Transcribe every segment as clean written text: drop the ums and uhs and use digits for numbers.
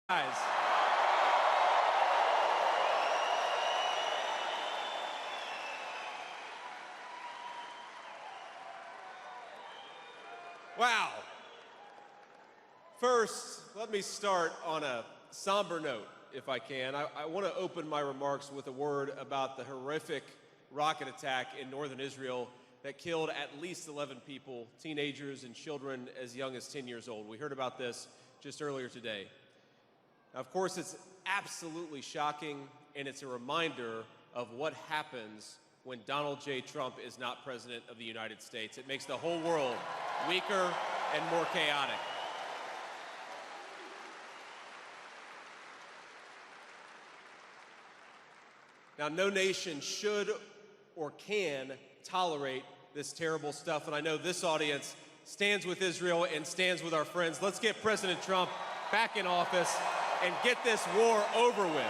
Guys. Wow. First, let me start on a somber note, if I can. I want to open my remarks with a word about the horrific rocket attack in northern Israel that killed at least 11 people, teenagers and children as young as 10 years old. We heard about this just earlier today. Now, of course, it's absolutely shocking, and it's a reminder of what happens when Donald J. Trump is not president of the United States. It makes the whole world weaker and more chaotic. Now, no nation should or can tolerate this terrible stuff, and I know this audience stands with Israel and stands with our friends. Let's get President Trump back in office and get this war over with.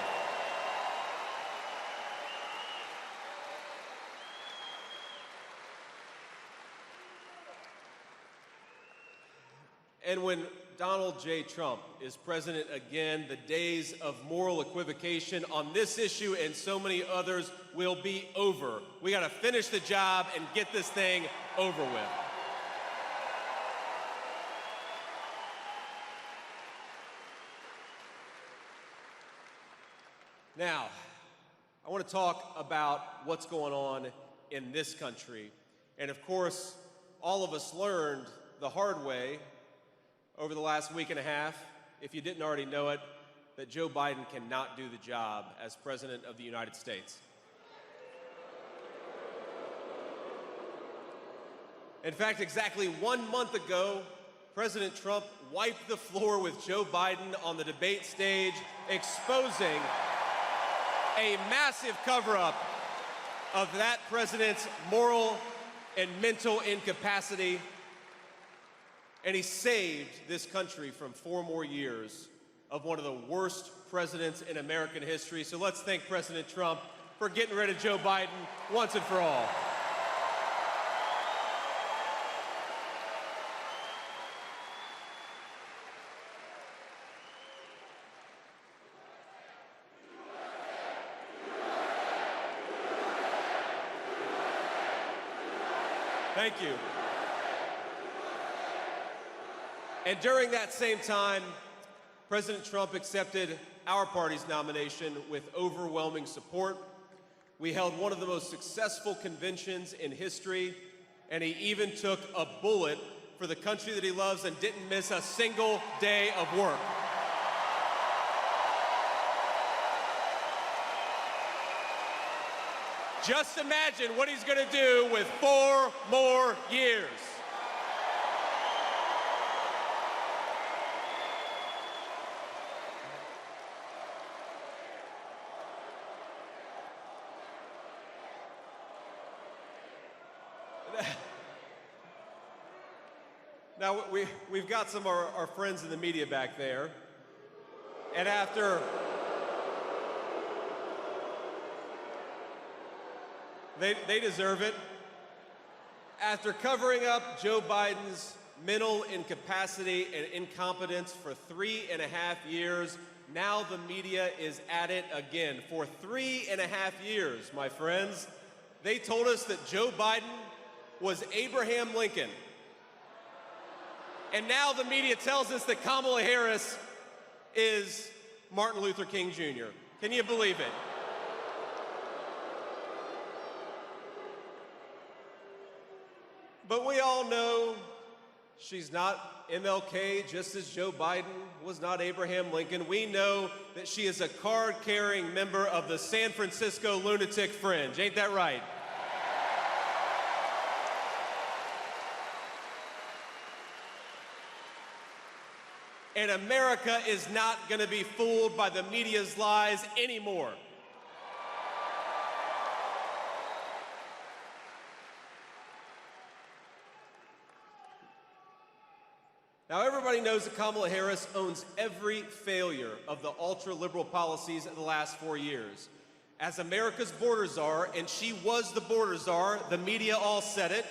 And when Donald J. Trump is president again, the days of moral equivocation on this issue and so many others will be over. We got to finish the job and get this thing over with. Now, I want to talk about what's going on in this country. And of course, all of us learned the hard way over the last week and a half, if you didn't already know it, that Joe Biden cannot do the job as President of the United States. In fact, exactly 1 month ago, President Trump wiped the floor with Joe Biden on the debate stage, exposing a massive cover-up of that president's moral and mental incapacity. And he saved this country from 4 more years of one of the worst presidents in American history. So let's thank President Trump for getting rid of Joe Biden once and for all. Thank you. And during that same time, President Trump accepted our party's nomination with overwhelming support. We held one of the most successful conventions in history, and he even took a bullet for the country that he loves and didn't miss a single day of work. Just imagine what he's going to do with 4 more years. Now, we've got some of our friends in the media back there, and after they deserve it. After covering up Joe Biden's mental incapacity and incompetence for 3.5 years, now the media is at it again. For 3.5 years, my friends, they told us that Joe Biden was Abraham Lincoln. And now the media tells us that Kamala Harris is Martin Luther King Jr. Can you believe it? But we all know she's not MLK, just as Joe Biden was not Abraham Lincoln. We know that she is a card-carrying member of the San Francisco lunatic fringe. Ain't that right? And America is not going to be fooled by the media's lies anymore. Now, everybody knows that Kamala Harris owns every failure of the ultra-liberal policies of the last 4 years. As America's border czar, and she was the border czar, the media all said it,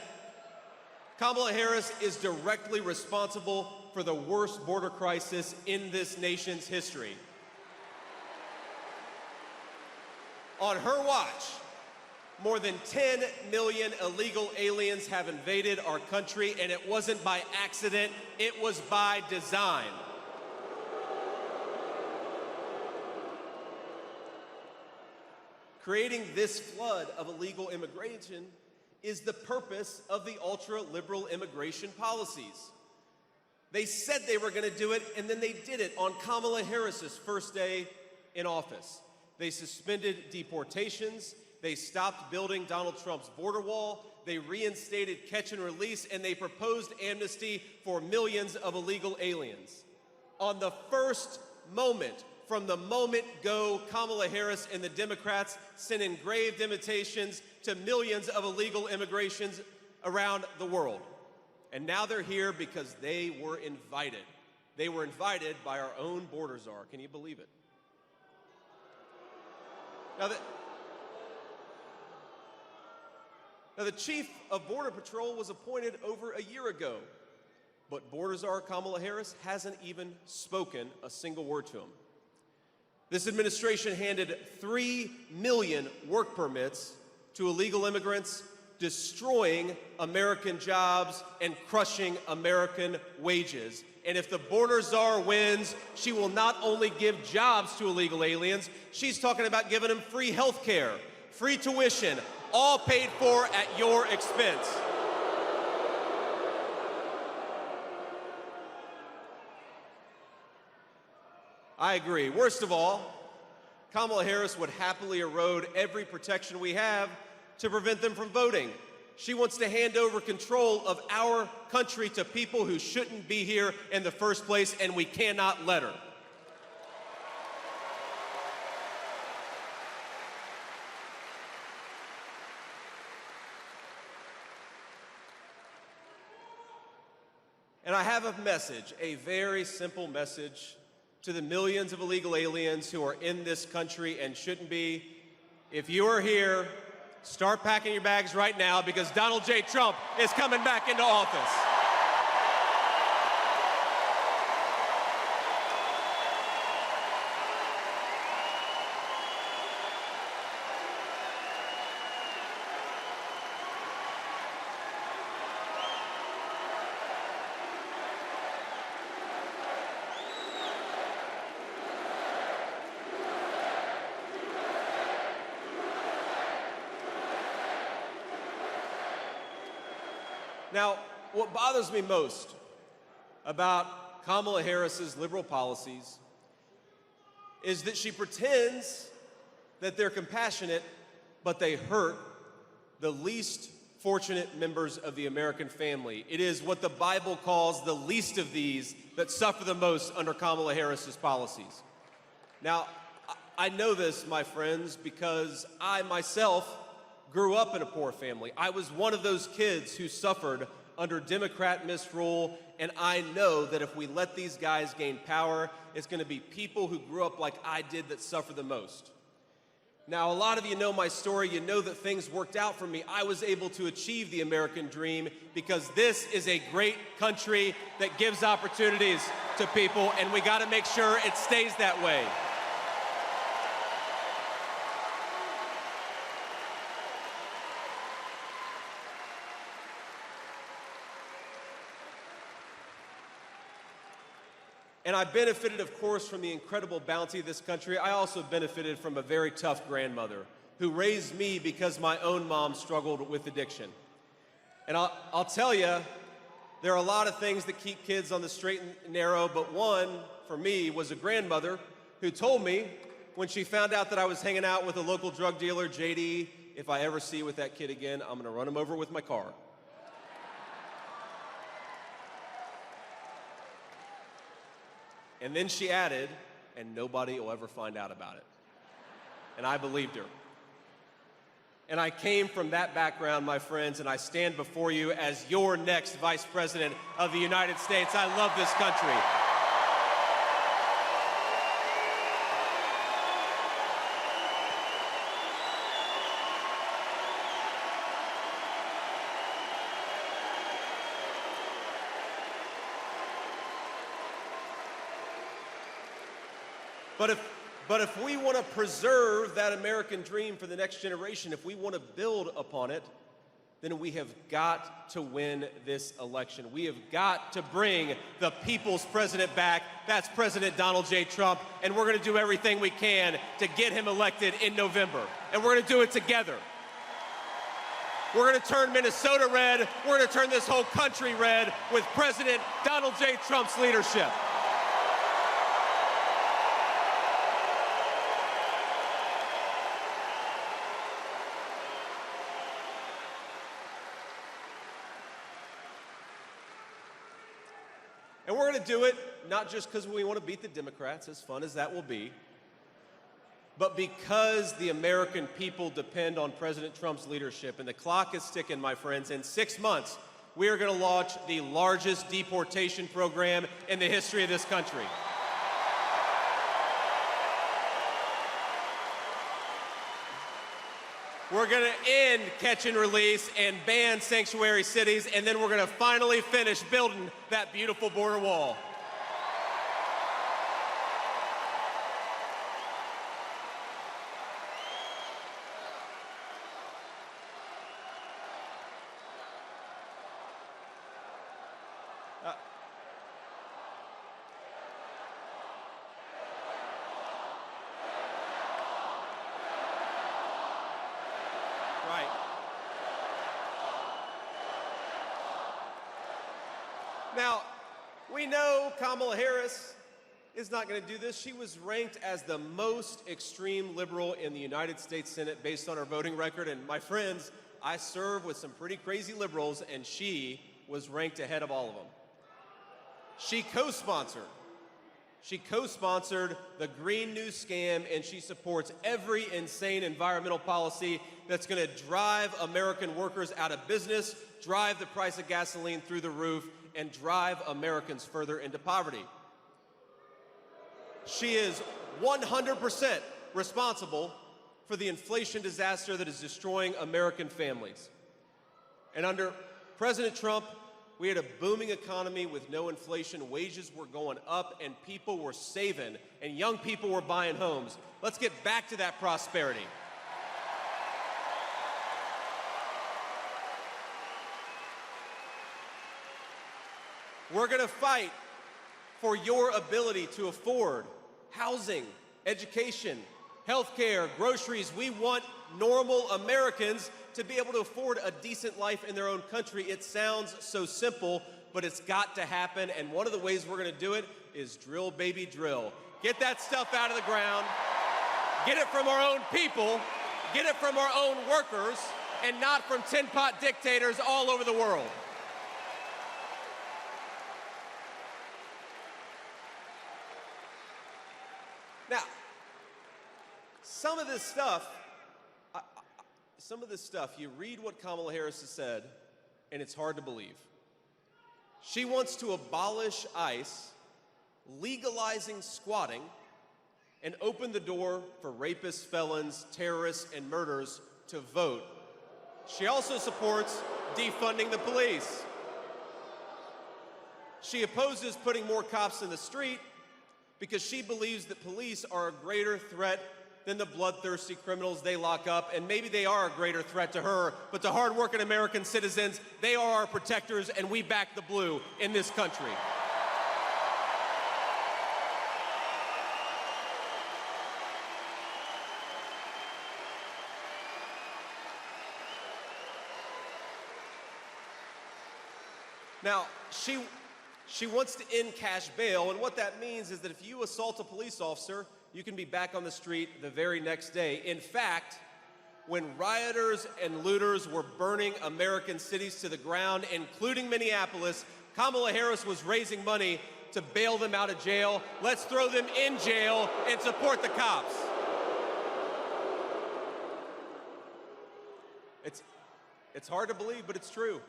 Kamala Harris is directly responsible for the worst border crisis in this nation's history. On her watch, more than 10 million illegal aliens have invaded our country, and it wasn't by accident, it was by design. Creating this flood of illegal immigration is the purpose of the ultra-liberal immigration policies. They said they were going to do it, and then they did it on Kamala Harris's first day in office. They suspended deportations, they stopped building Donald Trump's border wall, they reinstated catch and release, and they proposed amnesty for millions of illegal aliens. On the first moment, from the moment go, Kamala Harris and the Democrats sent engraved invitations to millions of illegal immigrations around the world. And now they're here because they were invited. They were invited by our own border czar. Can you believe it? Now the chief of Border Patrol was appointed over a year ago, but border czar Kamala Harris hasn't even spoken a single word to him. This administration handed 3 million work permits to illegal immigrants, destroying American jobs and crushing American wages. And if the border czar wins, she will not only give jobs to illegal aliens, she's talking about giving them free health care, free tuition, all paid for at your expense. I agree. Worst of all, Kamala Harris would happily erode every protection we have to prevent them from voting. She wants to hand over control of our country to people who shouldn't be here in the first place, and we cannot let her. And I have a message, a very simple message to the millions of illegal aliens who are in this country and shouldn't be. If you are here, start packing your bags right now, because Donald J. Trump is coming back into office. Now, what bothers me most about Kamala Harris's liberal policies is that she pretends that they're compassionate, but they hurt the least fortunate members of the American family. It is what the Bible calls the least of these that suffer the most under Kamala Harris's policies. Now, I know this, my friends, because I myself grew up in a poor family. I was one of those kids who suffered under Democrat misrule, and I know that if we let these guys gain power, it's going to be people who grew up like I did that suffer the most. Now, a lot of you know my story. You know that things worked out for me. I was able to achieve the American dream because this is a great country that gives opportunities to people, and we got to make sure it stays that way. And I benefited, of course, from the incredible bounty of this country. I also benefited from a very tough grandmother who raised me because my own mom struggled with addiction. And I'll tell you, there are a lot of things that keep kids on the straight and narrow, but one, for me, was a grandmother who told me when she found out that I was hanging out with a local drug dealer, JD, if I ever see you with that kid again, I'm gonna run him over with my car. And then she added, and nobody will ever find out about it. And I believed her. And I came from that background, my friends, and I stand before you as your next Vice President of the United States. I love this country. But if we want to preserve that American dream for the next generation, if we want to build upon it, then we have got to win this election. We have got to bring the people's president back. That's President Donald J. Trump, and we're going to do everything we can to get him elected in November. And we're going to do it together. We're going to turn Minnesota red. We're going to turn this whole country red with President Donald J. Trump's leadership. And we're going to do it not just because we want to beat the Democrats, as fun as that will be, but because the American people depend on President Trump's leadership. And the clock is ticking, my friends. In 6 months, we are going to launch the largest deportation program in the history of this country. We're going to end catch and release and ban sanctuary cities, and then we're going to finally finish building that beautiful border wall. Right. Now, we know Kamala Harris is not going to do this. She was ranked as the most extreme liberal in the United States Senate based on her voting record. And my friends, I serve with some pretty crazy liberals, and she was ranked ahead of all of them. She co-sponsored the Green New Scam, and she supports every insane environmental policy that's going to drive American workers out of business, drive the price of gasoline through the roof, and drive Americans further into poverty. She is 100% responsible for the inflation disaster that is destroying American families. And under President Trump, we had a booming economy with no inflation. Wages were going up, and people were saving, and young people were buying homes. Let's get back to that prosperity. We're going to fight for your ability to afford housing, education, healthcare, groceries. We want normal Americans to be able to afford a decent life in their own country. It sounds so simple, but it's got to happen. And one of the ways we're going to do it is drill, baby, drill. Get that stuff out of the ground. Get it from our own people. Get it from our own workers, and not from tin pot dictators all over the world. Now, some of this stuff, you read what Kamala Harris has said, and it's hard to believe. She wants to abolish ICE, legalizing squatting, and open the door for rapists, felons, terrorists, and murderers to vote. She also supports defunding the police. She opposes putting more cops in the street because she believes that police are a greater threat than the bloodthirsty criminals they lock up, and maybe they are a greater threat to her, but to hardworking American citizens, they are our protectors, and we back the blue in this country. Now, she wants to end cash bail, and what that means is that if you assault a police officer, you can be back on the street the very next day. In fact, when rioters and looters were burning American cities to the ground, including Minneapolis, Kamala Harris was raising money to bail them out of jail. Let's throw them in jail and support the cops. It's hard to believe, but it's true.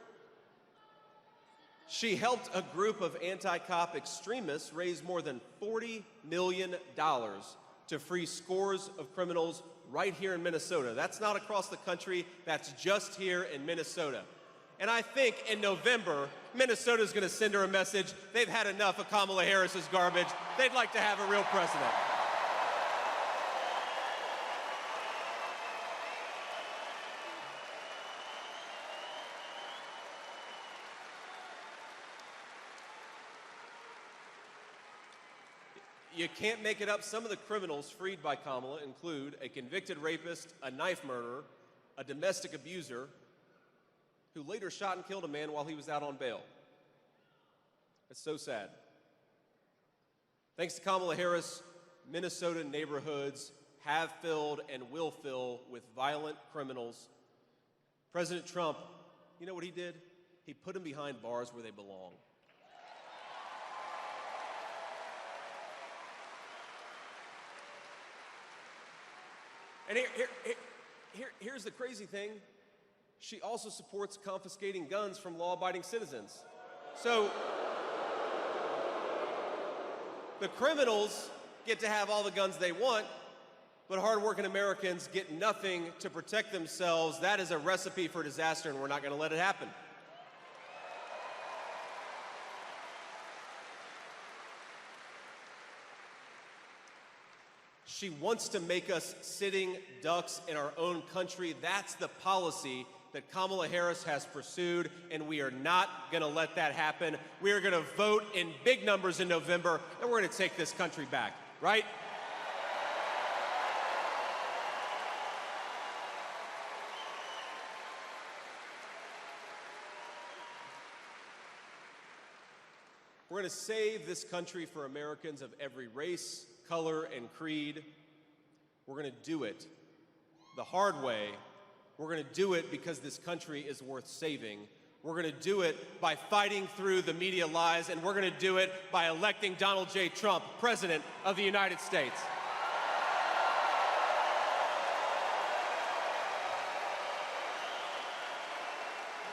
She helped a group of anti-cop extremists raise more than $40 million to free scores of criminals right here in Minnesota. That's not across the country, that's just here in Minnesota. And I think in November, Minnesota's gonna send her a message. They've had enough of Kamala Harris's garbage. They'd like to have a real president. You can't make it up. Some of the criminals freed by Kamala include a convicted rapist, a knife murderer, a domestic abuser, who later shot and killed a man while he was out on bail. It's so sad. Thanks to Kamala Harris, Minnesota neighborhoods have filled and will fill with violent criminals. President Trump, you know what he did? He put them behind bars where they belong. And here's the crazy thing. She also supports confiscating guns from law-abiding citizens. So the criminals get to have all the guns they want, but hardworking Americans get nothing to protect themselves. That is a recipe for disaster, and we're not going to let it happen. She wants to make us sitting ducks in our own country. That's the policy that Kamala Harris has pursued, and we are not going to let that happen. We are going to vote in big numbers in November, and we're going to take this country back, right? We're going to save this country for Americans of every race, color, and creed. We're going to do it the hard way. We're going to do it because this country is worth saving. We're going to do it by fighting through the media lies, and we're going to do it by electing Donald J. Trump, President of the United States.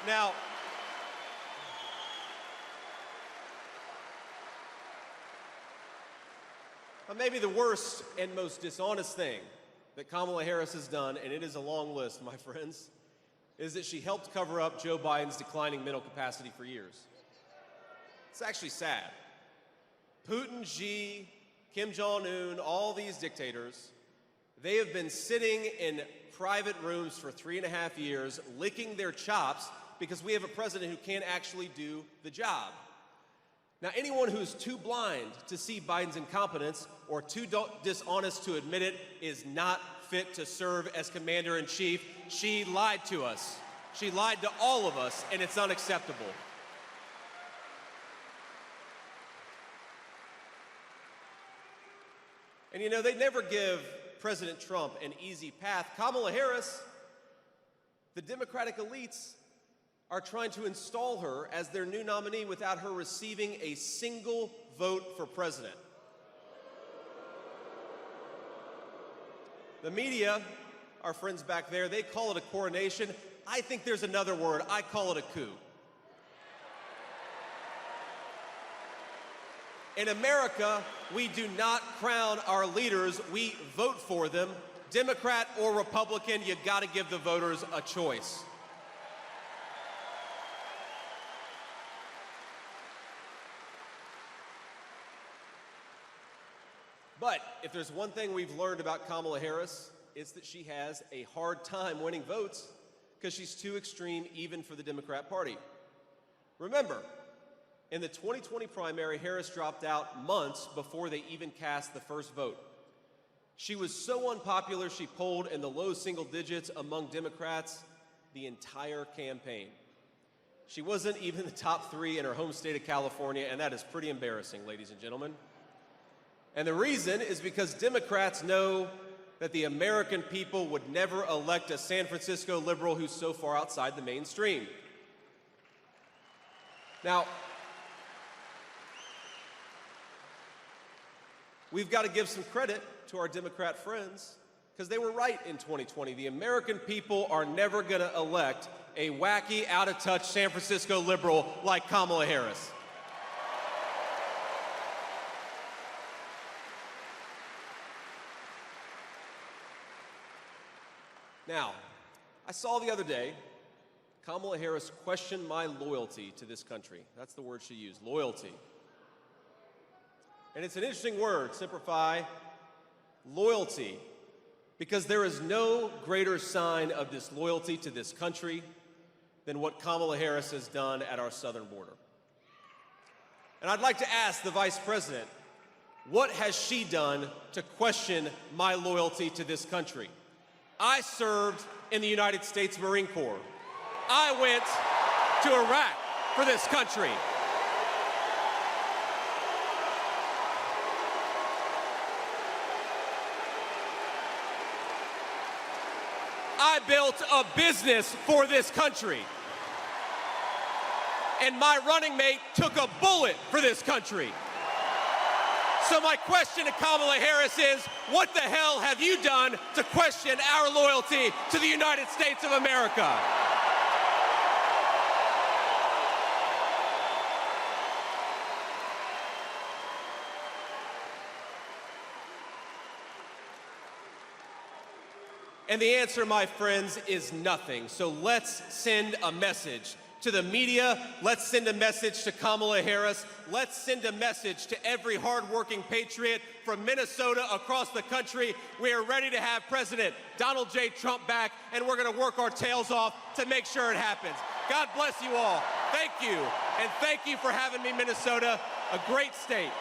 Now, maybe the worst and most dishonest thing that Kamala Harris has done, and it is a long list, my friends, is that she helped cover up Joe Biden's declining mental capacity for years. It's actually sad. Putin, Xi, Kim Jong-un, all these dictators, they have been sitting in private rooms for 3.5 years, licking their chops because we have a president who can't actually do the job. Now, anyone who's too blind to see Biden's incompetence or too dishonest to admit it is not fit to serve as commander-in-chief. She lied to us. She lied to all of us, and it's unacceptable. And you know, they never give President Trump an easy path. Kamala Harris, the Democratic elites are trying to install her as their new nominee without her receiving a single vote for president. The media, our friends back there, they call it a coronation. I think there's another word. I call it a coup. In America, we do not crown our leaders, we vote for them. Democrat or Republican, you gotta give the voters a choice. But if there's one thing we've learned about Kamala Harris, it's that she has a hard time winning votes because she's too extreme even for the Democrat Party. Remember, in the 2020 primary, Harris dropped out months before they even cast the first vote. She was so unpopular, she polled in the low single digits among Democrats the entire campaign. She wasn't even the top 3 in her home state of California, and that is pretty embarrassing, ladies and gentlemen. And the reason is because Democrats know that the American people would never elect a San Francisco liberal who's so far outside the mainstream. Now, we've got to give some credit to our Democrat friends because they were right in 2020. The American people are never going to elect a wacky, out-of-touch San Francisco liberal like Kamala Harris. Now, I saw the other day, Kamala Harris questioned my loyalty to this country. That's the word she used, loyalty. And it's an interesting word, simplify, loyalty, because there is no greater sign of disloyalty to this country than what Kamala Harris has done at our southern border. And I'd like to ask the Vice President, What has she done to question my loyalty to this country? I served in the United States Marine Corps. I went to Iraq for this country. I built a business for this country. And my running mate took a bullet for this country. So my question to Kamala Harris is, what the hell have you done to question our loyalty to the United States of America? And the answer, my friends, is nothing. So let's send a message to the media. Let's send a message to Kamala Harris. Let's send a message to every hardworking patriot from Minnesota across the country. We are ready to have President Donald J. Trump back, and we're going to work our tails off to make sure it happens. God bless you all. Thank you. And thank you for having me, Minnesota, a great state.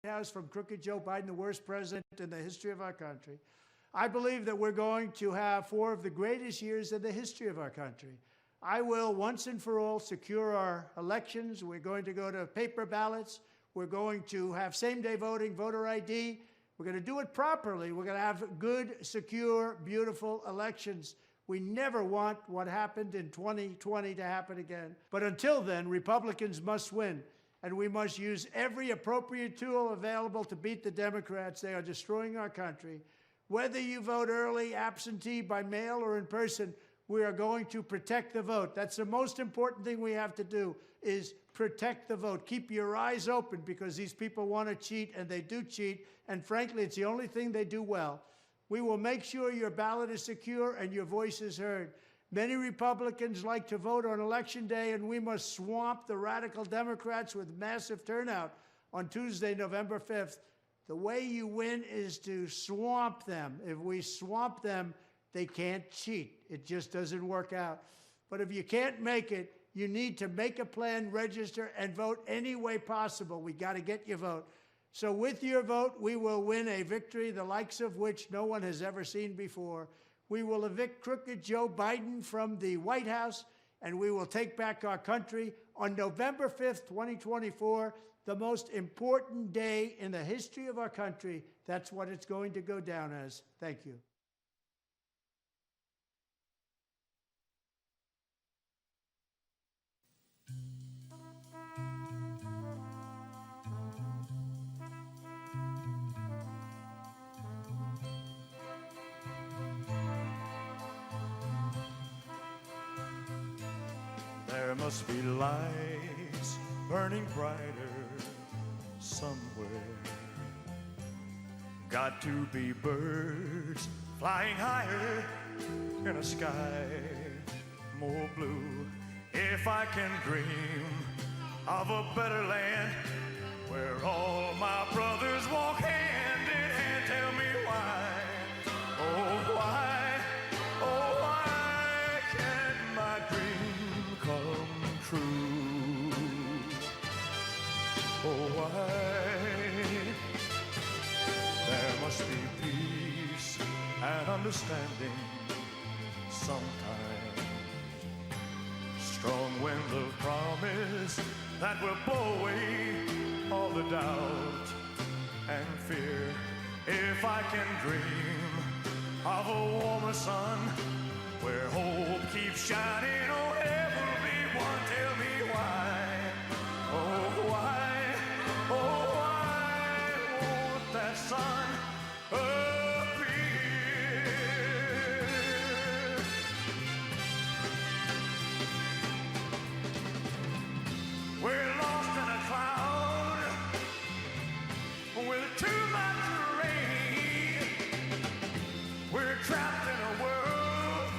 House from crooked Joe Biden, the worst president in the history of our country. I believe that we're going to have 4 of the greatest years in the history of our country. I will, once and for all, secure our elections. We're going to go to paper ballots. We're going to have same-day voting, voter ID. We're going to do it properly. We're going to have good, secure, beautiful elections. We never want what happened in 2020 to happen again. But until then, Republicans must win, and we must use every appropriate tool available to beat the Democrats. They are destroying our country. Whether you vote early, absentee, by mail, or in person, we are going to protect the vote. That's the most important thing we have to do, is protect the vote. Keep your eyes open, because these people want to cheat, and they do cheat, and frankly, it's the only thing they do well. We will make sure your ballot is secure and your voice is heard. Many Republicans like to vote on Election Day, and we must swamp the radical Democrats with massive turnout on Tuesday, November 5th. The way you win is to swamp them. If we swamp them, they can't cheat. It just doesn't work out. But if you can't make it, you need to make a plan, register, and vote any way possible. We got to get your vote. So with your vote, we will win a victory the likes of which no one has ever seen before. We will evict crooked Joe Biden from the White House, and we will take back our country on November 5th, 2024, the most important day in the history of our country. That's what it's going to go down as. Thank you. There must be lights burning brighter somewhere. Got to be birds flying higher in a sky more blue. If I can dream of a better land where all my brothers walk hand in hand, tell me why, oh why, oh why can't my dream come true? Oh why? There must be peace and understanding sometime. Strong wind of promise that will blow away all the doubt and fear. If I can dream of a warmer sun where hope keeps shining, oh everyone, tell me why, oh why, oh why won't that sun appear? We're lost in a cloud with too much rain. We're trapped in a world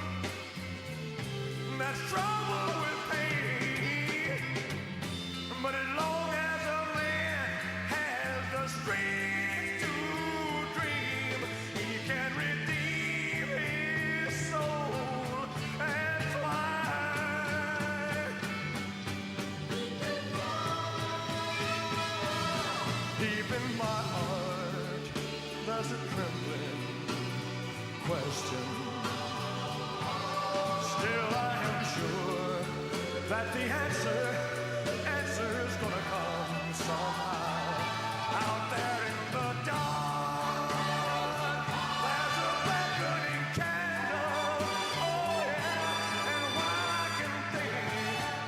that's troubled with pain. But as long as a man has the strength to dream, he can redeem his soul and fly. Deep in my heart, there's a trembling question. Still, I am sure that the answer's gonna come somehow. Out there in the dark, there's a beckoning candle. Oh yeah, and while I can think,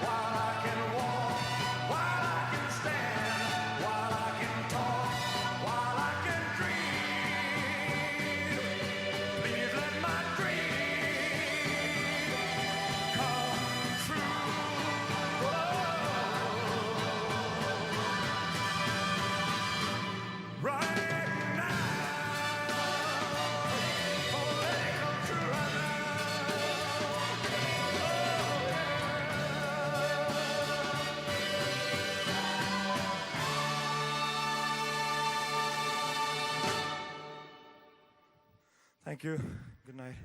while I can walk, while I can stand, while I can talk, while I can dream, please let my dream come true. Right now, oh, let it come true right now. Thank you. Good night.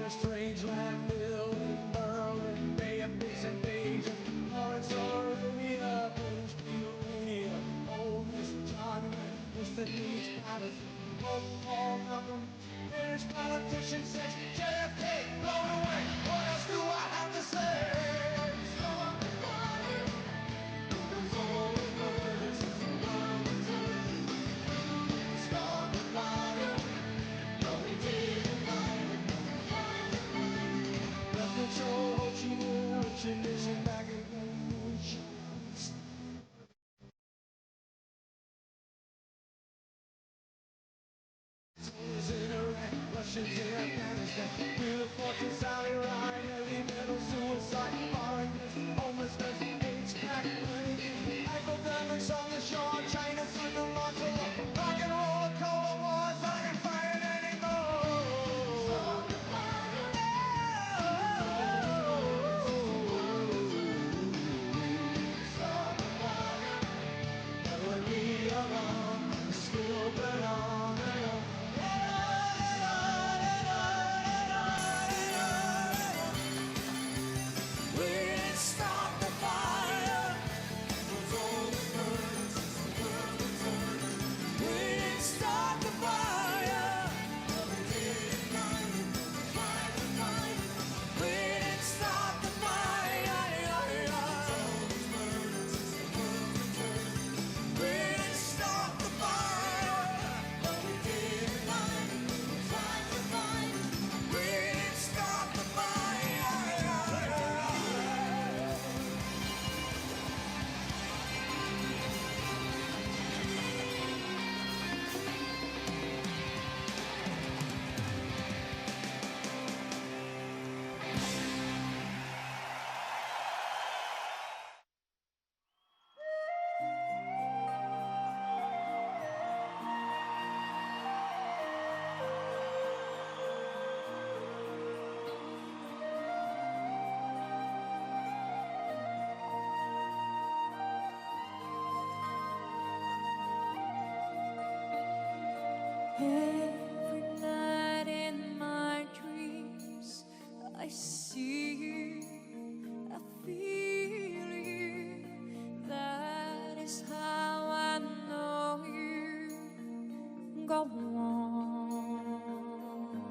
Strange land, Bill in Berlin, Bay of Dix and Beijing, Lawrence, Arabia, British Peoria, old Miss John, Mr. Deeds, Patterson, Paul Malcolm, British politician says, JFK, blown away, what else do I have to say? Start the fire, all the birds, start the fire, no we didn't fight it. Control, Ho Chi Minh, tradition back again. In Iraq, Russians in Afghanistan, Wheel of Fortune, Sally Ride, heavy metal, suicide, foreignness, homelessness, AIDS, crack, money, Eiffel diamonds on the shore, China, Swindle, Montreal, rock and roll, Cold War, I can fight it anymore. We are on, still burn on and on. We didn't start the fire. We didn't start the fire. We didn't start the fire. We didn't start the fire. But we did fight the fire. We didn't start the fire. Every night in my dreams, I see you, I feel you. That is how I know you. Go on.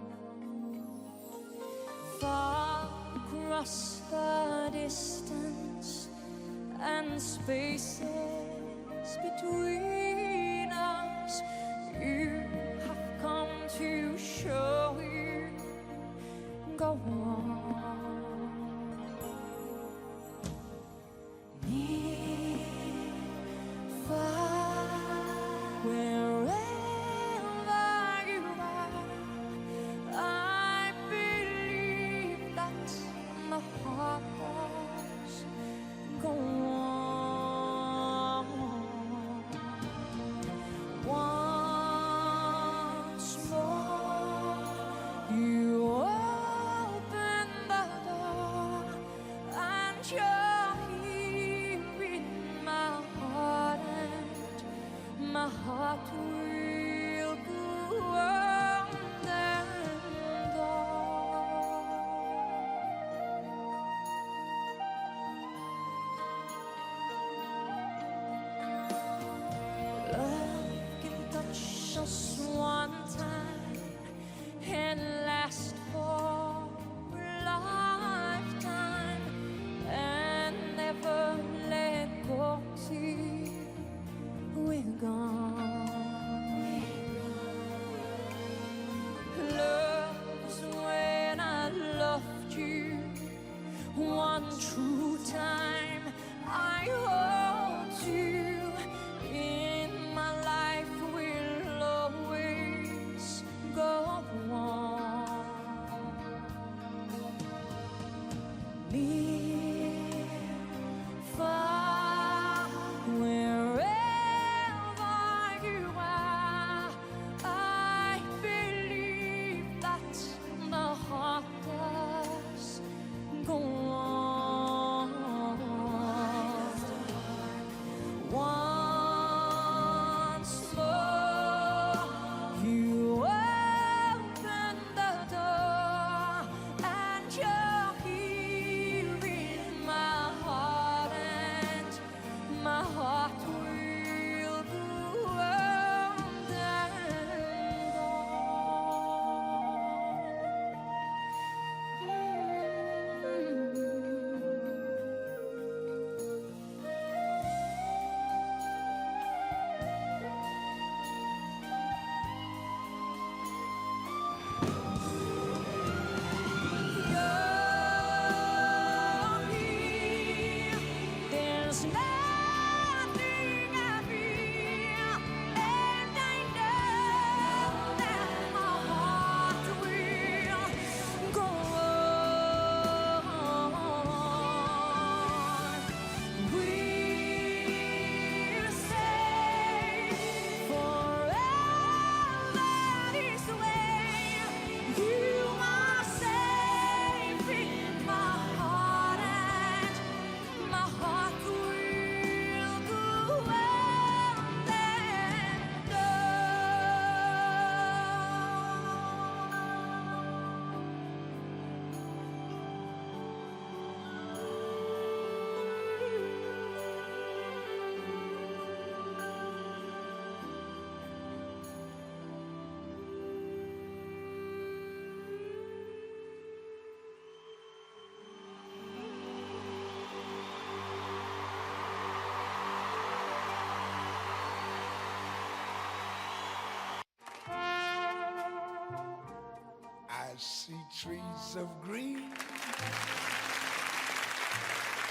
Far across the distance and spaces between us, you have come to show you. Go on. Near, far, wherever you are, I believe that the heart does go on. heart will go on and on. Love can touch us one time and last for a lifetime and never let go till we're gone. Love's when I loved you one true time. I hold you in my life will always go on. Near, far, wherever you are, I believe that the heart does go on. Once more, you open the door, and you're here in my heart, and my heart will go on and you're here. There's nothing I fear, and I know that my heart will go on. We'll stay forever this way. You are safe in my heart, and my heart will go on and I see trees of green,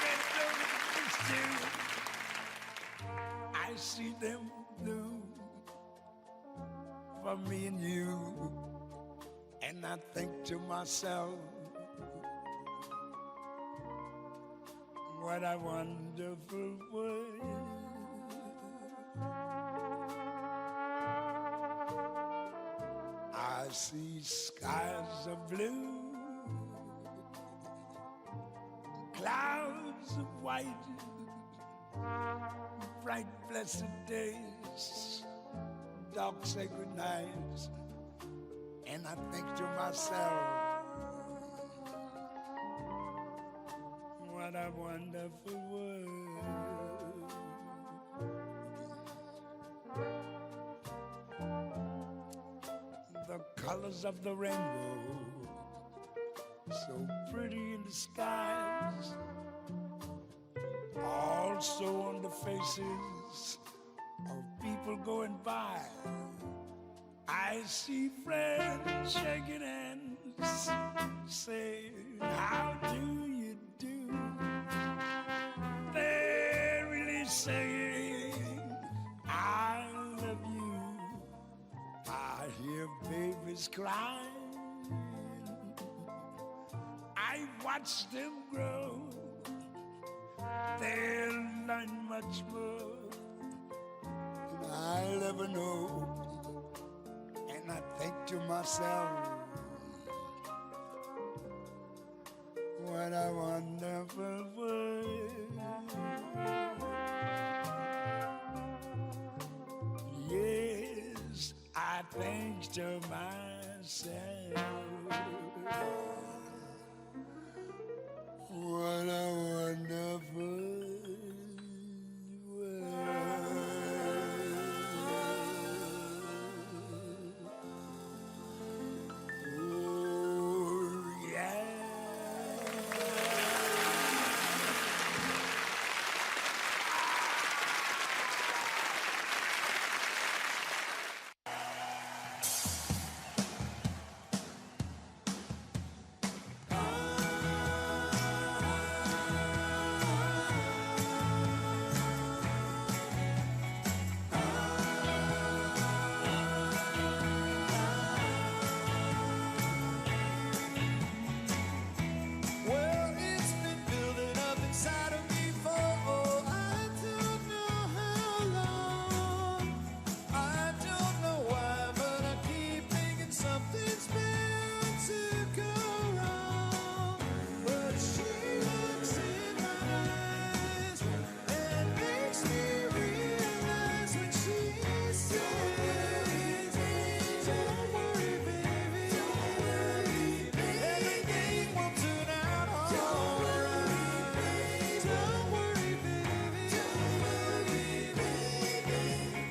red roses too. I see them blue for me and you, and I think to myself, what a wonderful world. I see skies of blue, clouds of white, bright blessed days, dark sacred nights, and I think to myself, what a wonderful world. The colors of the rainbow, so pretty in the skies, also on the faces of people going by. I see friends shaking hands, saying, how do you do? They're really saying, I love you. I hear babies crying. I watch them grow. They'll learn much more than I'll ever know. And I think to myself, what a wonderful world. Yeah. I think to myself, what a wonderful Well, it's been building up inside of me for I don't know how long. I don't know why, but I keep thinking something's bound to go wrong. But she looks in my eyes and makes me realize when she says, "Don't worry, baby, don't worry, everything will turn out alright. Don't worry, baby, don't worry, baby."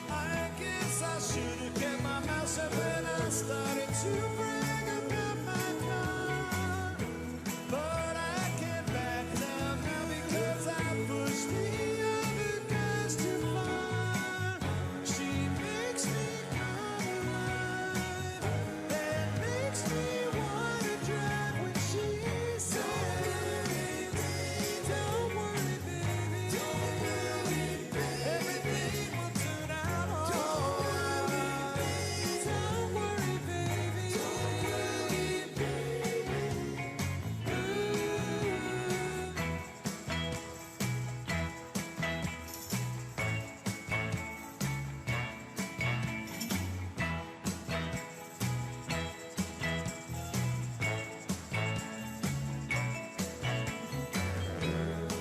I guess I should have kept my mouth shut when I started to brag about my car. But I can't back down now because I pushed the other guys too far. She makes me come alive and makes me wanna drive when she says, "Don't worry, baby, don't worry, everything will turn out alright. Don't worry, baby, don't worry,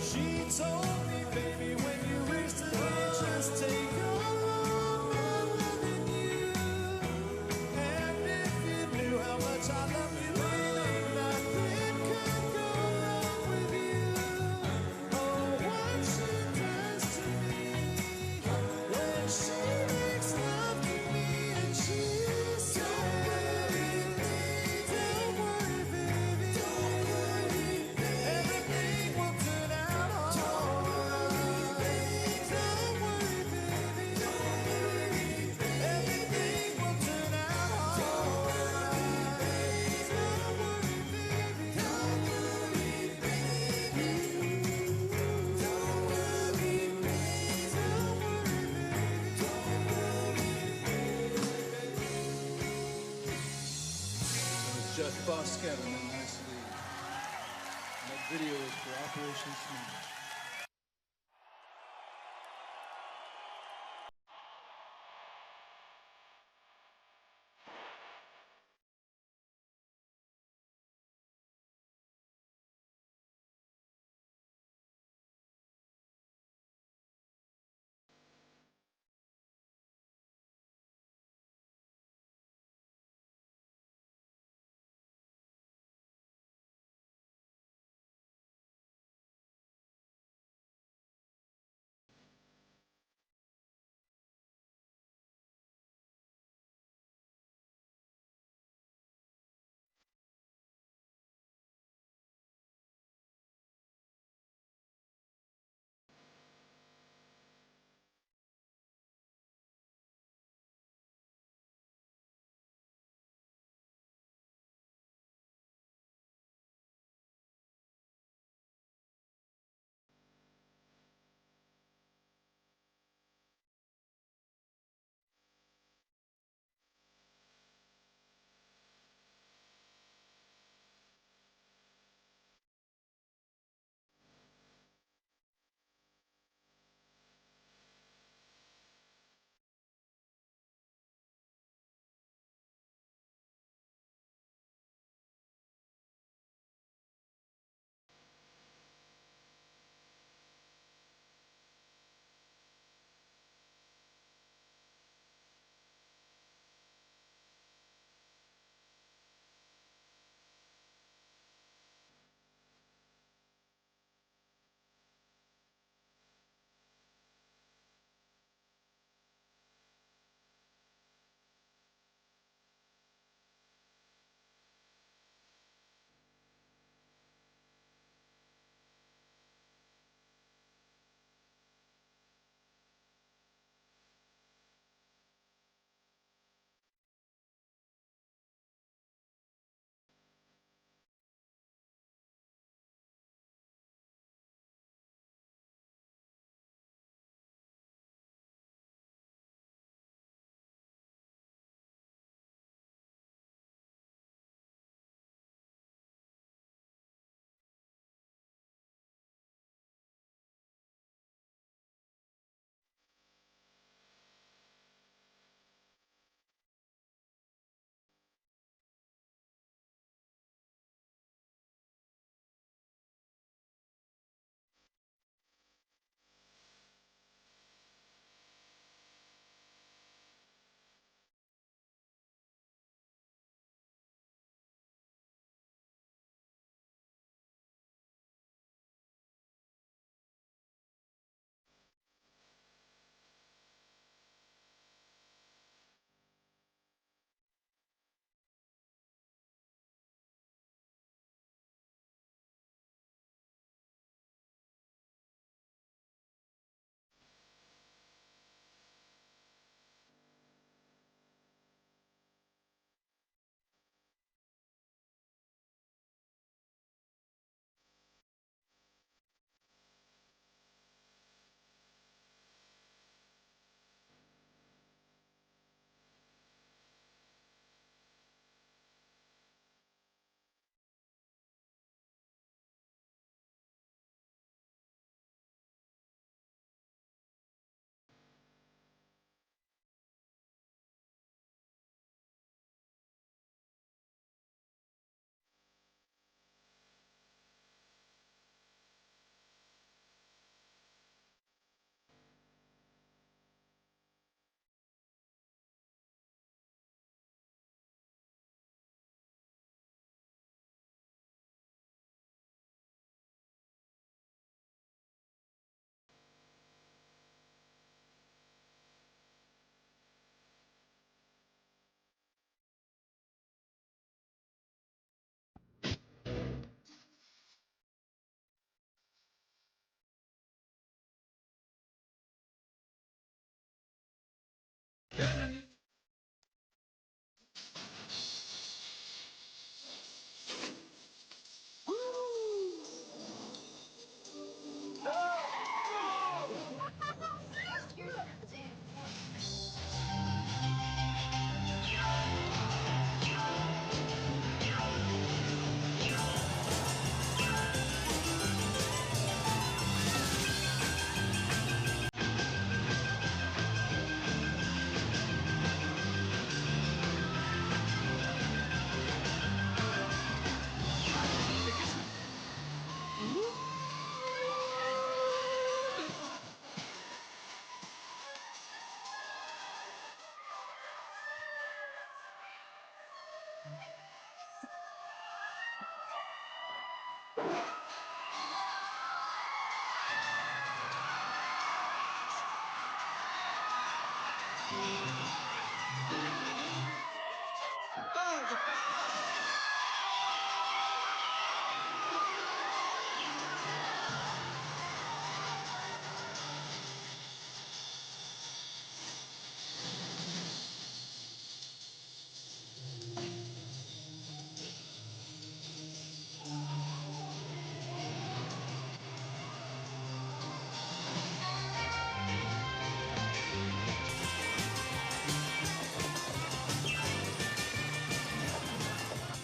She told me, baby, when you reach the end, just take all of my loving you. And if you knew how much I love you, baby, nothing could go wrong with you. Oh, what she does to me when she makes love to me and she says, "Don't worry, baby, don't worry, everything will turn out alright. Don't worry, baby, don't worry, everything will turn out alright. Don't worry, baby, don't worry, baby, don't worry, baby, don't worry, baby, don't worry, It's just Boss Kevin and Nice Lee. And that video is for Operation Smooth.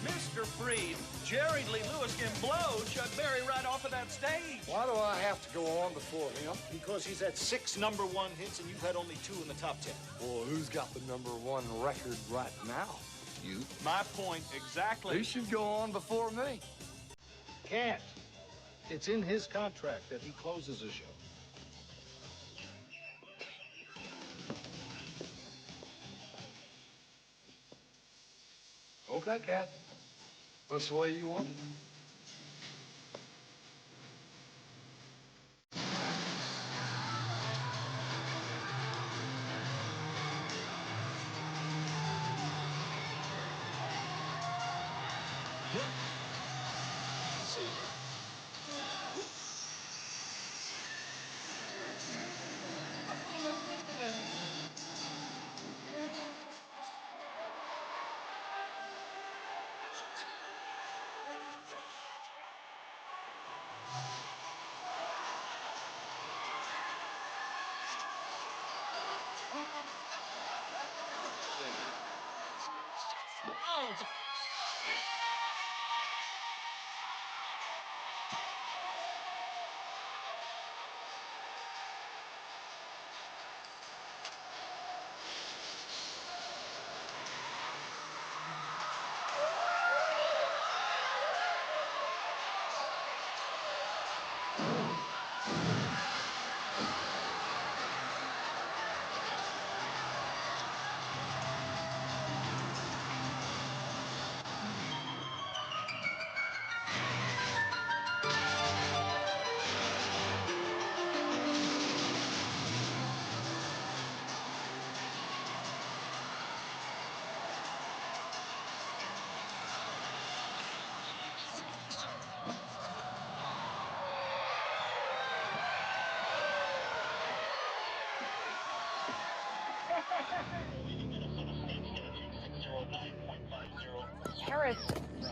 Mr. Freed, Jerry Lee Lewis can blow Chuck Berry right off of that stage. Why do I have to go on before him? Because he's had 6 #1 hits and you've had only 2 in the top 10. Well, who's got the #1 record right now? You. My point exactly. He should go on before me. Can't. It's in his contract that he closes a show. Okay, Cat. That's the way you want it. Harris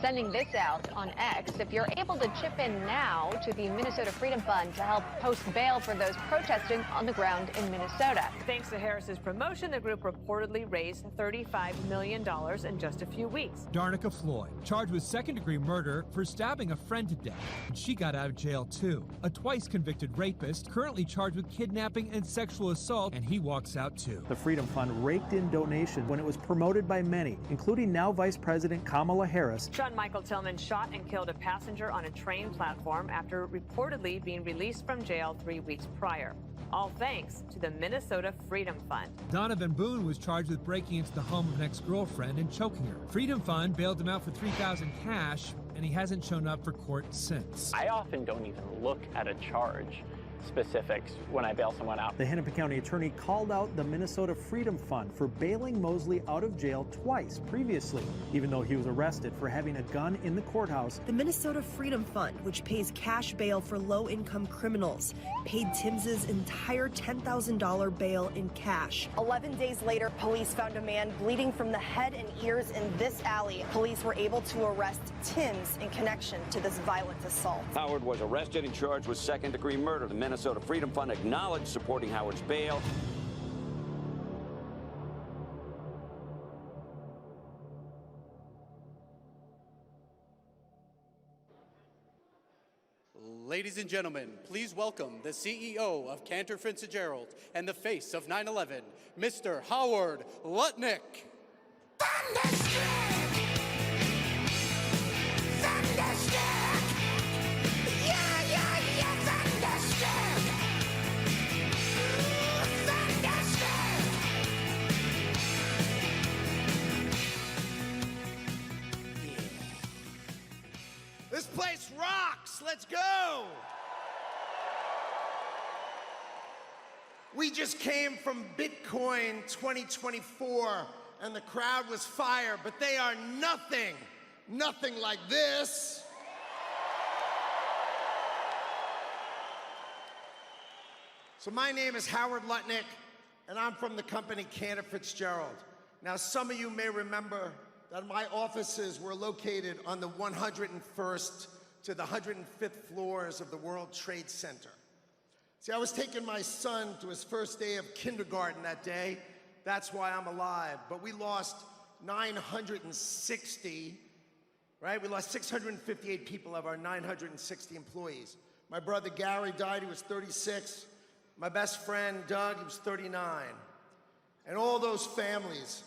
sending this out on X. If you're able to chip in now to the Minnesota Freedom Fund to help post bail for those protesting on the ground in Minnesota. Thanks to Harris's promotion, the group reportedly raised $35 million in just a few weeks. Darnica Floyd, charged with second-degree murder for stabbing a friend to death. And she got out of jail, too. A twice-convicted rapist, currently charged with kidnapping and sexual assault, and he walks out, too. The Freedom Fund raked in donations when it was promoted by many, including now Vice President Kamala Harris. Sean Michael Tillman shot and killed a passenger on a train platform after reportedly being released from jail 3 weeks prior. All thanks to the Minnesota Freedom Fund. Donovan Boone was charged with breaking into the home of an ex-girlfriend and choking her. Freedom Fund bailed him out for $3,000 cash, and he hasn't shown up for court since. I often don't even look at a charge specifics when I bail someone out. The Hennepin County attorney called out the Minnesota Freedom Fund for bailing Mosley out of jail twice previously, even though he was arrested for having a gun in the courthouse. The Minnesota Freedom Fund, which pays cash bail for low-income criminals, paid Tims's entire $10,000 bail in cash. 11 days later, police found a man bleeding from the head and ears in this alley. Police were able to arrest Tims in connection to this violent assault. Howard was arrested and charged with second-degree murder. The Minnesota Freedom Fund acknowledged supporting Howard's bail. Ladies and gentlemen, please welcome the CEO of Cantor Fitzgerald and the face of 9/11, Mr. Howard Lutnick. This place rocks! Let's go! We just came from Bitcoin 2024, and the crowd was fire, but they are nothing like this. So my name is Howard Lutnick, and I'm from the company Cantor Fitzgerald. Now, some of you may remember that my offices were located on the 101st to the 105th floors of the World Trade Center. See, I was taking my son to his first day of kindergarten that day. That's why I'm alive. But we lost 960, right? We lost 658 people of our 960 employees. My brother Gary died, he was 36. My best friend Doug, he was 39. And all those families.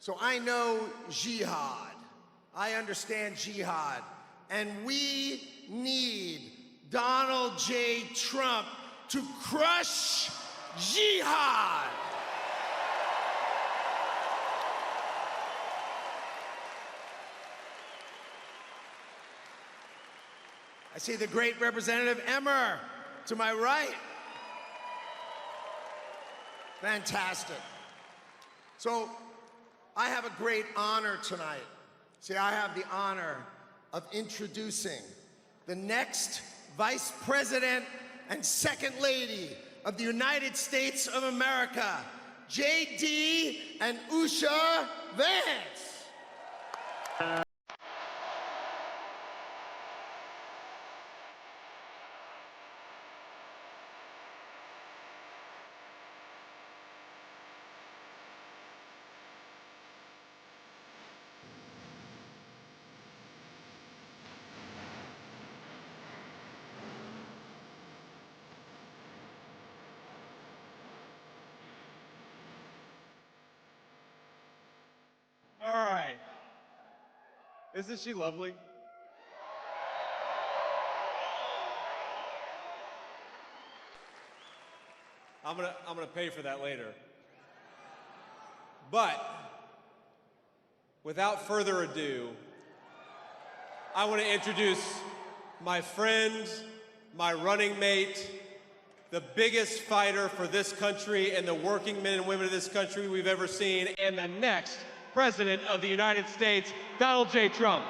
So I know jihad. I understand jihad. And we need Donald J. Trump to crush jihad. I see the great Representative Emmer to my right. Fantastic. So I have a great honor tonight. See, I have the honor of introducing the next Vice President and Second Lady of the United States of America, JD and Usha Vance. All right. Isn't she lovely? I'm gonna pay for that later. But without further ado, I want to introduce my friend, my running mate, the biggest fighter for this country and the working men and women of this country we've ever seen, and the next President of the United States, Donald J. Trump.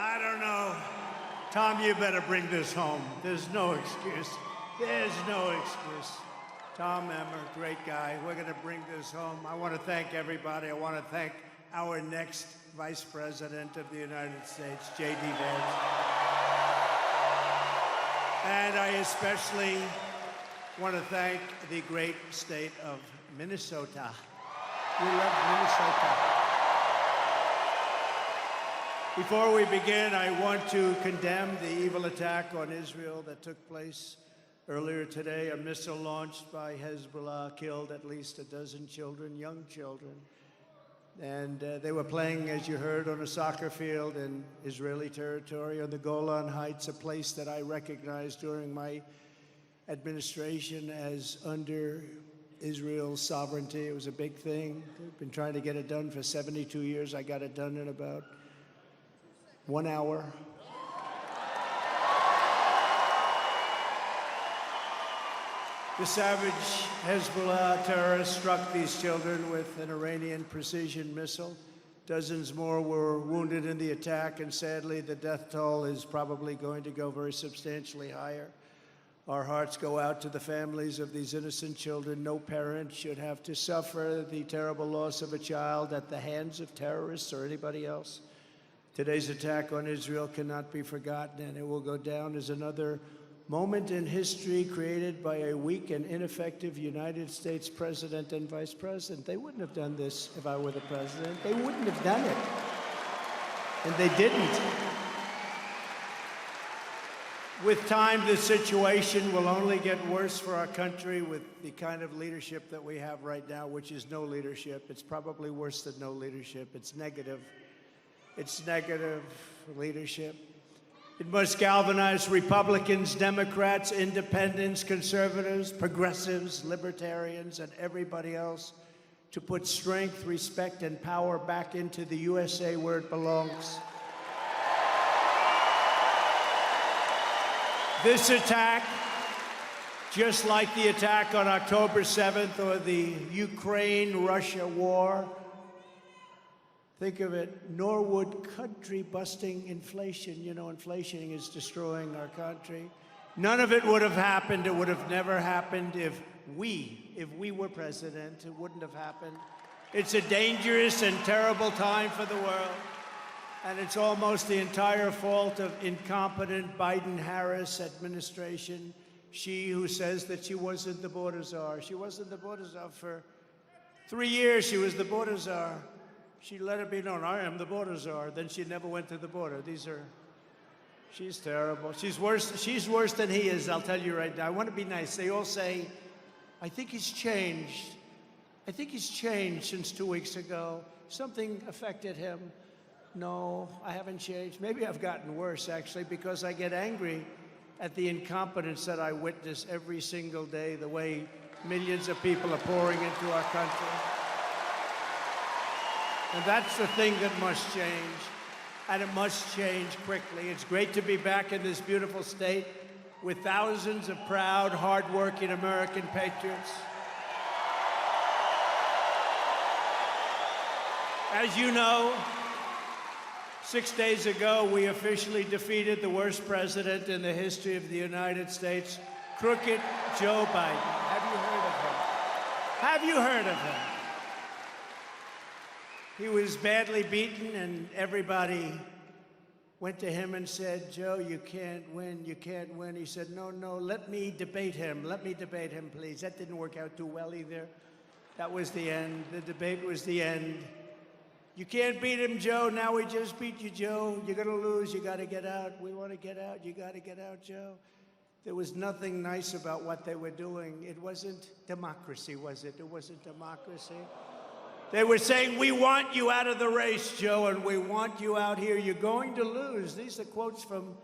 I don't know. Tom, you better bring this home. There's no excuse. There's no excuse. Tom Emmer, great guy. We're going to bring this home. I want to thank everybody. I want to thank our next Vice President of the United States, JD Vance. And I especially want to thank the great state of Minnesota. We love Minnesota. Before we begin, I want to condemn the evil attack on Israel that took place earlier today. A missile launched by Hezbollah killed at least a dozen children, young children. And they were playing, as you heard, on a soccer field in Israeli territory on the Golan Heights, a place that I recognized during my administration as under Israel's sovereignty. It was a big thing. I've been trying to get it done for 72 years. I got it done in about 1 hour. The savage Hezbollah terrorists struck these children with an Iranian precision missile. Dozens more were wounded in the attack, and sadly, the death toll is probably going to go very substantially higher. Our hearts go out to the families of these innocent children. No parent should have to suffer the terrible loss of a child at the hands of terrorists or anybody else. Today's attack on Israel cannot be forgotten, and it will go down as another moment in history created by a weak and ineffective United States president and vice president. They wouldn't have done this if I were the president. They wouldn't have done it. And they didn't. With time, this situation will only get worse for our country with the kind of leadership that we have right now, which is no leadership. It's probably worse than no leadership. It's negative. It's negative leadership. It must galvanize Republicans, Democrats, independents, conservatives, progressives, libertarians, and everybody else to put strength, respect, and power back into the USA where it belongs. This attack, just like the attack on October 7th or the Ukraine-Russia war, think of it, nor would country-busting inflation. You know, inflation is destroying our country. None of it would have happened. It would have never happened if we were president. It wouldn't have happened. It's a dangerous and terrible time for the world. And it's almost the entire fault of incompetent Biden-Harris administration. She who says that she wasn't the border czar. She wasn't the border czar for 3 years. She was the border czar. She let it be known, I am the border czar. Then she never went to the border. She's terrible. She's worse than he is, I'll tell you right now. I want to be nice. They all say, I think he's changed. I think he's changed since 2 weeks ago. Something affected him. No, I haven't changed. Maybe I've gotten worse, actually, because I get angry at the incompetence that I witness every single day, the way millions of people are pouring into our country. And that's the thing that must change, and it must change quickly. It's great to be back in this beautiful state with thousands of proud, hardworking American patriots. As you know, 6 days ago, we officially defeated the worst president in the history of the United States, crooked Joe Biden. Have you heard of him? Have you heard of him? He was badly beaten, and everybody went to him and said, Joe, you can't win, you can't win. He said, no, let me debate him. Let me debate him, please. That didn't work out too well either. That was the end. The debate was the end. You can't beat him, Joe. Now we just beat you, Joe. You're going to lose. You got to get out. We want to get out. You got to get out, Joe. There was nothing nice about what they were doing. It wasn't democracy, was it? It wasn't democracy. They were saying, we want you out of the race, Joe, and we want you out here. You're going to lose. These are quotes from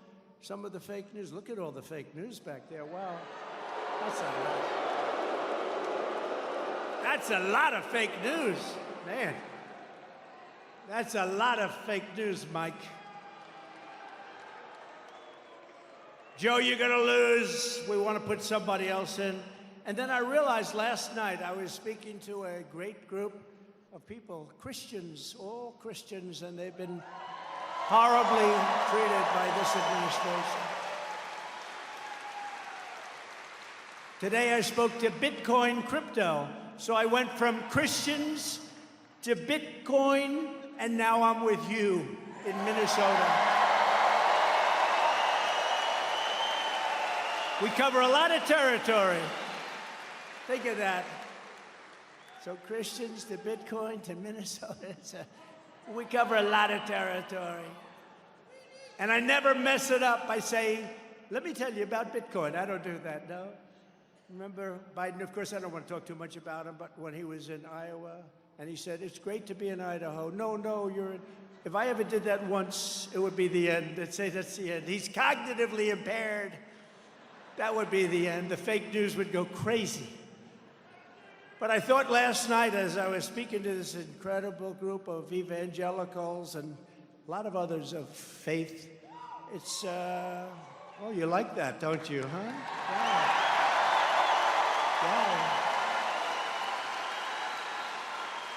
some of the fake news. Look at all the fake news back there. Wow. That's a lot. That's a lot of fake news. Man. That's a lot of fake news, Mike. Joe, you're going to lose. We want to put somebody else in. And then I realized last night I was speaking to a great group of people, Christians, all Christians, and they've been horribly treated by this administration. Today I spoke to Bitcoin crypto, so I went from Christians to Bitcoin, and now I'm with you in Minnesota. We cover a lot of territory. Think of that. So Christians to Bitcoin to Minnesota. We cover a lot of territory. And I never mess it up by saying, let me tell you about Bitcoin. I don't do that, no. Remember Biden, of course, I don't want to talk too much about him, but when he was in Iowa, and he said, it's great to be in Idaho. No, you're in. If I ever did that once, it would be the end. They'd say that's the end. He's cognitively impaired. That would be the end. The fake news would go crazy. But I thought last night, as I was speaking to this incredible group of evangelicals and a lot of others of faith, it's, well, you like that, don't you, huh? Yeah.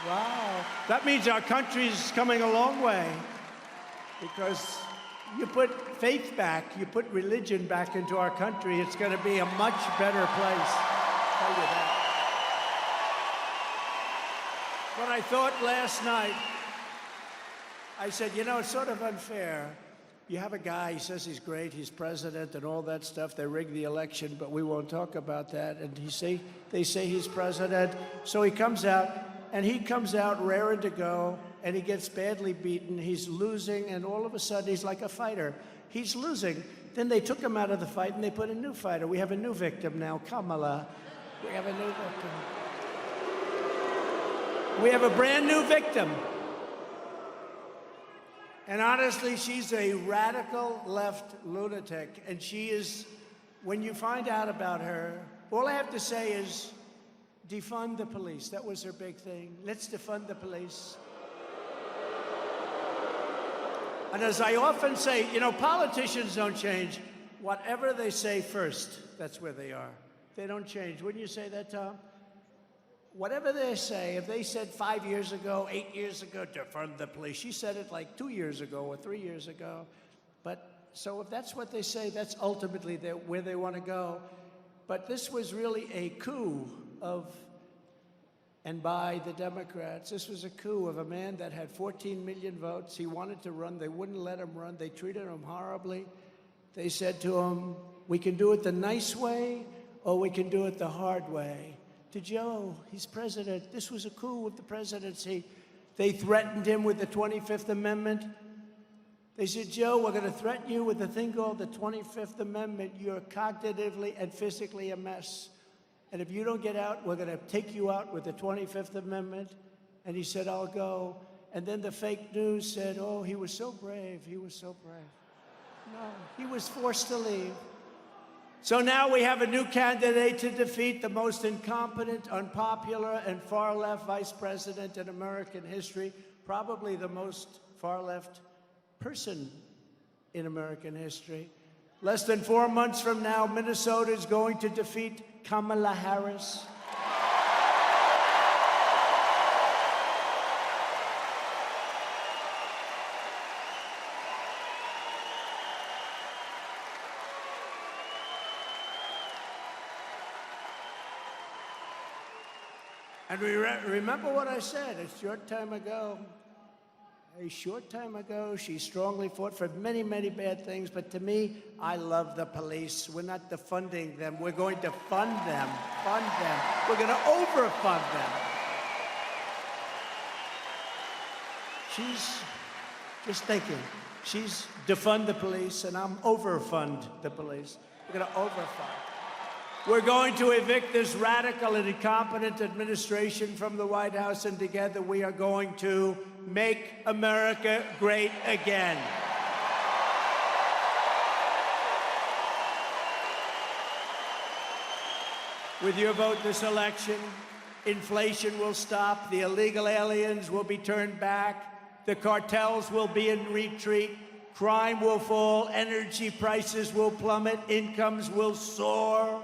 Wow. That means our country's coming a long way, because you put faith back, you put religion back into our country, it's going to be a much better place. I'll tell you that. But I thought last night, I said, you know, it's sort of unfair. You have a guy, he says he's great, he's president and all that stuff. They rigged the election, but we won't talk about that. And they say he's president. So he comes out, and he comes out raring to go, and he gets badly beaten. He's losing, and all of a sudden, he's like a fighter. He's losing. Then they took him out of the fight, and they put a new fighter. We have a new victim now, Kamala. We have a new victim. We have a brand new victim. And honestly, she's a radical left lunatic. And she is, when you find out about her, all I have to say is, defund the police. That was her big thing. Let's defund the police. And as I often say, you know, politicians don't change. Whatever they say first, that's where they are. They don't change. Wouldn't you say that, Tom? Whatever they say, if they said 5 years ago, 8 years ago, defund the police, she said it like 2 years ago or 3 years ago. But so if that's what they say, that's ultimately where they want to go. But this was really a coup of, and by the Democrats, this was a coup of a man that had 14 million votes. He wanted to run. They wouldn't let him run. They treated him horribly. They said to him, we can do it the nice way, or we can do it the hard way. To Joe, he's president. This was a coup of the presidency. They threatened him with the 25th Amendment. They said, Joe, we're going to threaten you with a thing called the 25th Amendment. You're cognitively and physically a mess. And if you don't get out, we're going to take you out with the 25th Amendment. And he said, I'll go. And then the fake news said, oh, he was so brave. He was so brave. No, he was forced to leave. So now we have a new candidate to defeat the most incompetent, unpopular, and far-left vice president in American history, probably the most far-left person in American history. Less than 4 months from now, Minnesota is going to defeat Kamala Harris. And remember what I said a short time ago. A short time ago, she strongly fought for many, many bad things. But to me, I love the police. We're not defunding them. We're going to fund them. Fund them. We're going to overfund them. She's just thinking. She's defund the police, and I'm overfund the police. We're going to overfund. We're going to evict this radical and incompetent administration from the White House, and together we are going to make America great again. With your vote this election, inflation will stop, the illegal aliens will be turned back, the cartels will be in retreat, crime will fall, energy prices will plummet, incomes will soar,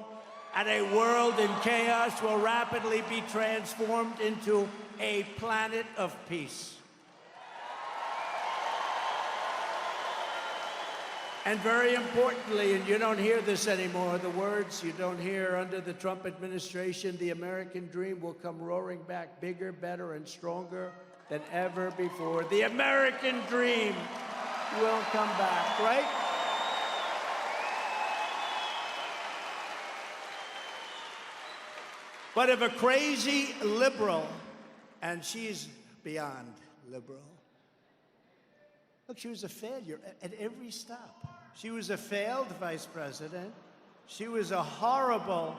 and a world in chaos will rapidly be transformed into a planet of peace. And very importantly, and you don't hear this anymore, the words you don't hear under the Trump administration, the American dream will come roaring back bigger, better, and stronger than ever before. The American dream will come back, right? But if a crazy liberal, and she's beyond liberal, look, she was a failure at every stop. She was a failed vice president. She was a horrible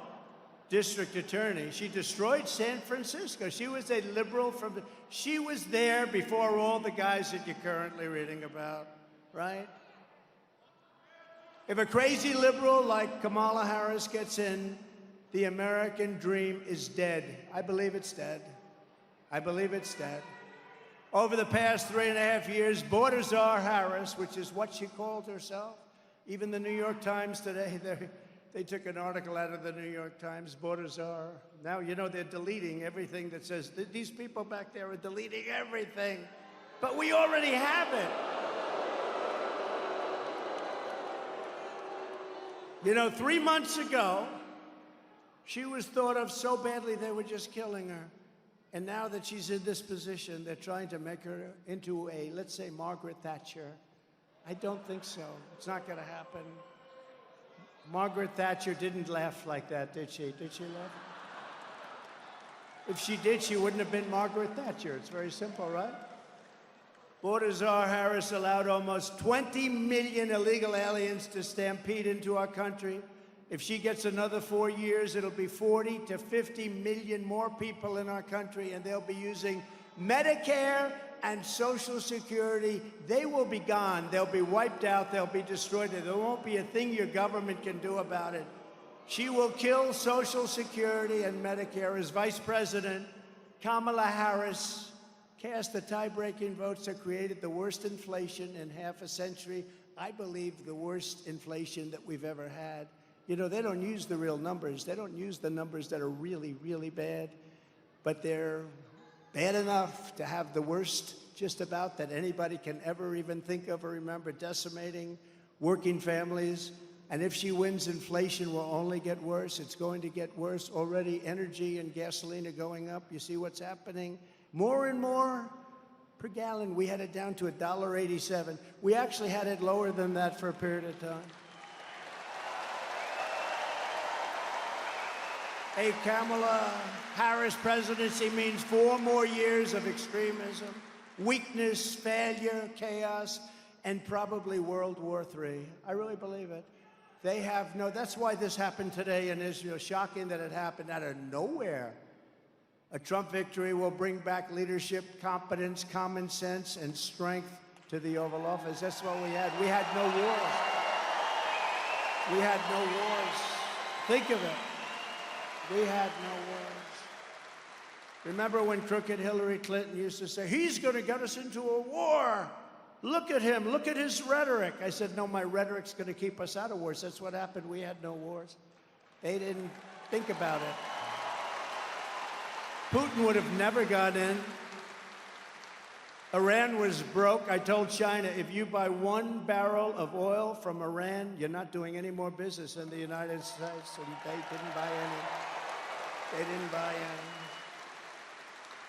district attorney. She destroyed San Francisco. She was a liberal she was there before all the guys that you're currently reading about, right? If a crazy liberal like Kamala Harris gets in, the American dream is dead. I believe it's dead. I believe it's dead. Over the past 3.5 years, Border Czar Harris, which is what she called herself, even the New York Times today, they took an article out of the New York Times, Border Czar. Now, you know, they're deleting everything that says, these people back there are deleting everything. But we already have it. You know, 3 months ago, she was thought of so badly they were just killing her. And now that she's in this position, they're trying to make her into a, let's say, Margaret Thatcher. I don't think so. It's not going to happen. Margaret Thatcher didn't laugh like that, did she? Did she laugh? If she did, she wouldn't have been Margaret Thatcher. It's very simple, right? Border Czar Harris allowed almost 20 million illegal aliens to stampede into our country. If she gets another 4 years, it'll be 40 to 50 million more people in our country, and they'll be using Medicare and Social Security. They will be gone. They'll be wiped out. They'll be destroyed. There won't be a thing your government can do about it. She will kill Social Security and Medicare. As Vice President, Kamala Harris cast the tie-breaking votes that created the worst inflation in half a century. I believe the worst inflation that we've ever had. You know, they don't use the real numbers. They don't use the numbers that are really, really bad, but they're bad enough to have the worst just about that anybody can ever even think of or remember, decimating working families. And if she wins, inflation will only get worse. It's going to get worse. Already energy and gasoline are going up. You see what's happening? More and more per gallon. We had it down to $1.87. We actually had it lower than that for a period of time. A Kamala Harris presidency means 4 more years of extremism, weakness, failure, chaos, and probably World War III. I really believe it. They have no, that's why this happened today in Israel. Shocking that it happened out of nowhere. A Trump victory will bring back leadership, competence, common sense, and strength to the Oval Office. That's what we had. We had no wars. We had no wars. Think of it. We had no wars. Remember when crooked Hillary Clinton used to say, he's going to get us into a war. Look at him. Look at his rhetoric. I said, no, my rhetoric's going to keep us out of wars. That's what happened. We had no wars. They didn't think about it. Putin would have never gone in. Iran was broke. I told China, if you buy 1 barrel of oil from Iran, you're not doing any more business in the United States. And they didn't buy any. They didn't buy any.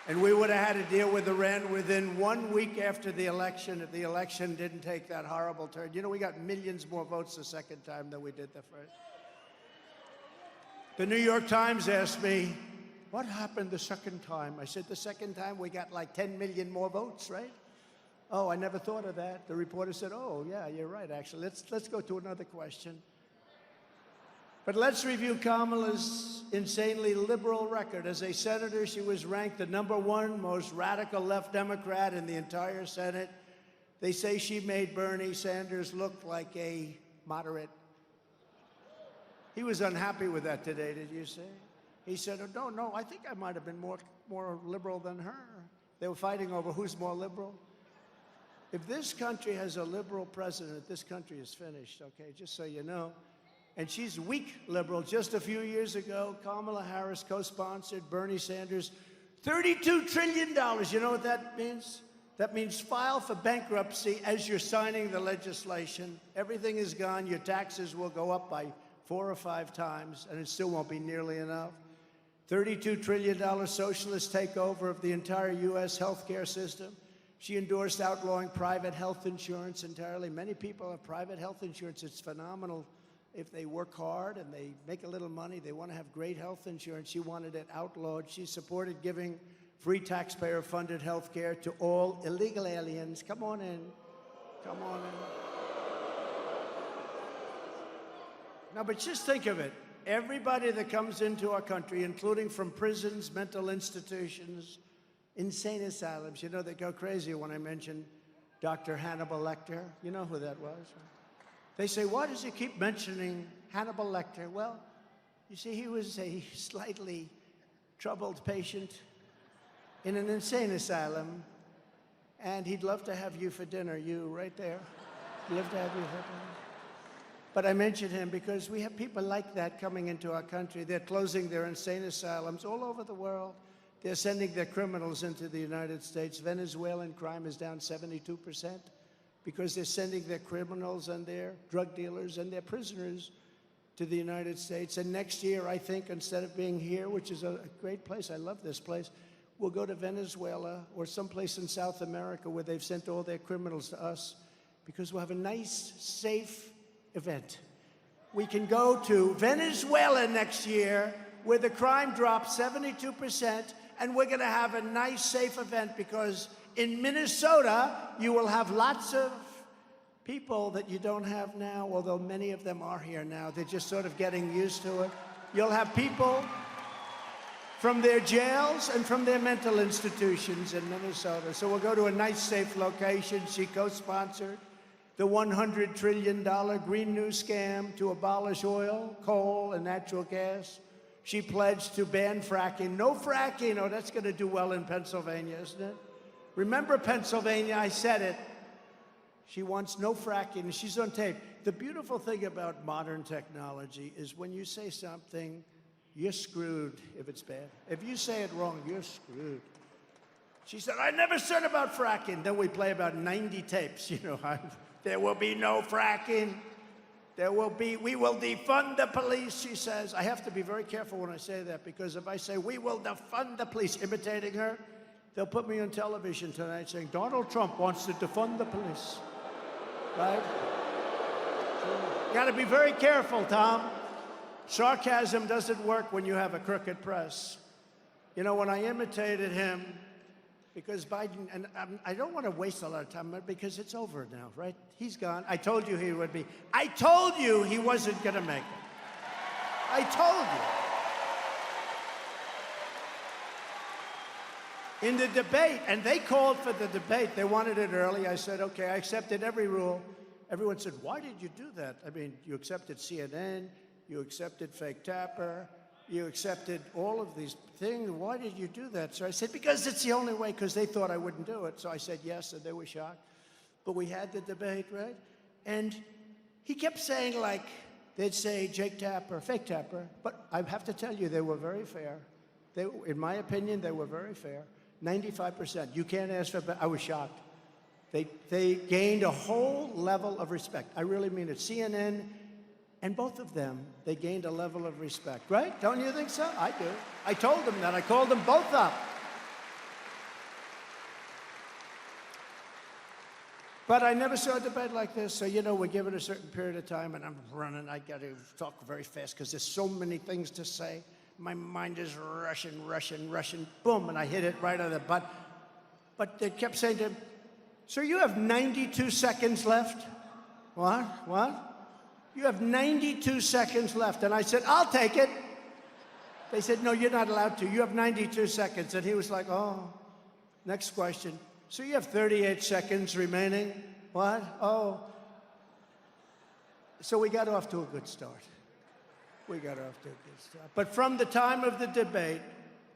And we would have had to deal with Iran within 1 week after the election if the election didn't take that horrible turn. You know, we got millions more votes the second time than we did the first. The New York Times asked me, what happened the second time? I said, the second time we got like 10 million more votes, right? Oh, I never thought of that. The reporter said, oh, yeah, you're right, actually. Let's go to another question. But let's review Kamala's insanely liberal record. As a senator, she was ranked the #1 most radical left Democrat in the entire Senate. They say she made Bernie Sanders look like a moderate. He was unhappy with that today, did you see? He said, oh, no, I think I might have been more liberal than her. They were fighting over who's more liberal. If this country has a liberal president, this country is finished, okay, just so you know. And she's weak liberal. Just a few years ago, Kamala Harris co-sponsored Bernie Sanders $32 trillion. You know what that means? That means file for bankruptcy as you're signing the legislation. Everything is gone. Your taxes will go up by 4 or 5 times, and it still won't be nearly enough. $32 trillion socialist takeover of the entire U.S. healthcare system. She endorsed outlawing private health insurance entirely. Many people have private health insurance. It's phenomenal. If they work hard and they make a little money, they want to have great health insurance. She wanted it outlawed. She supported giving free taxpayer-funded health care to all illegal aliens. Come on in. Come on in. Now, but just think of it. Everybody that comes into our country, including from prisons, mental institutions, insane asylums, you know, they go crazy when I mention Dr. Hannibal Lecter. You know who that was? They say, why does he keep mentioning Hannibal Lecter? Well, you see, he was a slightly troubled patient in an insane asylum, and he'd love to have you for dinner, you right there. He'd love to have you for dinner. But I mention him because we have people like that coming into our country. They're closing their insane asylums all over the world. They're sending their criminals into the United States. Venezuelan crime is down 72% because they're sending their criminals and their drug dealers and their prisoners to the United States. And next year, I think, instead of being here, which is a great place, I love this place, we'll go to Venezuela or someplace in South America where they've sent all their criminals to us because we'll have a nice, safe event. We can go to Venezuela next year where the crime drops 72%, and we're going to have a nice, safe event because in Minnesota, you will have lots of people that you don't have now, although many of them are here now. They're just sort of getting used to it. You'll have people from their jails and from their mental institutions in Minnesota. So we'll go to a nice, safe location. She co-sponsored the $100 trillion Green New scam to abolish oil, coal, and natural gas. She pledged to ban fracking. No fracking. Oh, that's going to do well in Pennsylvania, isn't it? Remember Pennsylvania, I said it. She wants no fracking. She's on tape. The beautiful thing about modern technology is when you say something, you're screwed if it's bad. If you say it wrong, you're screwed. She said, I never said about fracking. Then we play about 90 tapes, you know. There will be no fracking. We will defund the police, she says. I have to be very careful when I say that because if I say we will defund the police, imitating her, they'll put me on television tonight saying Donald Trump wants to defund the police. Right? You got to be very careful, Tom. Sarcasm doesn't work when you have a crooked press. You know, when I imitated him, because Biden, and I don't want to waste a lot of time, because it's over now, right? He's gone. I told you he would be. I told you he wasn't going to make it. I told you. In the debate, and they called for the debate. They wanted it early. I said, okay, I accepted every rule. Everyone said, why did you do that? I mean, you accepted CNN, you accepted fake Tapper, you accepted all of these things. Why did you do that? So I said, because it's the only way, because they thought I wouldn't do it. So I said yes, and they were shocked. But we had the debate, right? And he kept saying, like, they'd say Jake Tapper, fake Tapper. But I have to tell you, they were very fair. In my opinion, they were very fair. 95%. You can't ask for, I was shocked. They gained a whole level of respect. I really mean it. CNN and both of them, they gained a level of respect, right? Don't you think so? I do. I told them that. I called them both up. But I never saw a debate like this, so, you know, we're given a certain period of time, and I'm running. I got to talk very fast because there's so many things to say. My mind is rushing, boom, and I hit it right on the butt. But they kept saying to him, sir, you have 92 seconds left. What? You have 92 seconds left. And I said, I'll take it. They said, no, you're not allowed to. You have 92 seconds. And he was like, oh, next question. So you have 38 seconds remaining. What? Oh. So we got off to a good start. But from the time of the debate,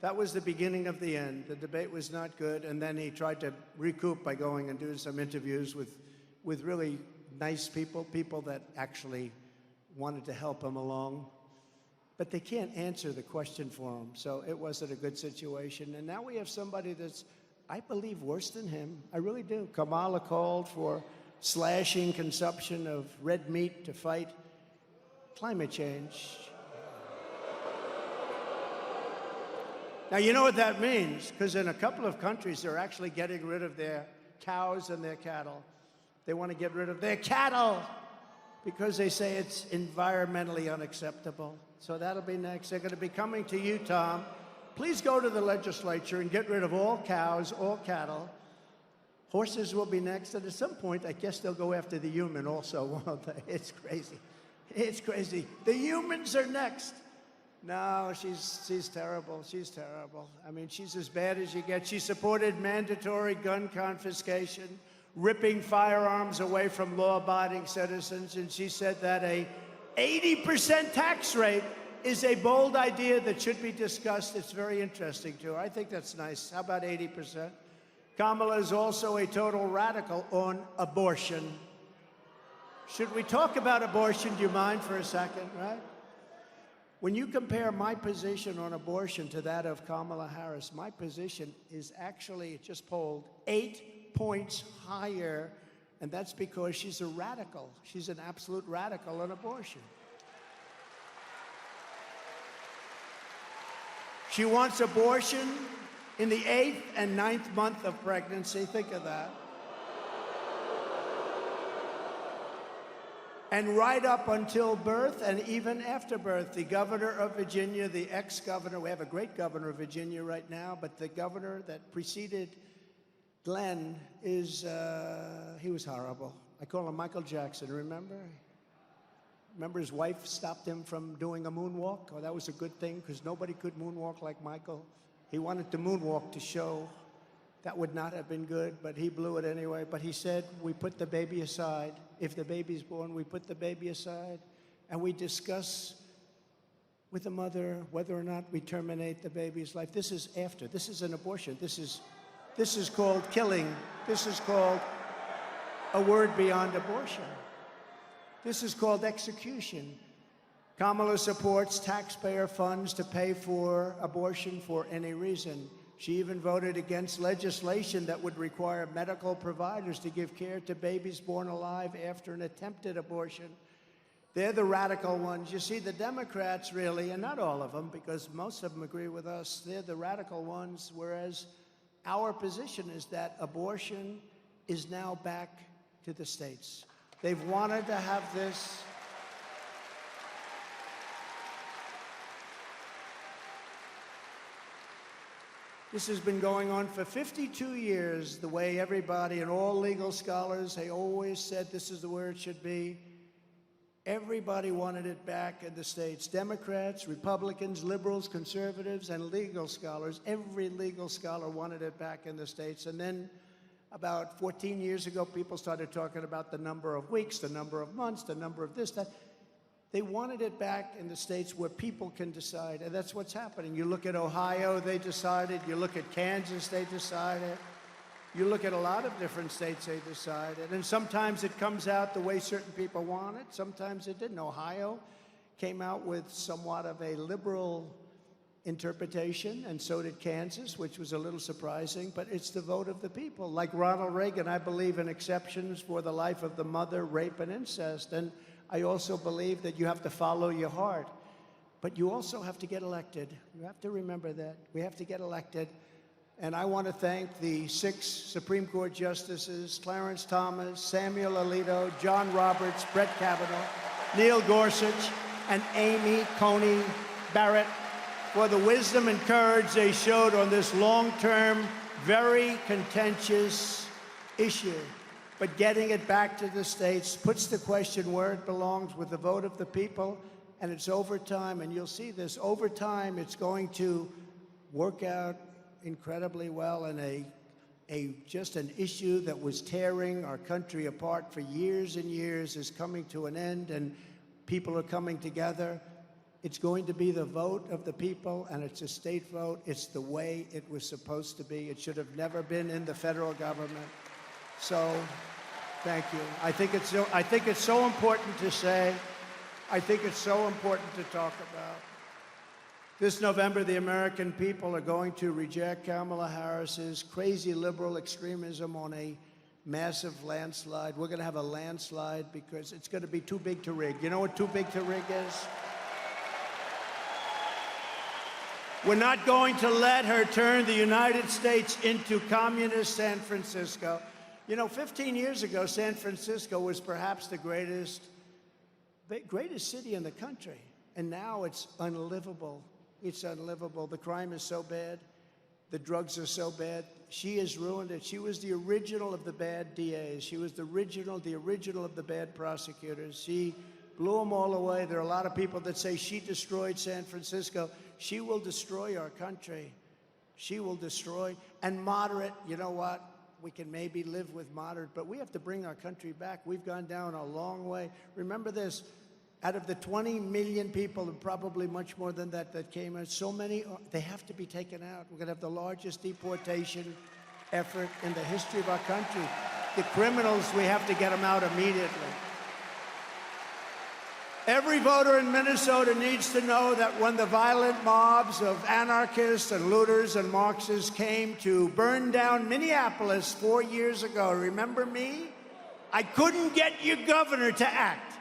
that was the beginning of the end. The debate was not good. And then he tried to recoup by going and doing some interviews with really nice people that actually wanted to help him along. But they can't answer the question for him. So it wasn't a good situation. And now we have somebody that's I believe, worse than him. I really do. Kamala called for slashing consumption of red meat to fight climate change. Now, you know what that means, because in a couple of countries, they're actually getting rid of their cows and their cattle. They want to get rid of their cattle because they say it's environmentally unacceptable. So that'll be next. They're going to be coming to you, Tom. Please go to the legislature and get rid of all cows, all cattle. Horses will be next, and at some point, I guess they'll go after the human also, won't they? It's crazy. It's crazy. The humans are next. No, she's terrible. She's terrible. I mean, she's as bad as you get. She supported mandatory gun confiscation, ripping firearms away from law-abiding citizens, and she said that a 80% tax rate is a bold idea that should be discussed. It's very interesting to her. I think that's nice. How about 80%? Kamala is also a total radical on abortion. Should we talk about abortion? Do you mind for a second, right? When you compare my position on abortion to that of Kamala Harris, my position is actually, it just polled, 8 points higher, and that's because she's a radical. She's an absolute radical on abortion. She wants abortion in the 8th and 9th month of pregnancy. Think of that. And right up until birth and even after birth. The governor of Virginia, the ex-governor, we have a great governor of Virginia right now, but the governor that preceded Glenn is, he was horrible. I call him Michael Jackson, remember? Remember his wife stopped him from doing a moonwalk? Oh, that was a good thing, because nobody could moonwalk like Michael. He wanted to moonwalk to show. That would not have been good, but he blew it anyway. But he said, we put the baby aside. If the baby's born, we put the baby aside, and we discuss with the mother whether or not we terminate the baby's life. This is after. This is an abortion. This is called killing. This is called a word beyond abortion. This is called execution. Kamala supports taxpayer funds to pay for abortion for any reason. She even voted against legislation that would require medical providers to give care to babies born alive after an attempted abortion. They're the radical ones. You see, the Democrats really, and not all of them, because most of them agree with us, they're the radical ones, whereas our position is that abortion is now back to the states. They've wanted to have this. This has been going on for 52 years, the way everybody and all legal scholars, they always said this is the way it should be. Everybody wanted it back in the states. Democrats, Republicans, liberals, conservatives, and legal scholars. Every legal scholar wanted it back in the states. And then about 14 years ago, people started talking about the number of weeks, the number of months, the number of this, that. They wanted it back in the states where people can decide, and that's what's happening. You look at Ohio, they decided. You look at Kansas, they decided. You look at a lot of different states, they decided. And sometimes it comes out the way certain people want it. Sometimes it didn't. Ohio came out with somewhat of a liberal interpretation, and so did Kansas, which was a little surprising, but it's the vote of the people. Like Ronald Reagan, I believe in exceptions for the life of the mother, rape, and incest. And I also believe that you have to follow your heart, but you also have to get elected. You have to remember that. We have to get elected. And I want to thank the 6 Supreme Court justices, Clarence Thomas, Samuel Alito, John Roberts, Brett Kavanaugh, Neil Gorsuch, and Amy Coney Barrett for the wisdom and courage they showed on this long-term, very contentious issue. But getting it back to the states puts the question where it belongs, with the vote of the people, and it's over time. And you'll see this. Over time, it's going to work out incredibly well, and just an issue that was tearing our country apart for years and years is coming to an end, and people are coming together. It's going to be the vote of the people, and it's a state vote. It's the way it was supposed to be. It should have never been in the federal government. So, thank you. I think it's so important to say. I think it's so important to talk about. This November, the American people are going to reject Kamala Harris's crazy liberal extremism on a massive landslide. We're going to have a landslide because it's going to be too big to rig. You know what too big to rig is? We're not going to let her turn the United States into communist San Francisco. You know, 15 years ago, San Francisco was perhaps the greatest city in the country. And now it's unlivable. It's unlivable. The crime is so bad. The drugs are so bad. She has ruined it. She was the original of the bad DAs. She was the original of the bad prosecutors. She blew them all away. There are a lot of people that say she destroyed San Francisco. She will destroy our country. She will destroy. And moderate, you know what? We can maybe live with moderate, but we have to bring our country back. We've gone down a long way. Remember this. Out of the 20 million people, and probably much more than that, that came out, so many, they have to be taken out. We're going to have the largest deportation effort in the history of our country. The criminals, we have to get them out immediately. Every voter in Minnesota needs to know that when the violent mobs of anarchists and looters and Marxists came to burn down Minneapolis 4 years ago, remember me? I couldn't get your governor to act.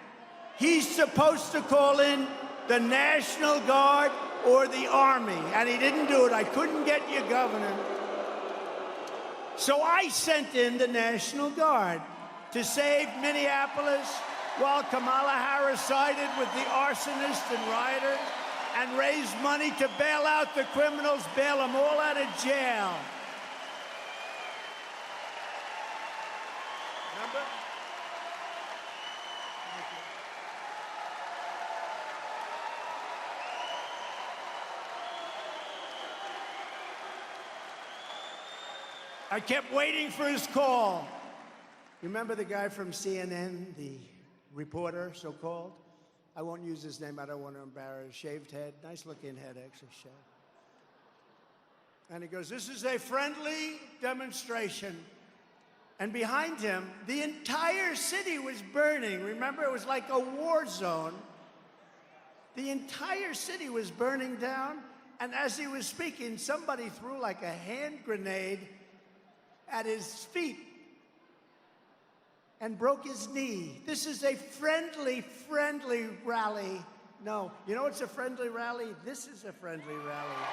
He's supposed to call in the National Guard or the Army, and he didn't do it. I couldn't get your governor. So I sent in the National Guard to save Minneapolis while Kamala Harris sided with the arsonist and rioter and raised money to bail out the criminals, bail them all out of jail. Remember? I kept waiting for his call. You remember the guy from CNN, the reporter, so-called? I won't use his name. I don't want to embarrass. Shaved head. Nice-looking head, actually, shaved. And he goes, this is a friendly demonstration. And behind him, the entire city was burning. Remember, it was like a war zone. The entire city was burning down. And as he was speaking, somebody threw like a hand grenade at his feet and broke his knee. This is a friendly rally. No, you know what's a friendly rally? This is a friendly rally.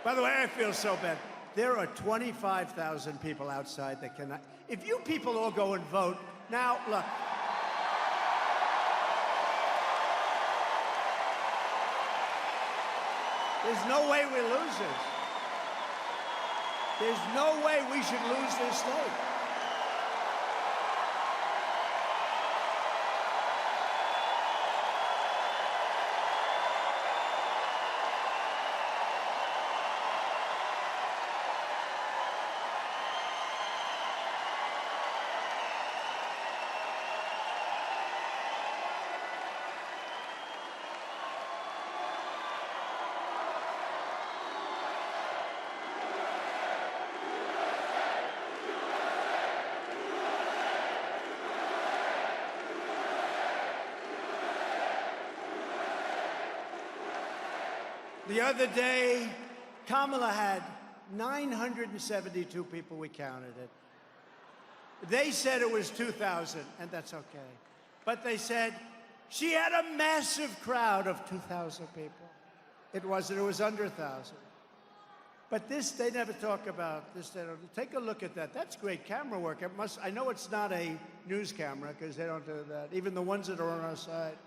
By the way, I feel so bad. There are 25,000 people outside that cannot. If you people all go and vote, now, look. There's no way we lose this. There's no way we should lose this state. The other day, Kamala had 972 people, we counted it. They said it was 2,000, and that's okay. But they said she had a massive crowd of 2,000 people. It wasn't, it was under 1,000. But this, they never talk about this. Take a look at that. That's great camera work. I know it's not a news camera, because they don't do that. Even the ones that are on our side.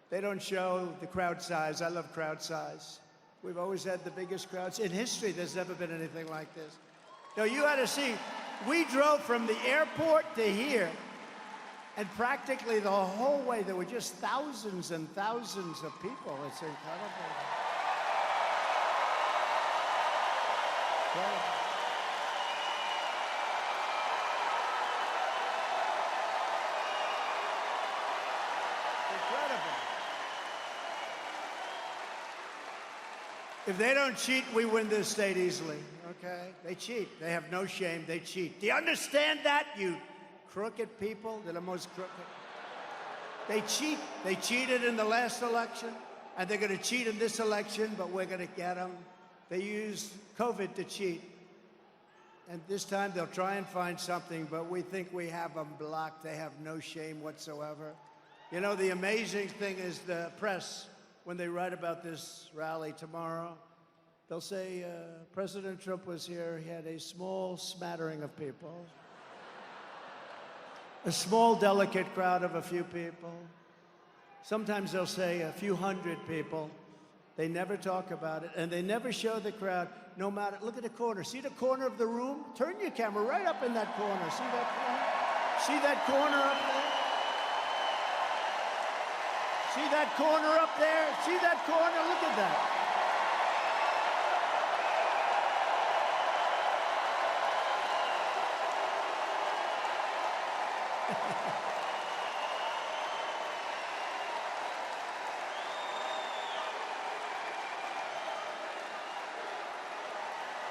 They don't show the crowd size. I love crowd size. We've always had the biggest crowds. In history, there's never been anything like this. No, you had to see, we drove from the airport to here, and practically the whole way, there were just thousands and thousands of people. It's incredible. If they don't cheat, we win this state easily, okay? They cheat. They have no shame. They cheat. Do you understand that, you crooked people? They're the most crooked. They cheat. They cheated in the last election, and they're going to cheat in this election, but we're going to get them. They used COVID to cheat. And this time they'll try and find something, but we think we have them blocked. They have no shame whatsoever. You know, the amazing thing is the press, when they write about this rally tomorrow, they'll say, President Trump was here. He had a small smattering of people. A small, delicate crowd of a few people. Sometimes they'll say a few hundred people. They never talk about it, and they never show the crowd, no matter, look at the corner. See the corner of the room? Turn your camera right up in that corner. See that corner? See that corner up there? See that corner up there? See that corner? Look at that.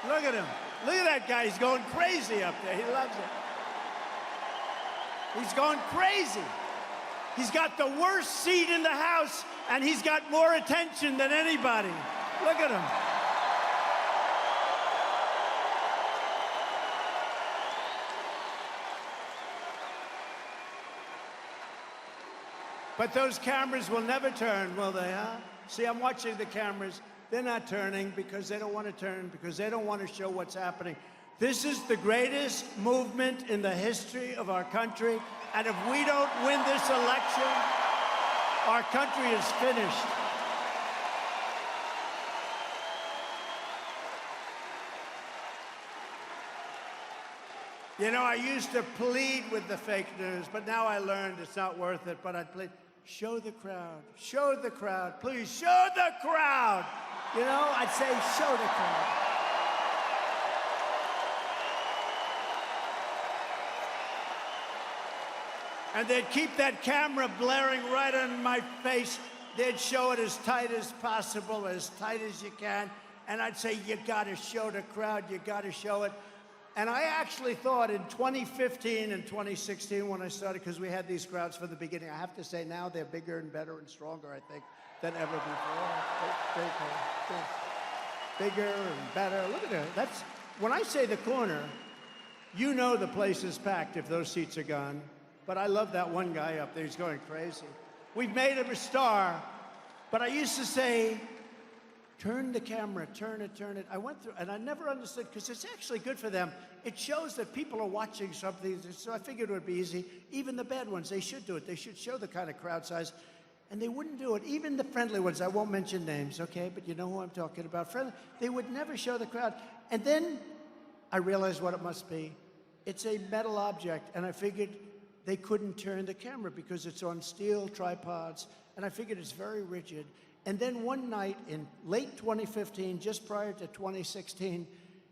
Look at him. Look at that guy. He's going crazy up there. He loves it. He's going crazy. He's got the worst seat in the House, and he's got more attention than anybody. Look at him. But those cameras will never turn, will they, huh? See, I'm watching the cameras. They're not turning because they don't want to turn, because they don't want to show what's happening. This is the greatest movement in the history of our country, and if we don't win this election, our country is finished. You know, I used to plead with the fake news, but now I learned it's not worth it, but I'd plead, show the crowd, please show the crowd. You know, I'd say, show the crowd. And they'd keep that camera blaring right on my face. They'd show it as tight as possible, as tight as you can. And I'd say, you gotta show the crowd, you gotta show it. And I actually thought in 2015 and 2016 when I started, because we had these crowds from the beginning, I have to say now they're bigger and better and stronger, I think, than ever before. Bigger and better. Look at that. That's, when I say the corner, you know the place is packed if those seats are gone. But I love that one guy up there. He's going crazy. We've made him a star. But I used to say, turn the camera, turn it. I went through, and I never understood, because it's actually good for them. It shows that people are watching something, so I figured it would be easy. Even the bad ones, they should do it. They should show the kind of crowd size, and they wouldn't do it. Even the friendly ones, I won't mention names, okay, but you know who I'm talking about. Friendly, they would never show the crowd. And then I realized what it must be. It's a metal object, and I figured they couldn't turn the camera because it's on steel tripods, and I figured it's very rigid. And then one night in late 2015, just prior to 2016,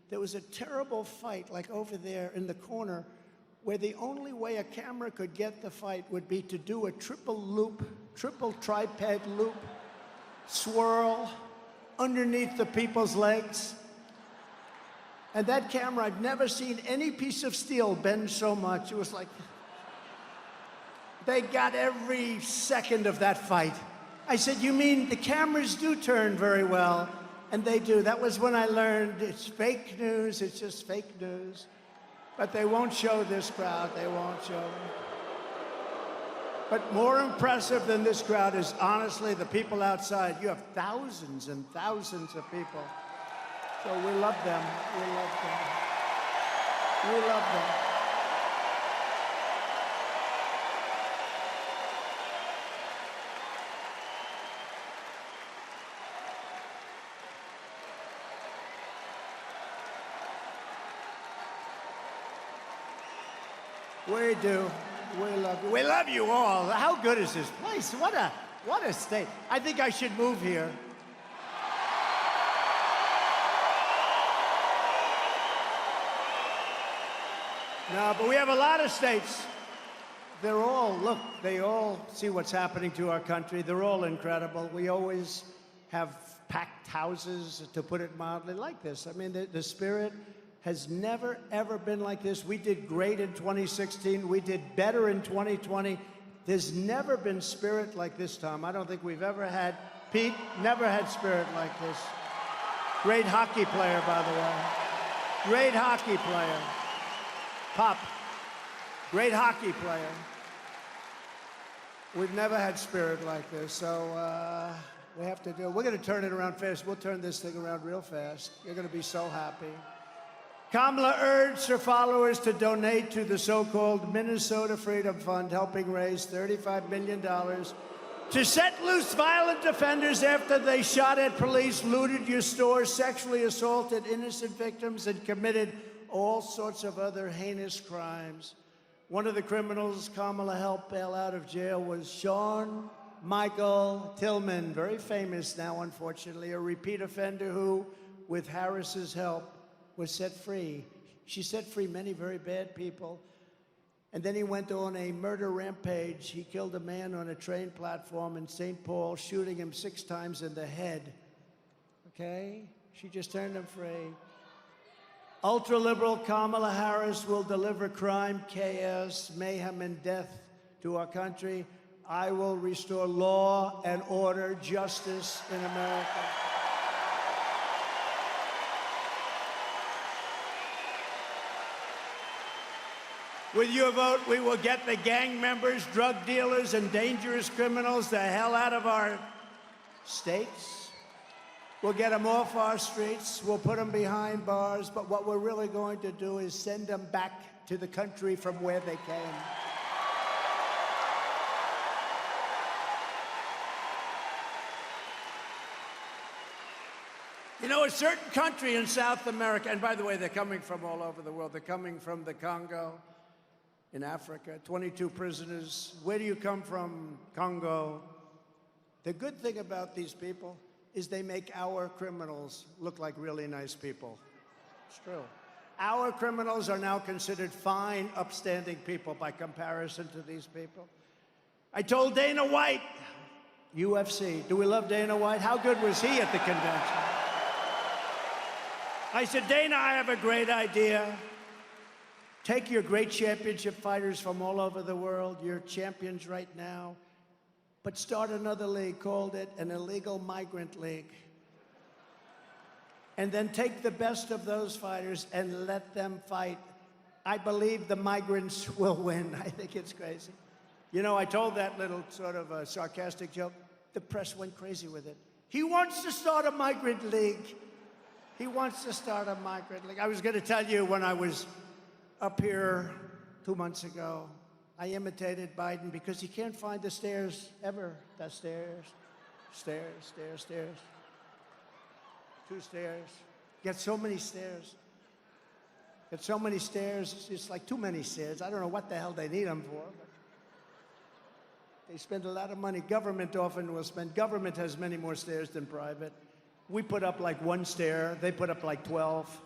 there was a terrible fight, like over there in the corner, where the only way a camera could get the fight would be to do a triple tripod loop, swirl underneath the people's legs. And that camera, I've never seen any piece of steel bend so much. It was like, they got every second of that fight. I said, you mean the cameras do turn very well? And they do. That was when I learned it's fake news, it's just fake news. But they won't show this crowd, they won't show it. But more impressive than this crowd is honestly the people outside. You have thousands and thousands of people. So we love them, we love them. We love them. We do. We love you. We love you all. How good is this place? What a state. I think I should move here. No, but we have a lot of states. They're all, look, they all see what's happening to our country. They're all incredible. We always have packed houses, to put it mildly, like this. I mean, the spirit has never, ever been like this. We did great in 2016. We did better in 2020. There's never been spirit like this, Tom. I don't think we've ever had, Pete, never had spirit like this. Great hockey player, by the way. Great hockey player. Pop, great hockey player. We've never had spirit like this, so we have to do it. We're going to turn it around fast. We'll turn this thing around real fast. You're going to be so happy. Kamala urged her followers to donate to the so-called Minnesota Freedom Fund, helping raise $35 million to set loose violent offenders after they shot at police, looted your stores, sexually assaulted innocent victims, and committed all sorts of other heinous crimes. One of the criminals Kamala helped bail out of jail was Sean Michael Tillman, very famous now, unfortunately, a repeat offender who, with Harris's help, was set free. She set free many very bad people. And then he went on a murder rampage. He killed a man on a train platform in St. Paul, shooting him 6 times in the head. Okay? She just turned him free. Ultra-liberal Kamala Harris will deliver crime, chaos, mayhem, and death to our country. I will restore law and order, justice in America. With your vote, we will get the gang members, drug dealers, and dangerous criminals the hell out of our states. We'll get them off our streets. We'll put them behind bars. But what we're really going to do is send them back to the country from where they came. You know, a certain country in South America, and by the way, they're coming from all over the world. They're coming from the Congo in Africa, 22 prisoners. Where do you come from? Congo. The good thing about these people is they make our criminals look like really nice people. It's true. Our criminals are now considered fine, upstanding people by comparison to these people. I told Dana White, UFC, do we love Dana White? How good was he at the convention? I said, Dana, I have a great idea. Take your great championship fighters from all over the world, you're champions right now, but start another league, called it an illegal migrant league. And then take the best of those fighters and let them fight. I believe the migrants will win. I think it's crazy. You know, I told that little sort of a sarcastic joke. The press went crazy with it. He wants to start a migrant league. He wants to start a migrant league. I was going to tell you when I was up here 2 months ago, I imitated Biden because he can't find the stairs ever. The stairs, stairs, stairs, stairs. 2 stairs. Get so many stairs. Get so many stairs. It's like too many stairs. I don't know what the hell they need them for. But they spend a lot of money. Government often will spend. Government has many more stairs than private. We put up like 1 stair. They put up like 12.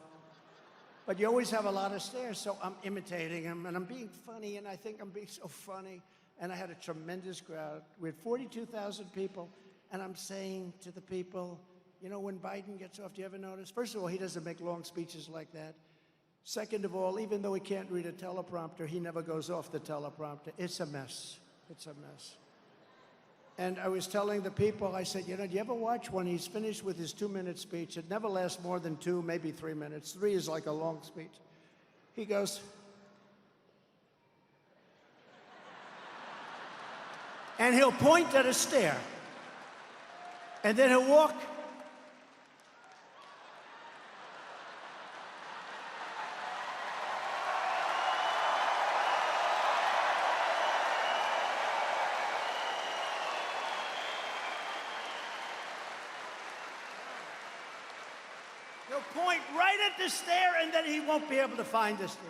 But you always have a lot of stairs, so I'm imitating him, and I'm being funny, and I think I'm being so funny. And I had a tremendous crowd. We had 42,000 people, and I'm saying to the people, you know, when Biden gets off, do you ever notice? First of all, he doesn't make long speeches like that. Second of all, even though he can't read a teleprompter, he never goes off the teleprompter. It's a mess. It's a mess. And I was telling the people, I said, you know, do you ever watch when he's finished with his 2-minute speech? It never lasts more than 2, maybe 3 minutes. 3 is like a long speech. He goes, and he'll point at a stair. And then he'll walk. Point right at the stair, and then he won't be able to find the stair.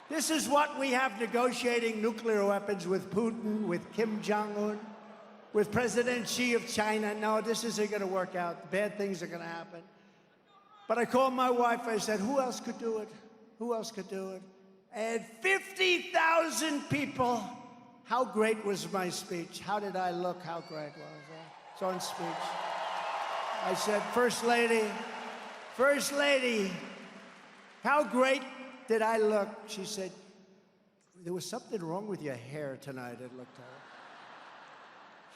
This is what we have negotiating nuclear weapons with Putin, with Kim Jong-un, with President Xi of China. No, this isn't going to work out. Bad things are going to happen. But I called my wife. I said, who else could do it? Who else could do it? I had 50,000 people. How great was my speech? How did I look? How great was I? It's on speech. I said, First Lady, how great did I look? She said, there was something wrong with your hair tonight. It looked terrible.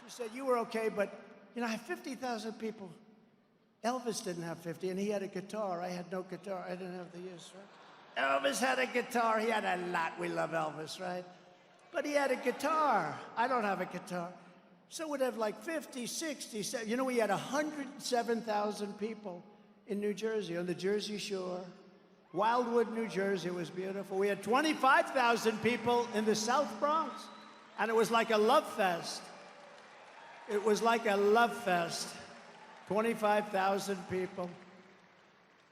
She said, you were okay, but, you know, I have 50,000 people. Elvis didn't have 50, and he had a guitar. I had no guitar. I didn't have the use, right? Elvis had a guitar. He had a lot. We love Elvis, right? But he had a guitar. I don't have a guitar. So we'd have like 50, 60, 70. You know, we had 107,000 people in New Jersey, on the Jersey Shore. Wildwood, New Jersey, it was beautiful. We had 25,000 people in the South Bronx, and it was like a love fest. It was like a love fest. 25,000 people.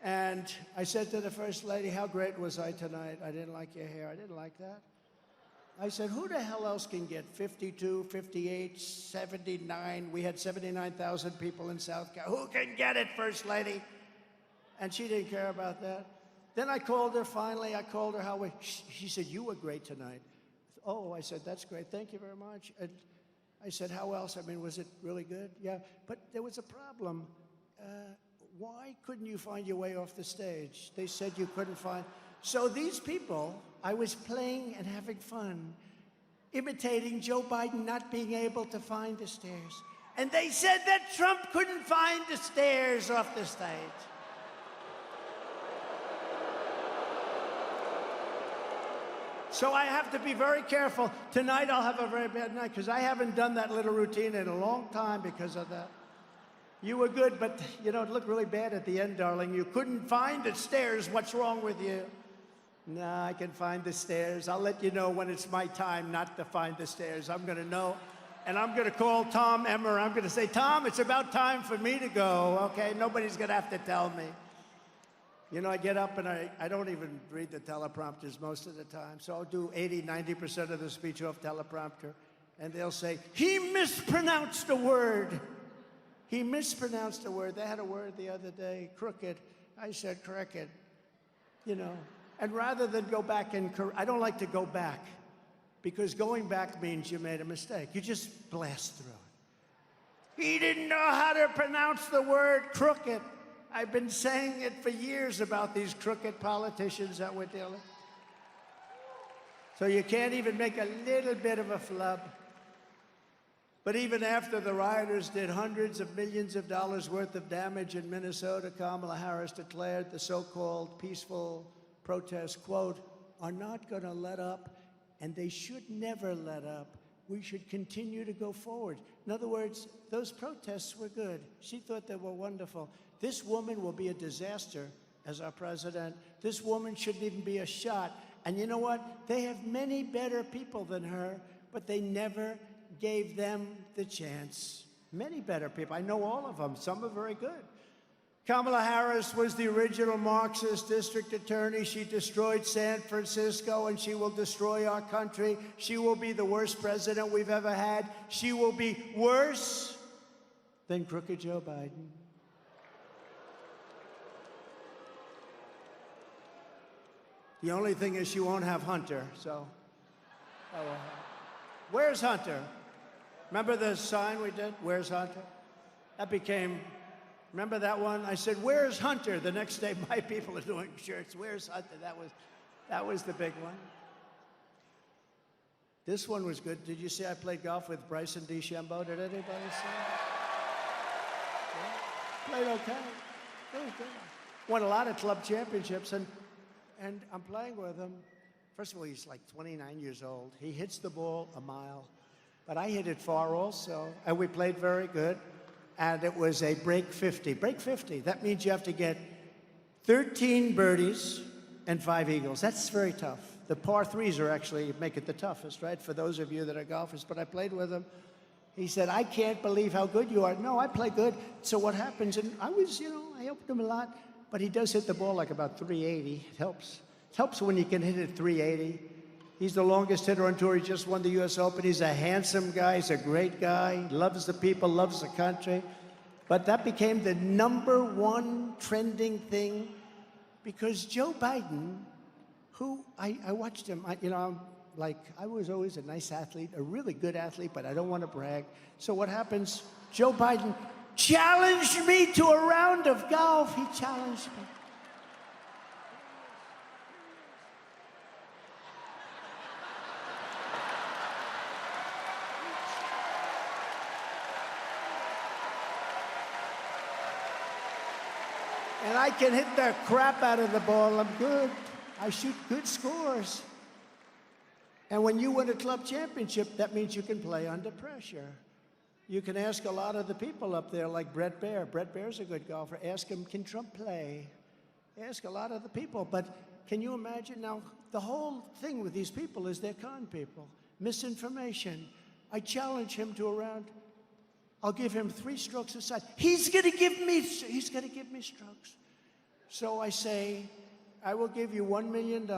And I said to the First Lady, how great was I tonight? I didn't like your hair. I didn't like that. I said, who the hell else can get 52, 58, 79? We had 79,000 people in South Carolina. Who can get it, First Lady? And she didn't care about that. Then I called her, finally. I called her, she said, you were great tonight. Oh, I said, that's great. Thank you very much. And I said, how else? I mean, was it really good? Yeah, but there was a problem. Why couldn't you find your way off the stage? They said you couldn't find. So these people, I was playing and having fun, imitating Joe Biden not being able to find the stairs. And they said that Trump couldn't find the stairs off the stage. So I have to be very careful. Tonight I'll have a very bad night because I haven't done that little routine in a long time because of that. You were good, but you know, it looked really bad at the end, darling. You couldn't find the stairs. What's wrong with you? No, I can find the stairs. I'll let you know when it's my time not to find the stairs. I'm going to know. And I'm going to call Tom Emmer. I'm going to say, Tom, it's about time for me to go, okay? Nobody's going to have to tell me. You know, I get up and I don't even read the teleprompters most of the time. So I'll do 80, 90% of the speech off teleprompter. And they'll say, he mispronounced a word. He mispronounced a word. They had a word the other day, crooked. I said cricket, you know. And rather than go back and I don't like to go back because going back means you made a mistake. You just blast through it. He didn't know how to pronounce the word crooked. I've been saying it for years about these crooked politicians that we're dealing with. So you can't even make a little bit of a flub. But even after the rioters did hundreds of millions of dollars worth of damage in Minnesota, Kamala Harris declared the so-called peaceful protests, quote, are not going to let up, and they should never let up. We should continue to go forward. In other words, those protests were good. She thought they were wonderful. This woman will be a disaster as our president. This woman shouldn't even be a shot. And you know what? They have many better people than her, but they never gave them the chance. Many better people. I know all of them. Some are very good. Kamala Harris was the original Marxist district attorney. She destroyed San Francisco, and she will destroy our country. She will be the worst president we've ever had. She will be worse than crooked Joe Biden. The only thing is she won't have Hunter, so. Where's Hunter? Remember the sign we did? Where's Hunter? That became, remember that one? I said, where's Hunter? The next day, my people are doing shirts. Where's Hunter? That was the big one. This one was good. Did you see I played golf with Bryson DeChambeau? Did anybody see it? Yeah. Played okay. Really good. Won a lot of club championships, and I'm playing with him. First of all, he's like 29 years old. He hits the ball a mile, but I hit it far also, and we played very good, and it was a break 50. Break 50, that means you have to get 13 birdies and 5 eagles. That's very tough. The par threes are actually make it the toughest, right, for those of you that are golfers, but I played with him. He said, I can't believe how good you are. No, I play good. So what happens, and I was, you know, I helped him a lot. But he does hit the ball like about 380. It helps. It helps when you can hit it 380. He's the longest hitter on tour. He just won the U.S. Open. He's a handsome guy. He's a great guy. Loves the people, loves the country. But that became the #1 trending thing because Joe Biden, who I watched him, I was always a nice athlete, a really good athlete, but I don't want to brag. So what happens? Joe Biden challenged me to a round of golf. He challenged me. And I can hit the crap out of the ball. I'm good. I shoot good scores. And when you win a club championship, that means you can play under pressure. You can ask a lot of the people up there, like Brett Baer. Brett Baer's a good golfer. Ask him, can Trump play? Ask a lot of the people. But can you imagine now, the whole thing with these people is they're con people. Misinformation. I challenge him to a round. I'll give him 3 strokes aside. He's going to give me strokes. So I say, I will give you $1 million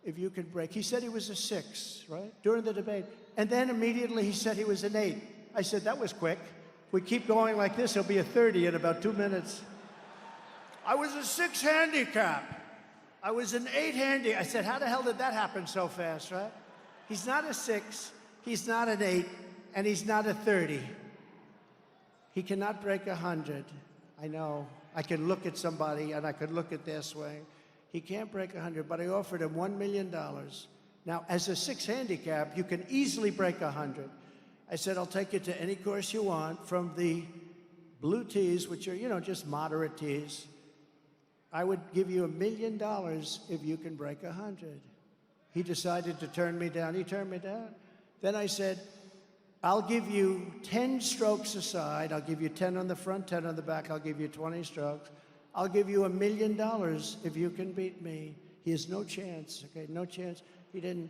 if you can break. He said he was a 6, right? During the debate. And then immediately he said he was an 8. I said, that was quick. If we keep going like this, he'll be a 30 in about 2 minutes. I was a 6 handicap. I was an 8 handicap. I said, how the hell did that happen so fast, right? He's not a 6, he's not an 8, and he's not a 30. He cannot break 100. I know. I can look at somebody and I could look at their swing. He can't break 100, but I offered him $1 million. Now, as a 6 handicap, you can easily break 100. I said, I'll take you to any course you want, from the blue tees, which are, you know, just moderate tees. I would give you $1 million if you can break 100. He decided to turn me down. He turned me down. Then I said, I'll give you 10 strokes aside. I'll give you 10 on the front, 10 on the back. I'll give you 20 strokes. I'll give you $1 million if you can beat me. He has no chance, okay, no chance. He didn't.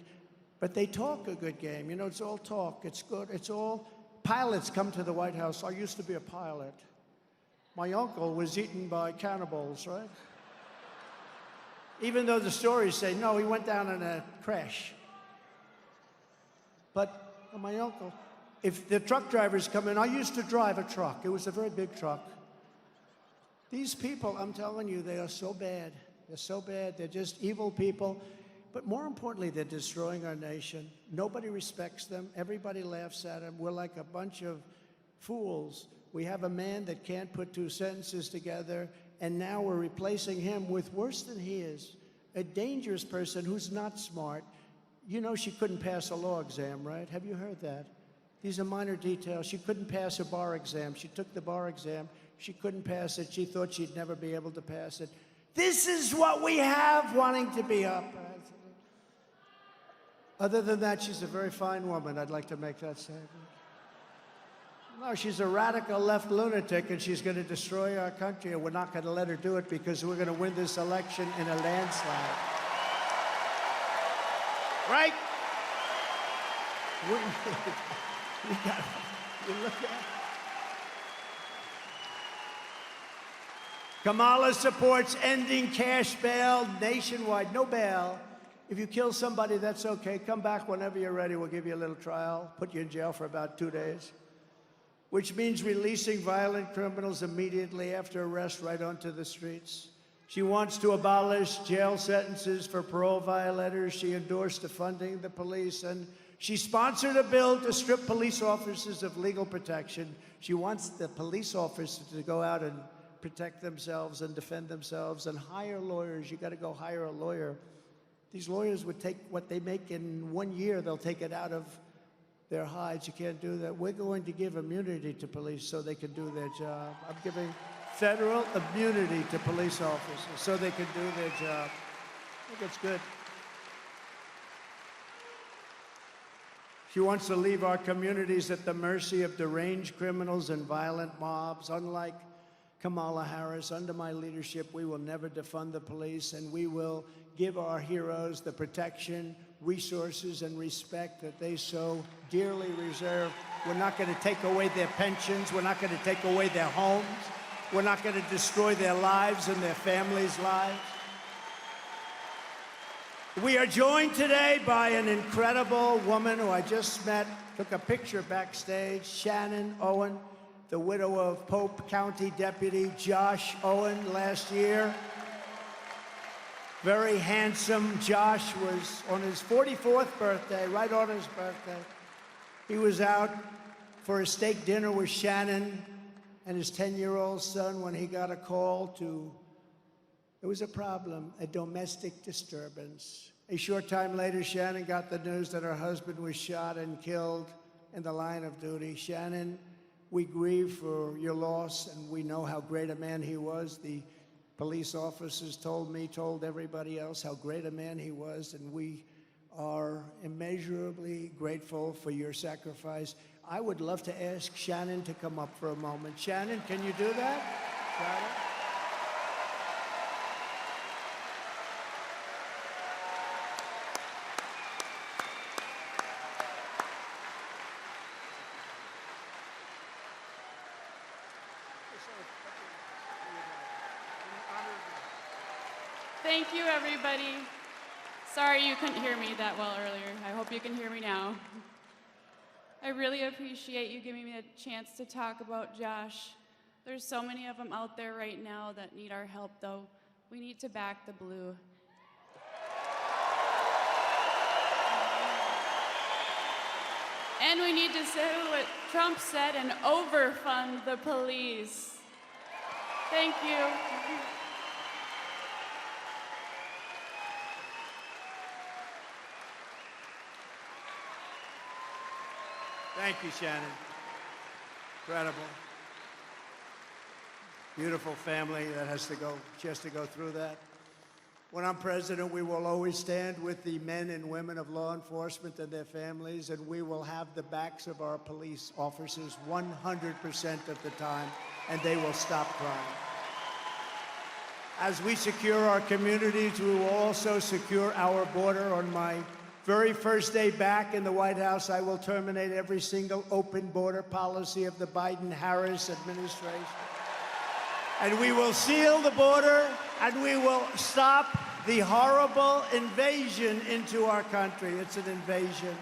But they talk a good game. You know, it's all talk. It's good. It's all, pilots come to the White House. I used to be a pilot. My uncle was eaten by cannibals, right? Even though the stories say, no, he went down in a crash. But my uncle, if the truck drivers come in, I used to drive a truck. It was a very big truck. These people, I'm telling you, they are so bad. They're so bad. They're just evil people. But more importantly, they're destroying our nation. Nobody respects them. Everybody laughs at them. We're like a bunch of fools. We have a man that can't put 2 sentences together, and now we're replacing him with worse than he is, a dangerous person who's not smart. You know she couldn't pass a law exam, right? Have you heard that? These are minor details. She couldn't pass a bar exam. She took the bar exam. She couldn't pass it. She thought she'd never be able to pass it. This is what we have wanting to be our president. Other than that, she's a very fine woman. I'd like to make that statement. No, she's a radical left lunatic, and she's going to destroy our country, and we're not going to let her do it because we're going to win this election in a landslide. Right? You look at it. Kamala supports ending cash bail nationwide. No bail. If you kill somebody, that's okay. Come back whenever you're ready. We'll give you a little trial, put you in jail for about 2 days, which means releasing violent criminals immediately after arrest right onto the streets. She wants to abolish jail sentences for parole violators. She endorsed defunding the police, and she sponsored a bill to strip police officers of legal protection. She wants the police officers to go out and protect themselves and defend themselves and hire lawyers. You got to go hire a lawyer. These lawyers would take what they make in 1 year, they'll take it out of their hides. You can't do that. We're going to give immunity to police so they can do their job. I'm giving federal immunity to police officers so they can do their job. I think it's good. She wants to leave our communities at the mercy of deranged criminals and violent mobs. Unlike Kamala Harris, under my leadership, we will never defund the police, and we will give our heroes the protection, resources, and respect that they so dearly reserve. We're not going to take away their pensions. We're not going to take away their homes. We're not going to destroy their lives and their families' lives. We are joined today by an incredible woman who I just met, took a picture backstage, Shannon Owen, the widow of Pope County Deputy Josh Owen last year. Very handsome. Josh was on his 44th birthday, right on his birthday. He was out for a steak dinner with Shannon and his 10-year-old son when he got a call to, there was a problem, a domestic disturbance. A short time later, Shannon got the news that her husband was shot and killed in the line of duty. Shannon, we grieve for your loss, and we know how great a man he was. The police officers told me, told everybody else how great a man he was, and we are immeasurably grateful for your sacrifice. I would love to ask Shannon to come up for a moment. Shannon, can you do that? Shannon? Thank you, everybody. Sorry you couldn't hear me that well earlier. I hope you can hear me now. I really appreciate you giving me a chance to talk about Josh. There's so many of them out there right now that need our help, though. We need to back the blue. And we need to say what Trump said and overfund the police. Thank you. Thank you, Shannon. Incredible. Beautiful family that has to go through that. When I'm president, we will always stand with the men and women of law enforcement and their families, and we will have the backs of our police officers 100% of the time, and they will stop crime. As we secure our communities, we will also secure our border. On my very first day back in the White House, I will terminate every single open border policy of the Biden-Harris administration. And we will seal the border, and we will stop the horrible invasion into our country. It's an invasion.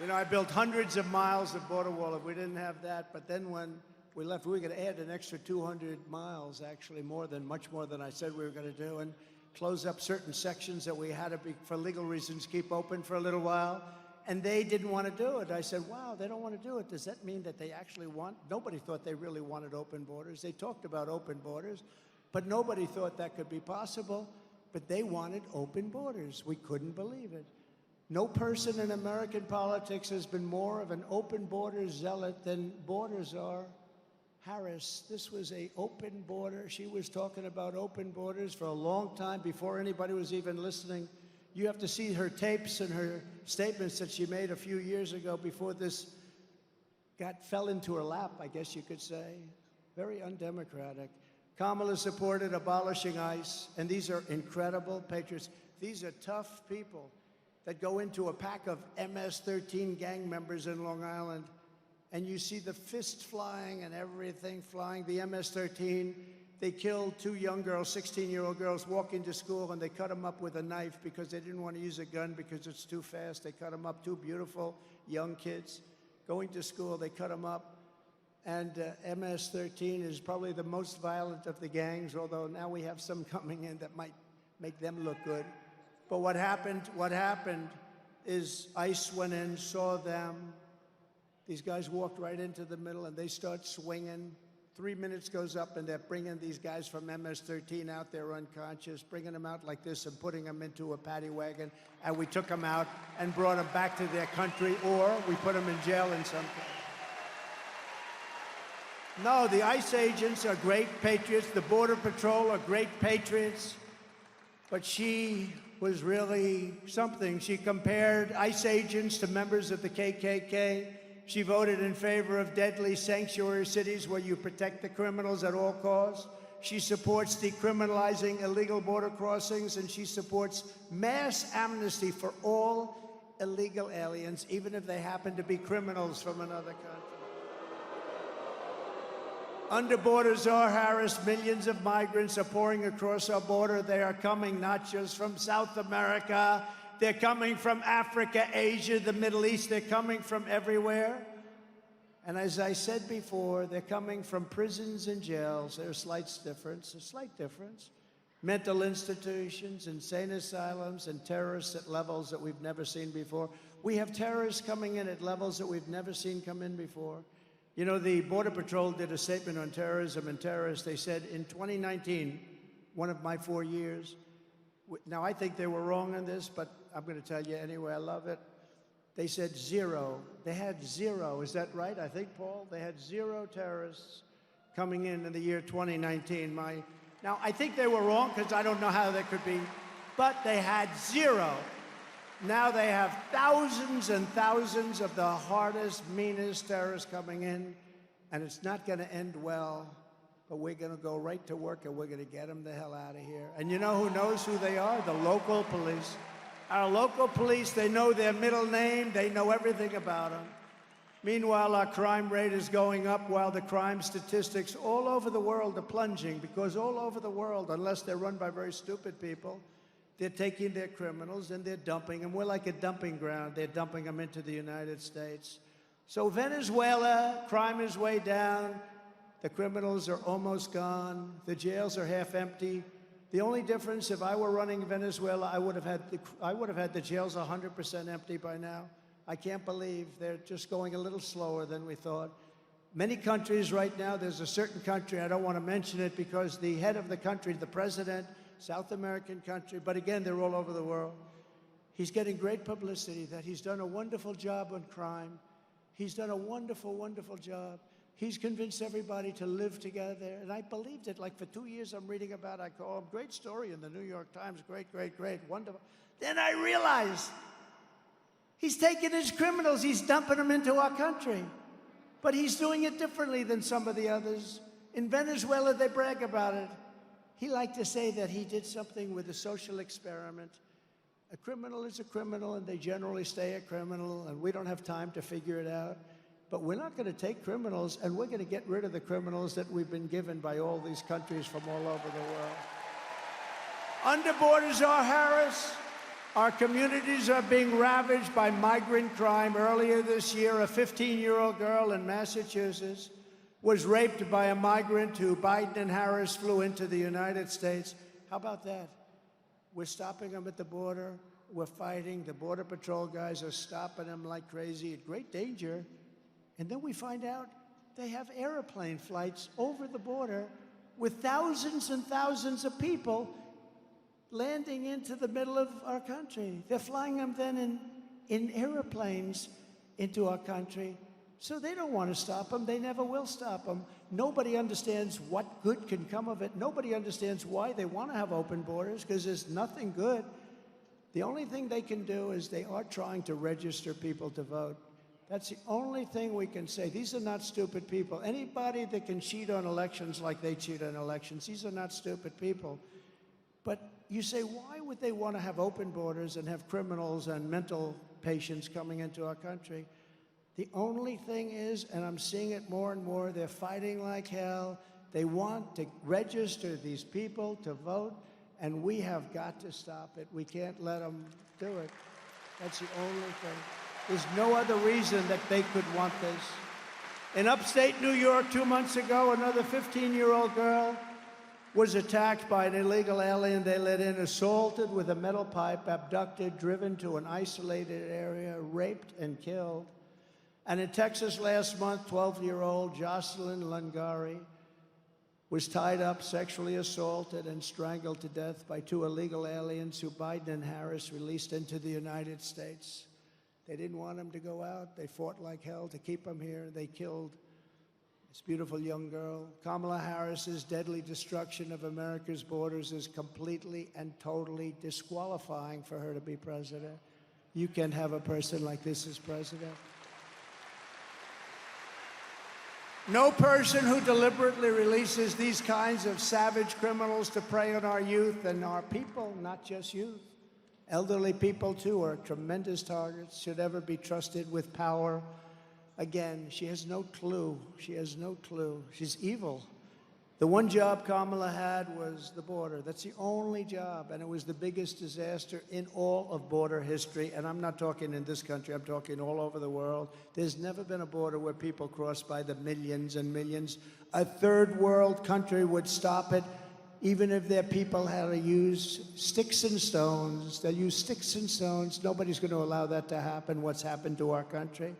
You know, I built hundreds of miles of border wall. If we didn't have that, but then when we left, we were going to add an extra 200 miles, actually, much more than I said we were going to do, and close up certain sections that we had to be, for legal reasons, keep open for a little while. And they didn't want to do it. I said, wow, they don't want to do it. Does that mean that they actually want? Nobody thought they really wanted open borders. They talked about open borders, but nobody thought that could be possible. But they wanted open borders. We couldn't believe it. No person in American politics has been more of an open border zealot than borders are. Harris, this was an open border. She was talking about open borders for a long time before anybody was even listening. You have to see her tapes and her statements that she made a few years ago before this fell into her lap, I guess you could say. Very undemocratic. Kamala supported abolishing ICE, and these are incredible patriots. These are tough people that go into a pack of MS-13 gang members in Long Island, and you see the fists flying and everything flying. The MS-13, they killed two young girls, 16-year-old girls, walking to school, and they cut them up with a knife because they didn't want to use a gun because it's too fast. They cut them up, two beautiful young kids going to school. They cut them up. And MS-13 is probably the most violent of the gangs, although now we have some coming in that might make them look good. But what happened is ICE went in, saw them. These guys walked right into the middle, and they start swinging. 3 minutes goes up, and they're bringing these guys from MS-13 out there unconscious, bringing them out like this and putting them into a paddy wagon. And we took them out and brought them back to their country, or we put them in jail in some place. No, the ICE agents are great patriots. The Border Patrol are great patriots. But she was really something. She compared ICE agents to members of the KKK. She voted in favor of deadly sanctuary cities where you protect the criminals at all costs. She supports decriminalizing illegal border crossings, and she supports mass amnesty for all illegal aliens, even if they happen to be criminals from another country. Under border czar Harris, millions of migrants are pouring across our border. They are coming not just from South America. They're coming from Africa, Asia, the Middle East. They're coming from everywhere. And as I said before, they're coming from prisons and jails. There's a slight difference. Mental institutions, insane asylums, and terrorists at levels that we've never seen before. We have terrorists coming in at levels that we've never seen come in before. You know, the Border Patrol did a statement on terrorism and terrorists. They said in 2019, one of my 4 years, now I think they were wrong on this, but I'm going to tell you anyway, I love it. They said 0. They had 0. Is that right? I think, Paul? They had 0 terrorists coming in the year 2019. Now, I think they were wrong because I don't know how they could be, but they had 0. Now they have thousands and thousands of the hardest, meanest terrorists coming in, and it's not going to end well, but we're going to go right to work and we're going to get them the hell out of here. And you know who knows who they are? The local police. Our local police, they know their middle name, they know everything about them. Meanwhile, our crime rate is going up while the crime statistics all over the world are plunging, because all over the world, unless they're run by very stupid people, they're taking their criminals and they're dumping them. We're like a dumping ground. They're dumping them into the United States. So Venezuela, crime is way down. The criminals are almost gone. The jails are half empty. The only difference, if I were running Venezuela, I would have had the jails 100% empty by now. I can't believe they're just going a little slower than we thought. Many countries right now, there's a certain country, I don't want to mention it because the head of the country, the president, South American country, but again, they're all over the world. He's getting great publicity that he's done a wonderful job on crime. He's done a wonderful, wonderful job. He's convinced everybody to live together, and I believed it. Like for 2 years, I'm reading about, I call him, great story in the New York Times, great, great, great, wonderful. Then I realized he's taking his criminals, he's dumping them into our country. But he's doing it differently than some of the others. In Venezuela, they brag about it. He liked to say that he did something with a social experiment. A criminal is a criminal, and they generally stay a criminal, and we don't have time to figure it out. But we're not going to take criminals, and we're going to get rid of the criminals that we've been given by all these countries from all over the world. Under borders are Harris. Our communities are being ravaged by migrant crime. Earlier this year, a 15-year-old girl in Massachusetts was raped by a migrant who Biden and Harris flew into the United States. How about that? We're stopping them at the border. We're fighting. The Border Patrol guys are stopping them like crazy, at great danger. And then we find out they have airplane flights over the border with thousands and thousands of people landing into the middle of our country. They're flying them then in airplanes into our country. So they don't want to stop them. They never will stop them. Nobody understands what good can come of it. Nobody understands why they want to have open borders, because there's nothing good. The only thing they can do is they are trying to register people to vote. That's the only thing we can say. These are not stupid people. Anybody that can cheat on elections like they cheat on elections, these are not stupid people. But you say, why would they want to have open borders and have criminals and mental patients coming into our country? The only thing is, and I'm seeing it more and more, they're fighting like hell. They want to register these people to vote, and we have got to stop it. We can't let them do it. That's the only thing. There's no other reason that they could want this. In upstate New York 2 months ago, another 15-year-old girl was attacked by an illegal alien they let in, assaulted with a metal pipe, abducted, driven to an isolated area, raped and killed. And in Texas last month, 12-year-old Jocelyn Lungari was tied up, sexually assaulted, and strangled to death by 2 illegal aliens who Biden and Harris released into the United States. They didn't want him to go out. They fought like hell to keep him here. They killed this beautiful young girl. Kamala Harris's deadly destruction of America's borders is completely and totally disqualifying for her to be president. You can't have a person like this as president. No person who deliberately releases these kinds of savage criminals to prey on our youth and our people, not just youth. Elderly people, too, are tremendous targets, should ever be trusted with power. Again, she has no clue. She has no clue. She's evil. The one job Kamala had was the border. That's the only job, and it was the biggest disaster in all of border history. And I'm not talking in this country. I'm talking all over the world. There's never been a border where people cross by the millions and millions. A third world country would stop it. even if their people had to use sticks and stones, they'll use sticks and stones. Nobody's going to allow that to happen, what's happened to our country.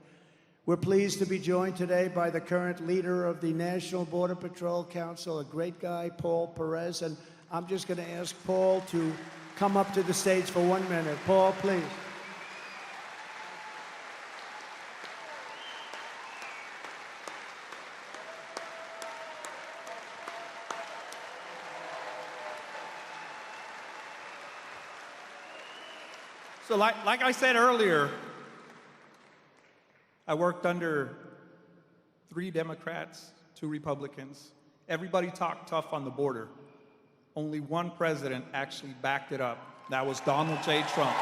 We're pleased to be joined today by the current leader of the National Border Patrol Council, a great guy, Paul Perez, and I'm just going to ask Paul to come up to the stage for 1 minute. Paul, please. So like I said earlier, I worked under 3 Democrats, 2 Republicans. Everybody talked tough on the border. Only one president actually backed it up. That was Donald J. Trump.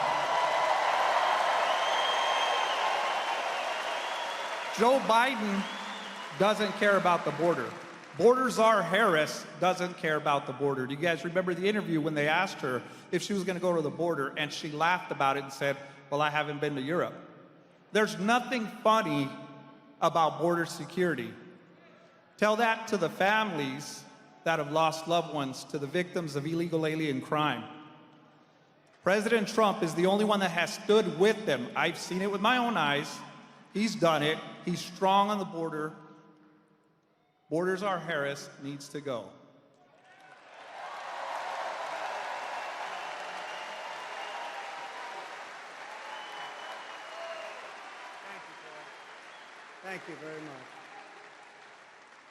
Joe Biden doesn't care about the border. Border czar Harris doesn't care about the border. Do you guys remember the interview when they asked her if she was going to go to the border, and she laughed about it and said, well, I haven't been to Europe. There's nothing funny about border security. Tell that to the families that have lost loved ones, to the victims of illegal alien crime. President Trump is the only one that has stood with them. I've seen it with my own eyes. He's done it. He's strong on the border. Border czar Harris needs to go. Thank you very much.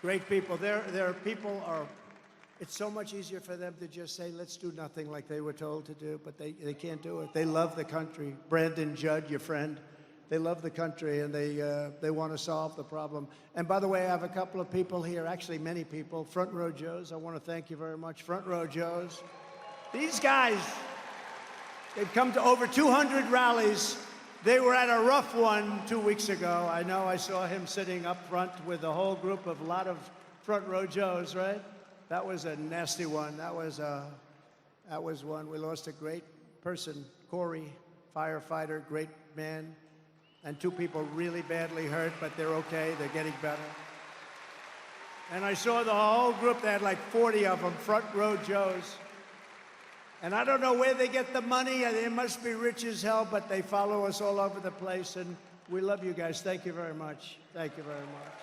Great people. There are people are, it's so much easier for them to just say, let's do nothing like they were told to do, but they can't do it. They love the country. Brandon Judd, your friend, they love the country, and they want to solve the problem. And by the way, I have a couple of people here, actually many people, Front Row Joes. I want to thank you very much, Front Row Joes. These guys, they've come to over 200 rallies. They were at a rough one 2 weeks ago. I know I saw him sitting up front with a whole group of a lot of Front Row Joes, right? That was a nasty one. That was one. We lost a great person, Corey, firefighter, great man, and 2 people really badly hurt, but they're okay. They're getting better. And I saw the whole group. They had like 40 of them, Front Row Joes. And I don't know where they get the money. They must be rich as hell, but they follow us all over the place. And we love you guys. Thank you very much. Thank you very much.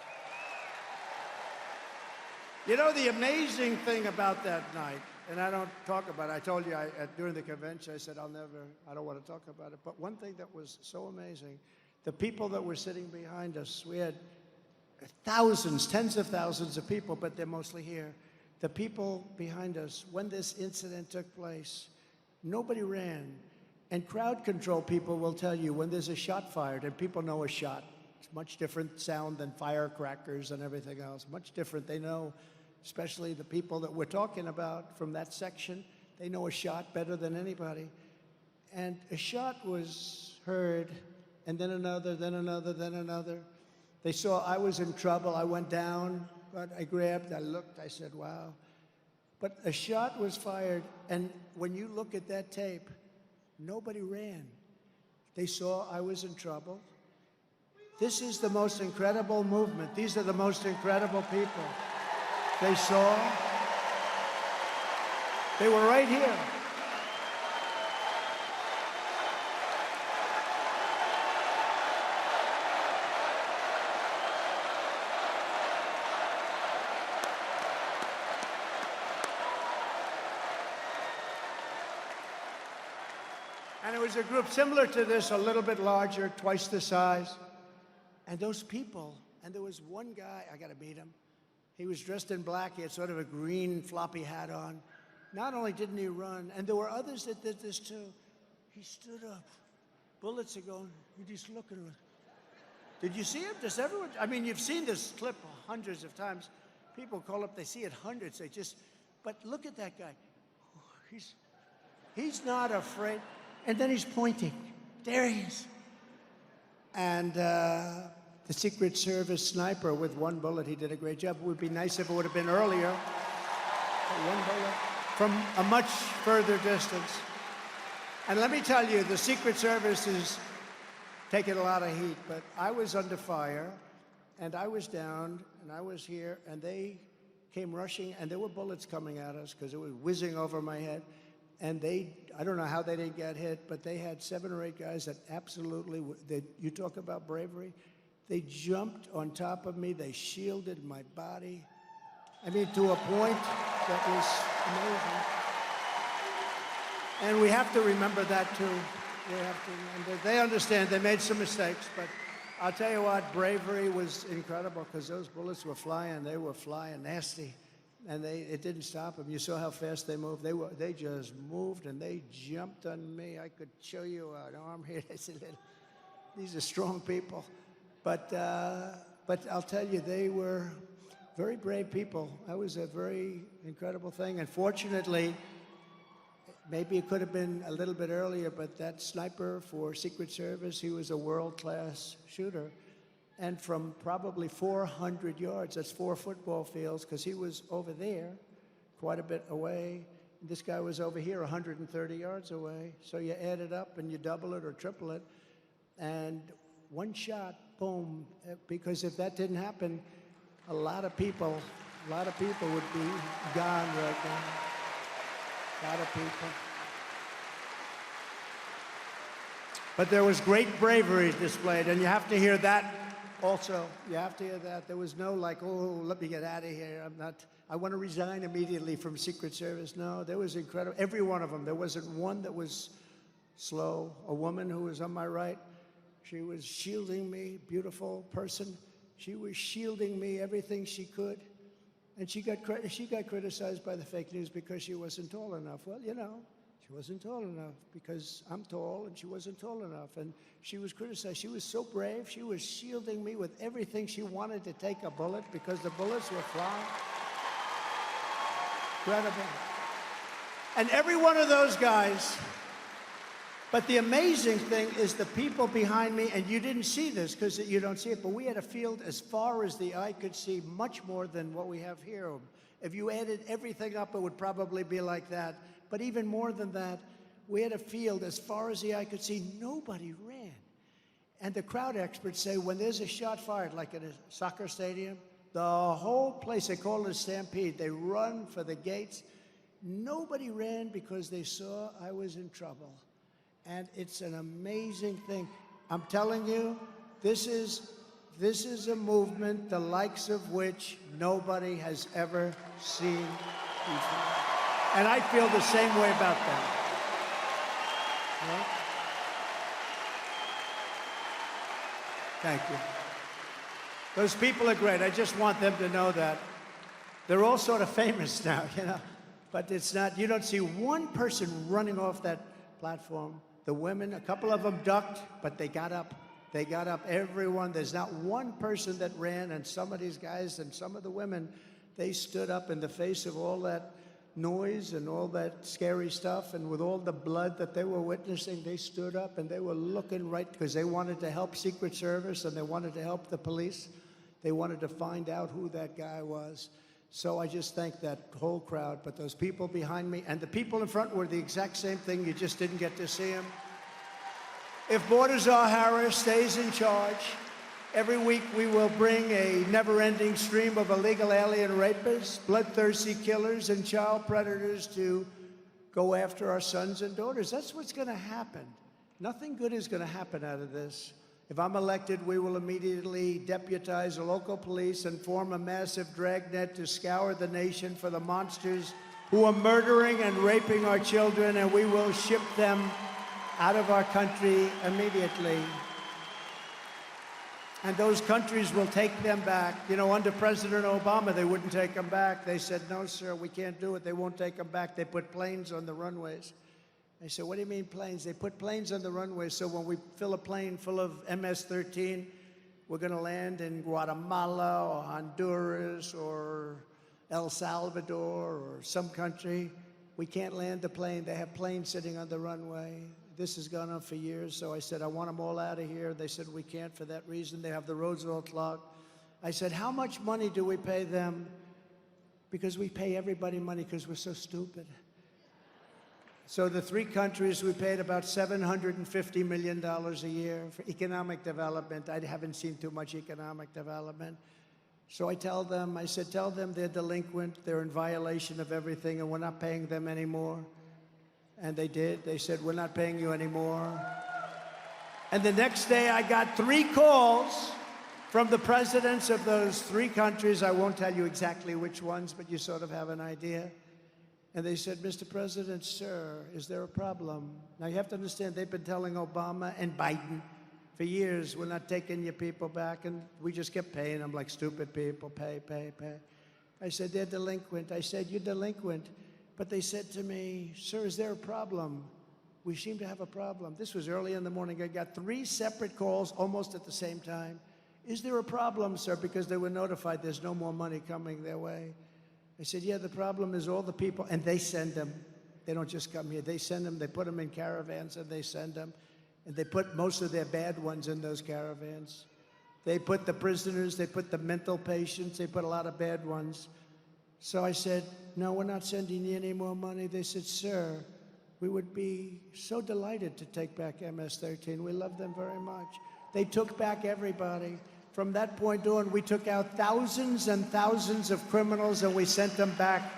You know, the amazing thing about that night, and I don't talk about it. I told you during the convention, I said, I don't want to talk about it. But one thing that was so amazing, the people that were sitting behind us, we had thousands, tens of thousands of people, but they're mostly here. The people behind us, when this incident took place, nobody ran. And crowd control people will tell you when there's a shot fired, and people know a shot. It's much different sound than firecrackers and everything else. Much different. They know, especially the people that we're talking about from that section, they know a shot better than anybody. And a shot was heard, and then another, then another, then another. They saw I was in trouble. I went down. But I grabbed, I looked, I said, wow. But a shot was fired, and when you look at that tape, nobody ran. They saw I was in trouble. This is the most incredible movement. These are the most incredible people. They saw. They were right here. And it was a group similar to this, a little bit larger, twice the size. And those people, and there was one guy, I got to meet him. He was dressed in black. He had sort of a green floppy hat on. Not only didn't he run, and there were others that did this too. He stood up. Bullets are going, you just look at him. Did you see him? Does everyone, I mean, you've seen this clip hundreds of times. People call up, they see it hundreds. They just, but look at that guy. He's not afraid. And then he's pointing. There he is. And the Secret Service sniper with 1 bullet, he did a great job. It would be nice if it would have been earlier. 1 bullet from a much further distance. And let me tell you, the Secret Service is taking a lot of heat, but I was under fire, and I was down, and I was here, and they came rushing, and there were bullets coming at us because it was whizzing over my head. And I don't know how they didn't get hit, but they had 7 or 8 guys that absolutely, you talk about bravery, they jumped on top of me, they shielded my body. I mean, to a point that was amazing. And we have to remember that, too. We have to remember. They understand they made some mistakes, but I'll tell you what, bravery was incredible because those bullets were flying. They were flying nasty, and it didn't stop them. You saw how fast they moved. They just moved, and they jumped on me. I could show you an arm here. I said, these are strong people. But I'll tell you, they were very brave people. That was a very incredible thing. And fortunately, maybe it could have been a little bit earlier, but that sniper for Secret Service, he was a world-class shooter. And from probably 400 yards, that's 4 football fields, because he was over there, quite a bit away. This guy was over here, 130 yards away. So you add it up and you double it or triple it. And one shot, boom, because if that didn't happen, a lot of people would be gone right now. A lot of people. But there was great bravery displayed, and you have to hear that also. You have to hear that. There was no like, oh, let me get out of here. I want to resign immediately from Secret Service. No, there was incredible. Every one of them. There wasn't one that was slow. A woman who was on my right, she was shielding me, beautiful person. She was shielding me everything she could. And she got criticized by the fake news because she wasn't tall enough. Well, you know, she wasn't tall enough because I'm tall and she wasn't tall enough. And she was criticized. She was so brave. She was shielding me with everything. She wanted to take a bullet because the bullets were flying. Incredible. And every one of those guys, but the amazing thing is the people behind me, and you didn't see this because you don't see it, but we had a field as far as the eye could see, much more than what we have here. If you added everything up, it would probably be like that. But even more than that, we had a field as far as the eye could see. Nobody ran. And the crowd experts say when there's a shot fired, like at a soccer stadium, the whole place, they call it a stampede. They run for the gates. Nobody ran because they saw I was in trouble. And it's an amazing thing. I'm telling you, this is a movement the likes of which nobody has ever seen before. And I feel the same way about that. Yeah? Thank you. Those people are great. I just want them to know that. They're all sort of famous now, you know. But it's not, you don't see one person running off that platform. The women, a couple of them ducked, but they got up. They got up, everyone. There's not one person that ran, and some of these guys and some of the women, they stood up in the face of all that noise and all that scary stuff, and with all the blood that they were witnessing, they stood up and they were looking right, because they wanted to help Secret Service and they wanted to help the police. They wanted to find out who that guy was. So I just thank that whole crowd, but those people behind me and the people in front were the exact same thing. You just didn't get to see them. If Baltazar Harris stays in charge, every week we will bring a never-ending stream of illegal alien rapists, bloodthirsty killers, and child predators to go after our sons and daughters. That's what's going to happen. Nothing good is going to happen out of this. If I'm elected, we will immediately deputize the local police and form a massive dragnet to scour the nation for the monsters who are murdering and raping our children, and we will ship them out of our country immediately. And those countries will take them back. You know, under President Obama, they wouldn't take them back. They said, no, sir, we can't do it. They won't take them back. They put planes on the runways. I said, what do you mean planes? They put planes on the runway, so when we fill a plane full of MS-13, we're going to land in Guatemala or Honduras or El Salvador or some country. We can't land the plane. They have planes sitting on the runway. This has gone on for years, so I said, I want them all out of here. They said, we can't for that reason. They have the roads all clogged. I said, how much money do we pay them? Because we pay everybody money because we're so stupid. So the 3 countries, we paid about $750 million a year for economic development. I haven't seen too much economic development. So I tell them, I said, tell them they're delinquent, they're in violation of everything, and we're not paying them anymore. And they did. They said, we're not paying you anymore. And the next day, I got 3 calls from the presidents of those 3 countries. I won't tell you exactly which ones, but you sort of have an idea. And they said, Mr. President, sir, is there a problem? Now, you have to understand, they've been telling Obama and Biden for years, we're not taking your people back, and we just kept paying them like stupid people, pay. I said, they're delinquent. I said, you're delinquent. But they said to me, sir, is there a problem? We seem to have a problem. This was early in the morning. I got 3 separate calls almost at the same time. Is there a problem, sir? Because they were notified there's no more money coming their way. I said, yeah, the problem is all the people, and they send them. They don't just come here. They send them. They put them in caravans, and they send them. And they put most of their bad ones in those caravans. They put the prisoners, they put the mental patients, they put a lot of bad ones. So I said, no, we're not sending you any more money. They said, sir, we would be so delighted to take back MS-13. We love them very much. They took back everybody. From that point on, we took out thousands and thousands of criminals, and we sent them back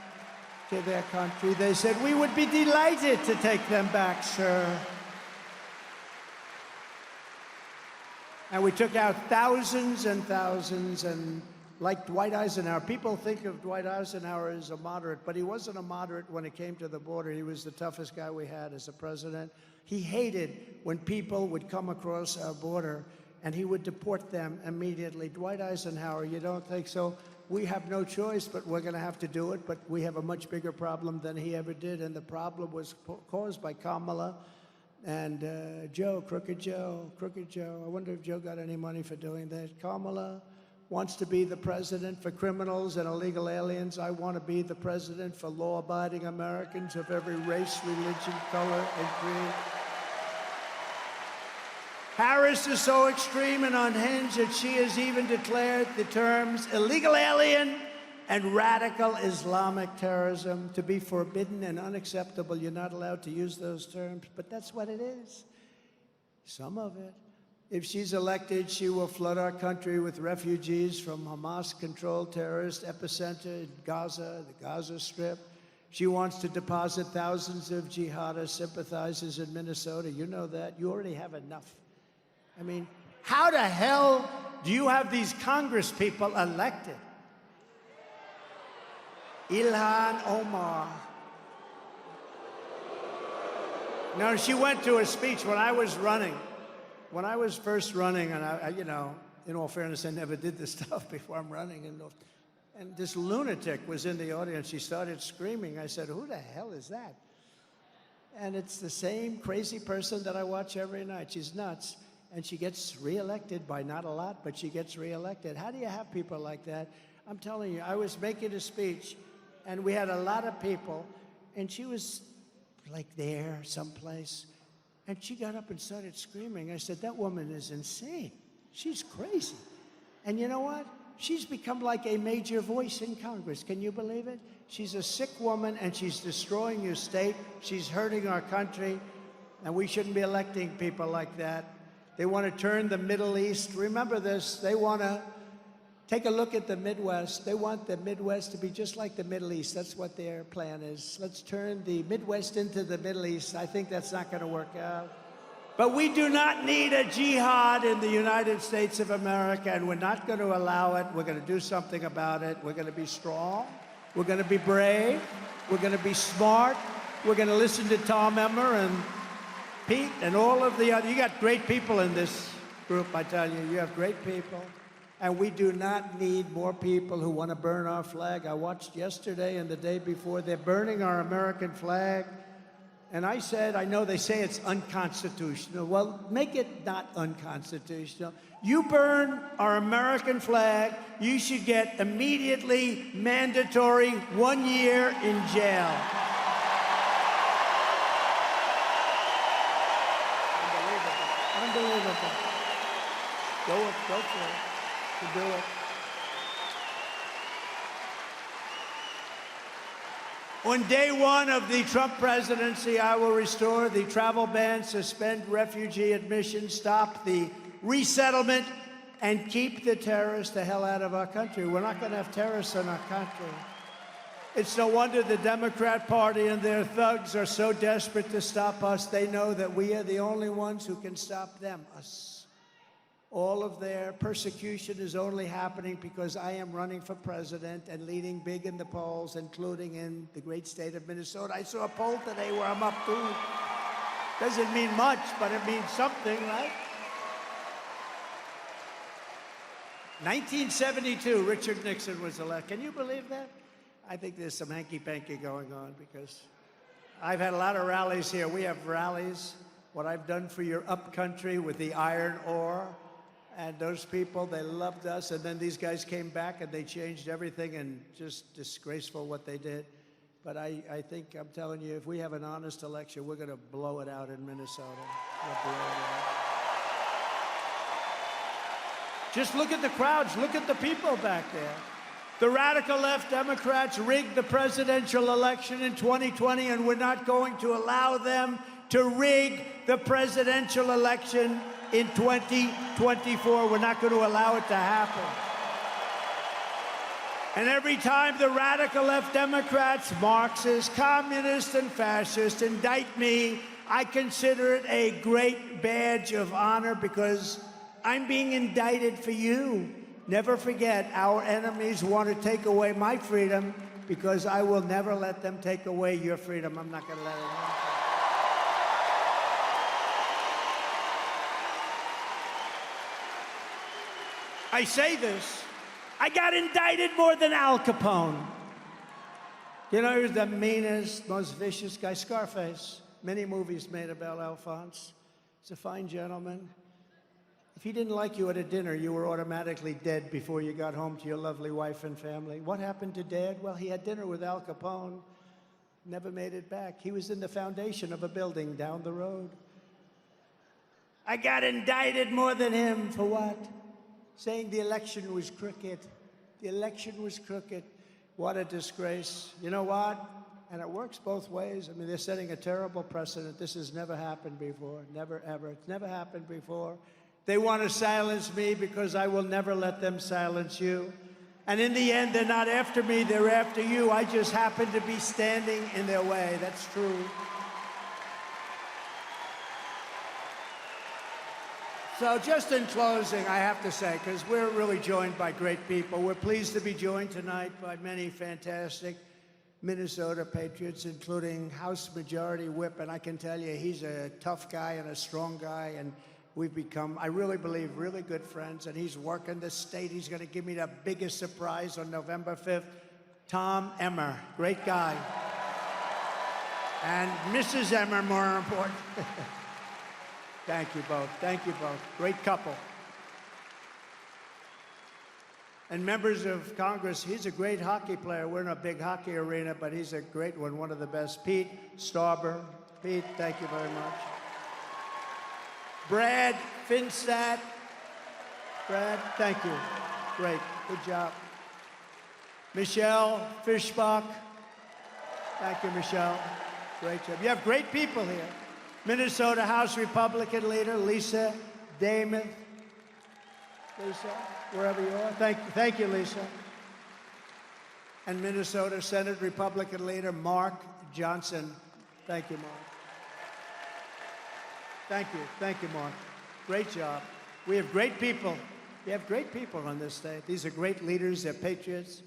to their country. They said, we would be delighted to take them back, sir. And we took out thousands and thousands, and like Dwight Eisenhower, people think of Dwight Eisenhower as a moderate, but he wasn't a moderate when it came to the border. He was the toughest guy we had as a president. He hated when people would come across our border, and he would deport them immediately. Dwight Eisenhower, you don't think so? We have no choice, but we're going to have to do it, but we have a much bigger problem than he ever did, and the problem was caused by Kamala and Joe, Crooked Joe. I wonder if Joe got any money for doing that. Kamala wants to be the president for criminals and illegal aliens. I want to be the president for law-abiding Americans of every race, religion, color, and creed. Harris is so extreme and unhinged that she has even declared the terms illegal alien and radical Islamic terrorism to be forbidden and unacceptable. You're not allowed to use those terms, but that's what it is. Some of it. If she's elected, she will flood our country with refugees from Hamas-controlled terrorist epicenter in Gaza, the Gaza Strip. She wants to deposit thousands of jihadist sympathizers in Minnesota. You know that. You already have enough. I mean, how the hell do you have these Congress people elected? Ilhan Omar. No, she went to a speech when I was running. When I was first running, and I you know, in all fairness, I never did this stuff before I'm running. And this lunatic was in the audience. She started screaming. I said, who the hell is that? And it's the same crazy person that I watch every night. She's nuts. And she gets reelected by not a lot, but she gets reelected. How do you have people like that? I'm telling you, I was making a speech, and we had a lot of people, and she was like there someplace, and she got up and started screaming. I said, that woman is insane. She's crazy. And you know what? She's become like a major voice in Congress. Can you believe it? She's a sick woman, and she's destroying your state. She's hurting our country, and we shouldn't be electing people like that. They want to turn the Middle East. Remember this. They want to take a look at the Midwest. They want the Midwest to be just like the Middle East. That's what their plan is. Let's turn the Midwest into the Middle East. I think that's not going to work out. But we do not need a jihad in the United States of America, and we're not going to allow it. We're going to do something about it. We're going to be strong. We're going to be brave. We're going to be smart. We're going to listen to Tom Emmer and Pete and all of the other. You got great people in this group, I tell you. You have great people. And we do not need more people who want to burn our flag. I watched yesterday and the day before. They're burning our American flag. And I said, I know they say it's unconstitutional. Well, make it not unconstitutional. You burn our American flag, you should get immediately mandatory 1 year in jail. Unbelievable. Go for it. To do it. On day 1 of the Trump presidency, I will restore the travel ban, suspend refugee admission, stop the resettlement, and keep the terrorists the hell out of our country. We're not going to have terrorists in our country. It's no wonder the Democrat Party and their thugs are so desperate to stop us. They know that we are the only ones who can stop them, us. All of their persecution is only happening because I am running for president and leading big in the polls, including in the great state of Minnesota. I saw a poll today where I'm up to. Doesn't mean much, but it means something, right? 1972, Richard Nixon was elected. Can you believe that? I think there's some hanky-panky going on because I've had a lot of rallies here. We have rallies, what I've done for your upcountry with the iron ore, and those people, they loved us, and then these guys came back and they changed everything, and just disgraceful what they did. But I think, I'm telling you, if we have an honest election, we're going to blow it out in Minnesota. We'll blow it out. Just look at the crowds. Look at the people back there. The radical left Democrats rigged the presidential election in 2020, and we're not going to allow them to rig the presidential election in 2024. We're not going to allow it to happen. And every time the radical left Democrats, Marxists, communists, and fascists indict me, I consider it a great badge of honor because I'm being indicted for you. Never forget, our enemies want to take away my freedom because I will never let them take away your freedom. I'm not going to let it happen. I say this, I got indicted more than Al Capone. You know, he was the meanest, most vicious guy. Scarface, many movies made about Alphonse. He's a fine gentleman. If he didn't like you at a dinner, you were automatically dead before you got home to your lovely wife and family. What happened to Dad? Well, he had dinner with Al Capone, never made it back. He was in the foundation of a building down the road. I got indicted more than him for what? Saying the election was crooked. The election was crooked. What a disgrace. You know what? And it works both ways. I mean, they're setting a terrible precedent. This has never happened before. Never, ever. It's never happened before. They want to silence me because I will never let them silence you. And in the end, they're not after me, they're after you. I just happen to be standing in their way. That's true. So just in closing, I have to say, because we're really joined by great people, we're pleased to be joined tonight by many fantastic Minnesota patriots, including House Majority Whip. And I can tell you, he's a tough guy and a strong guy. And we've become, I really believe, really good friends, and he's working the state. He's going to give me the biggest surprise on November 5th. Tom Emmer, great guy. And Mrs. Emmer, more important. Thank you both. Thank you both. Great couple. And members of Congress, he's a great hockey player. We're in a big hockey arena, but he's a great one of the best. Pete Stauber. Pete, thank you very much. Brad Finstadt. Brad, thank you. Great. Good job. Michelle Fishbach. Thank you, Michelle. Great job. You have great people here. Minnesota House Republican leader Lisa Damon. Lisa, wherever you are. Thank you, Lisa. And Minnesota Senate Republican leader Mark Johnson. Thank you, Mark. Thank you. Thank you, Mark. Great job. We have great people. We have great people on this state. These are great leaders. They're patriots.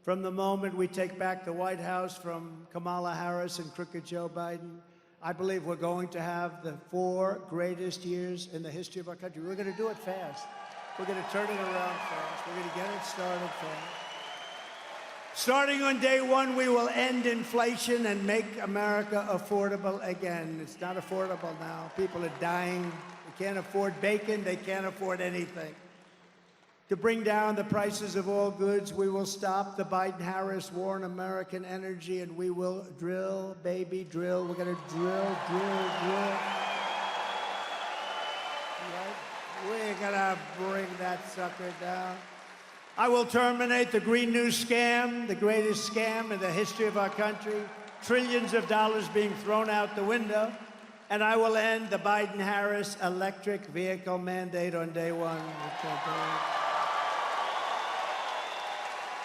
From the moment we take back the White House from Kamala Harris and crooked Joe Biden, I believe we're going to have the 4 greatest years in the history of our country. We're going to do it fast. We're going to turn it around fast. We're going to get it started fast. Starting on day 1, we will end inflation and make America affordable again. It's not affordable now. People are dying. They can't afford bacon. They can't afford anything. To bring down the prices of all goods, we will stop the Biden-Harris war on American energy, and we will drill, baby, drill. We're going to drill. Right? We're going to bring that sucker down. I will terminate the Green New Scam, the greatest scam in the history of our country. Trillions of dollars being thrown out the window. And I will end the Biden-Harris electric vehicle mandate on day one.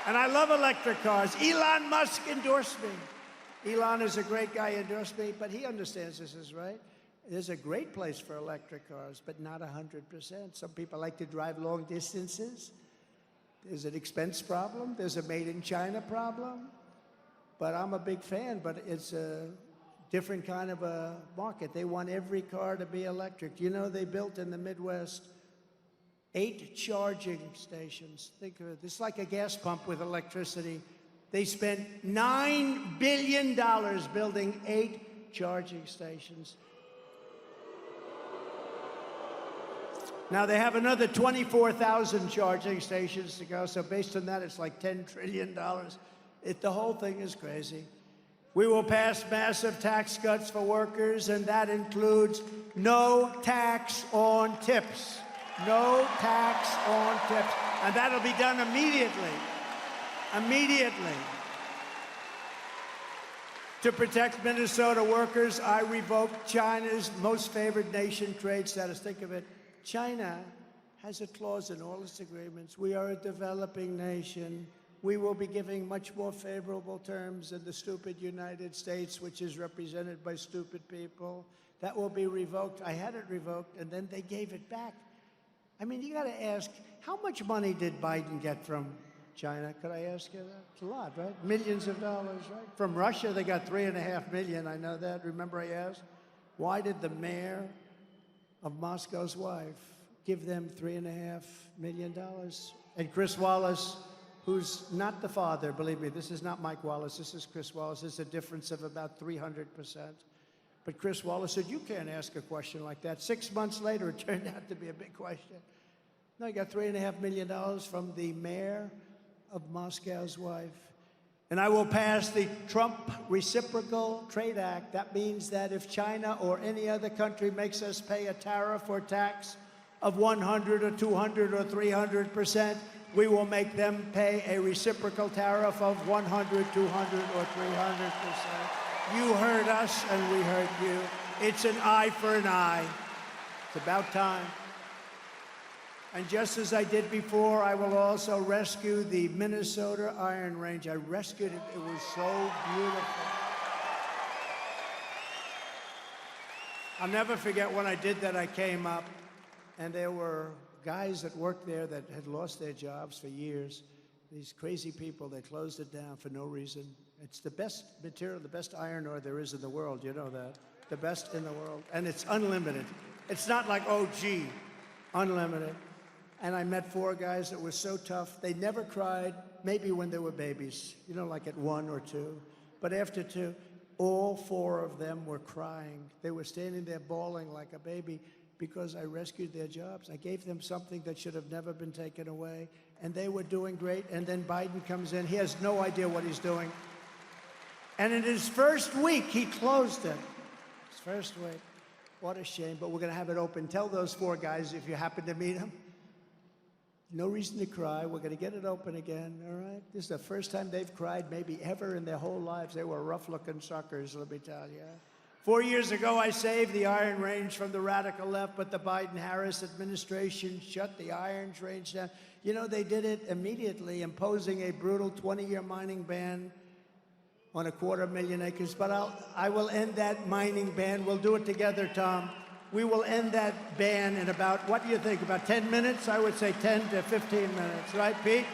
And I love electric cars. Elon Musk endorsed me. Elon is a great guy, endorsed me, but he understands this is right. There's a great place for electric cars, but not 100%. Some people like to drive long distances. There's an expense problem. There's a made in China problem. But I'm a big fan, but it's a different kind of a market. They want every car to be electric. You know, they built in the Midwest 8 charging stations. Think of it. It's like a gas pump with electricity. They spent $9 billion building 8 charging stations. Now, they have another 24,000 charging stations to go, so based on that, it's like $10 trillion. The whole thing is crazy. We will pass massive tax cuts for workers, and that includes no tax on tips. No tax on tips. And that'll be done immediately. Immediately. To protect Minnesota workers, I revoked China's most favored nation trade status. Think of it. China has a clause in all its agreements. We are a developing nation. We will be giving much more favorable terms than the stupid United States, which is represented by stupid people. That will be revoked. I had it revoked, and then they gave it back. I mean, you got to ask, how much money did Biden get from China? Could I ask you that? It's a lot, right? Millions of dollars, right? From Russia, they got $3.5 million. I know that. Remember I asked? Why did the mayor of Moscow's wife give them $3.5 million? And Chris Wallace, who's not the father, believe me, this is not Mike Wallace, this is Chris Wallace. There's a difference of about 300%. But Chris Wallace said, you can't ask a question like that. 6 months later, it turned out to be a big question. No, you got $3.5 million from the mayor of Moscow's wife. And I will pass the Trump Reciprocal Trade Act. That means that if China or any other country makes us pay a tariff or tax of 100 or 200 or 300%, we will make them pay a reciprocal tariff of 100, 200, or 300%. You heard us, and we heard you. It's an eye for an eye. It's about time. And just as I did before, I will also rescue the Minnesota Iron Range. I rescued it. It was so beautiful. I'll never forget when I did that, I came up, and there were guys that worked there that had lost their jobs for years. These crazy people, they closed it down for no reason. It's the best material, the best iron ore there is in the world. You know that. The best in the world. And it's unlimited. It's not like, oh, gee, unlimited. And I met 4 guys that were so tough. They never cried, maybe when they were babies, you know, like at 1 or 2. But after 2, all 4 of them were crying. They were standing there bawling like a baby because I rescued their jobs. I gave them something that should have never been taken away. And they were doing great. And then Biden comes in. He has no idea what he's doing. And in his first week, he closed it. His first week. What a shame. But we're going to have it open. Tell those 4 guys, if you happen to meet them, no reason to cry. We're going to get it open again, all right? This is the first time they've cried maybe ever in their whole lives. They were rough-looking suckers, let me tell you. 4 years ago, I saved the Iron Range from the radical left, but the Biden-Harris administration shut the Iron Range down. You know, they did it immediately, imposing a brutal 20-year mining ban on 250,000 acres. But I will end that mining ban. We'll do it together, Tom. We will end that ban in about, what do you think, about 10 minutes? I would say 10 to 15 minutes, right, Pete?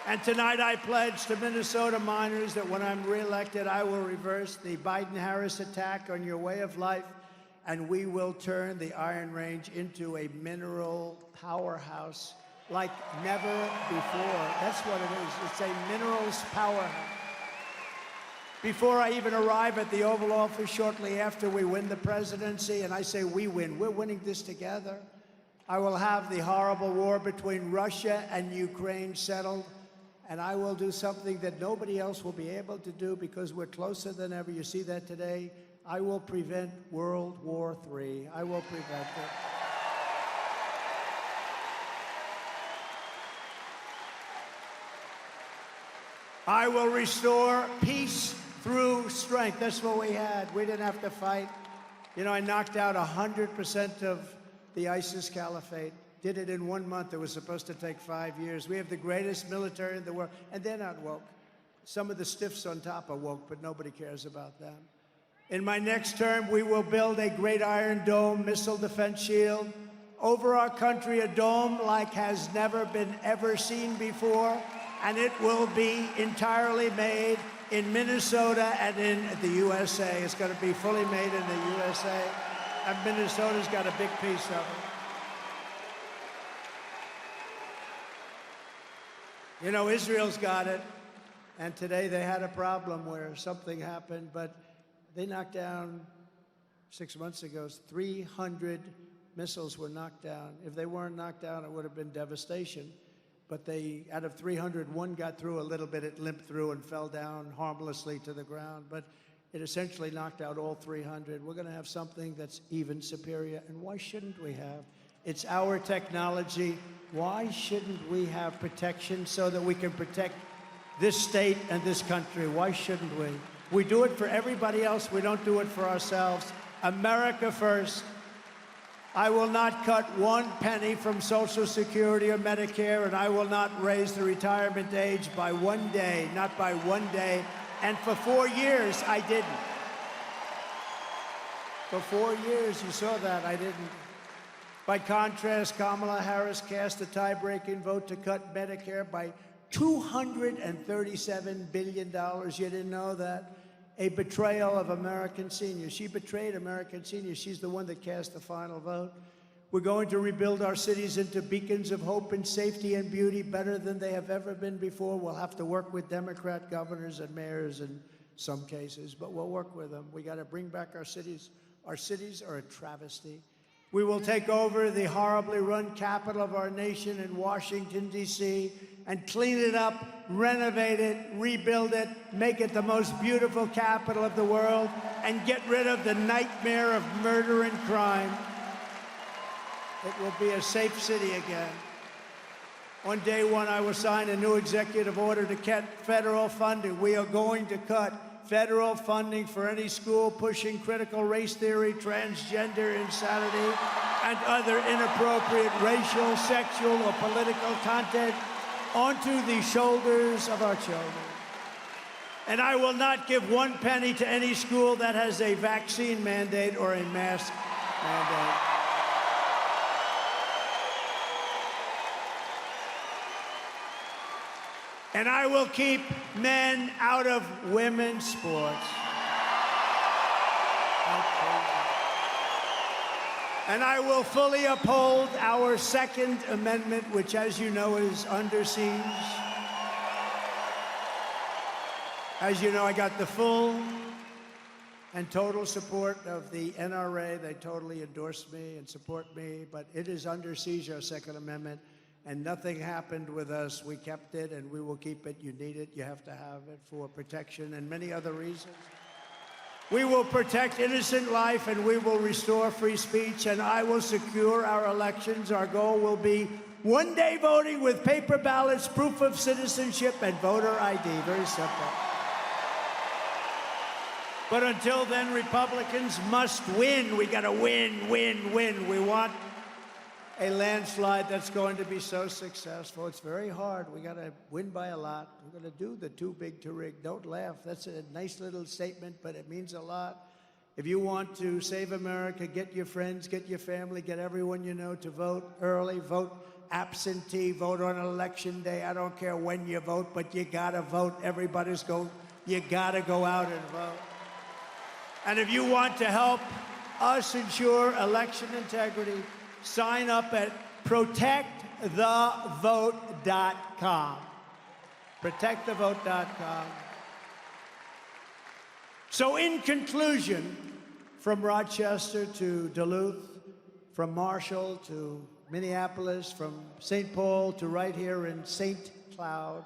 And tonight I pledge to Minnesota miners that when I'm reelected, I will reverse the Biden-Harris attack on your way of life, and we will turn the Iron Range into a mineral powerhouse like never before. That's what it is. It's a minerals powerhouse. Before I even arrive at the Oval Office shortly after we win the presidency, and I say we win, we're winning this together, I will have the horrible war between Russia and Ukraine settled, and I will do something that nobody else will be able to do because we're closer than ever. You see that today? I will prevent World War III. I will prevent it. I will restore peace through strength. That's what we had. We didn't have to fight. You know, I knocked out 100% of the ISIS caliphate. Did it in 1 month. It was supposed to take 5 years. We have the greatest military in the world, and they're not woke. Some of the stiffs on top are woke, but nobody cares about them. In my next term, we will build a great Iron Dome missile defense shield over our country, a dome like has never been ever seen before, and it will be entirely made in Minnesota and in the USA. It's going to be fully made in the USA, and Minnesota's got a big piece of it. You know, Israel's got it, and today they had a problem where something happened, but they knocked down, 6 months ago, 300 missiles were knocked down. If they weren't knocked down, it would have been devastation. But they, out of 300, one got through a little bit, it limped through and fell down harmlessly to the ground. But it essentially knocked out all 300. We're going to have something that's even superior. And why shouldn't we have? It's our technology. Why shouldn't we have protection so that we can protect this state and this country? Why shouldn't we? We do it for everybody else. We don't do it for ourselves. America first. I will not cut 1 penny from Social Security or Medicare, and I will not raise the retirement age by 1 day, not by 1 day. And for 4 years, I didn't. For 4 years, you saw that, I didn't. By contrast, Kamala Harris cast a tie-breaking vote to cut Medicare by $237 billion. You didn't know that? A betrayal of American seniors. She betrayed American seniors. She's the one that cast the final vote. We're going to rebuild our cities into beacons of hope and safety and beauty better than they have ever been before. We'll have to work with Democrat governors and mayors in some cases, but we'll work with them. We got to bring back our cities. Our cities are a travesty. We will take over the horribly run capital of our nation in Washington, D.C., and clean it up, renovate it, rebuild it, make it the most beautiful capital of the world, and get rid of the nightmare of murder and crime. It will be a safe city again. On day one, I will sign a new executive order to cut federal funding. We are going to cut federal funding for any school pushing critical race theory, transgender insanity, and other inappropriate racial, sexual, or political content onto the shoulders of our children. And I will not give 1 penny to any school that has a vaccine mandate or a mask mandate. And I will keep men out of women's sports. And I will fully uphold our Second Amendment, which, as you know, is under siege. As you know, I got the full and total support of the NRA. They totally endorse me and support me, but it is under siege, our Second Amendment, and nothing happened with us. We kept it, and we will keep it. You need it. You have to have it for protection and many other reasons. We will protect innocent life, and we will restore free speech, and I will secure our elections. Our goal will be one-day voting with paper ballots, proof of citizenship, and voter ID. Very simple. But until then, Republicans must win. We got to win, win, win. We want a landslide that's going to be so successful. It's very hard. We got to win by a lot. We're going to do the too big to rig. Don't laugh. That's a nice little statement, but it means a lot. If you want to save America, get your friends, get your family, get everyone you know to vote early, vote absentee, vote on election day. I don't care when you vote, but you got to vote. You got to go out and vote. And if you want to help us ensure election integrity, sign up at protectthevote.com. Protectthevote.com. So in conclusion, from Rochester to Duluth, from Marshall to Minneapolis, from St. Paul to right here in St. Cloud,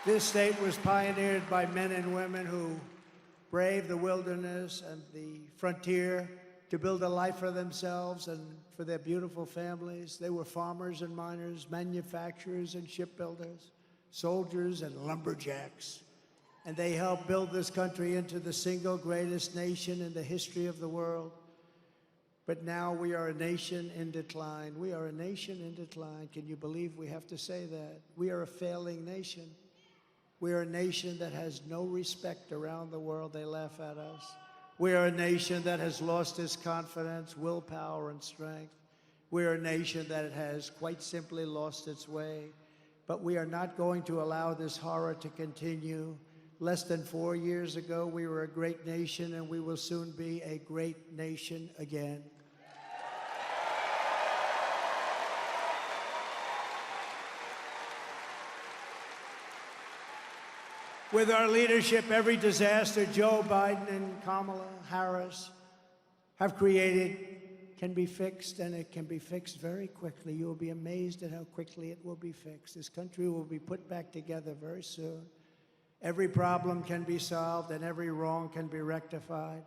this state was pioneered by men and women who braved the wilderness and the frontier to build a life for themselves and for their beautiful families. They were farmers and miners, manufacturers and shipbuilders, soldiers and lumberjacks. And they helped build this country into the single greatest nation in the history of the world. But now we are a nation in decline. We are a nation in decline. Can you believe we have to say that? We are a failing nation. We are a nation that has no respect around the world. They laugh at us. We are a nation that has lost its confidence, willpower, and strength. We are a nation that has quite simply lost its way. But we are not going to allow this horror to continue. Less than 4 years ago, we were a great nation, and we will soon be a great nation again. With our leadership, every disaster Joe Biden and Kamala Harris have created can be fixed, and it can be fixed very quickly. You will be amazed at how quickly it will be fixed. This country will be put back together very soon. Every problem can be solved, and every wrong can be rectified.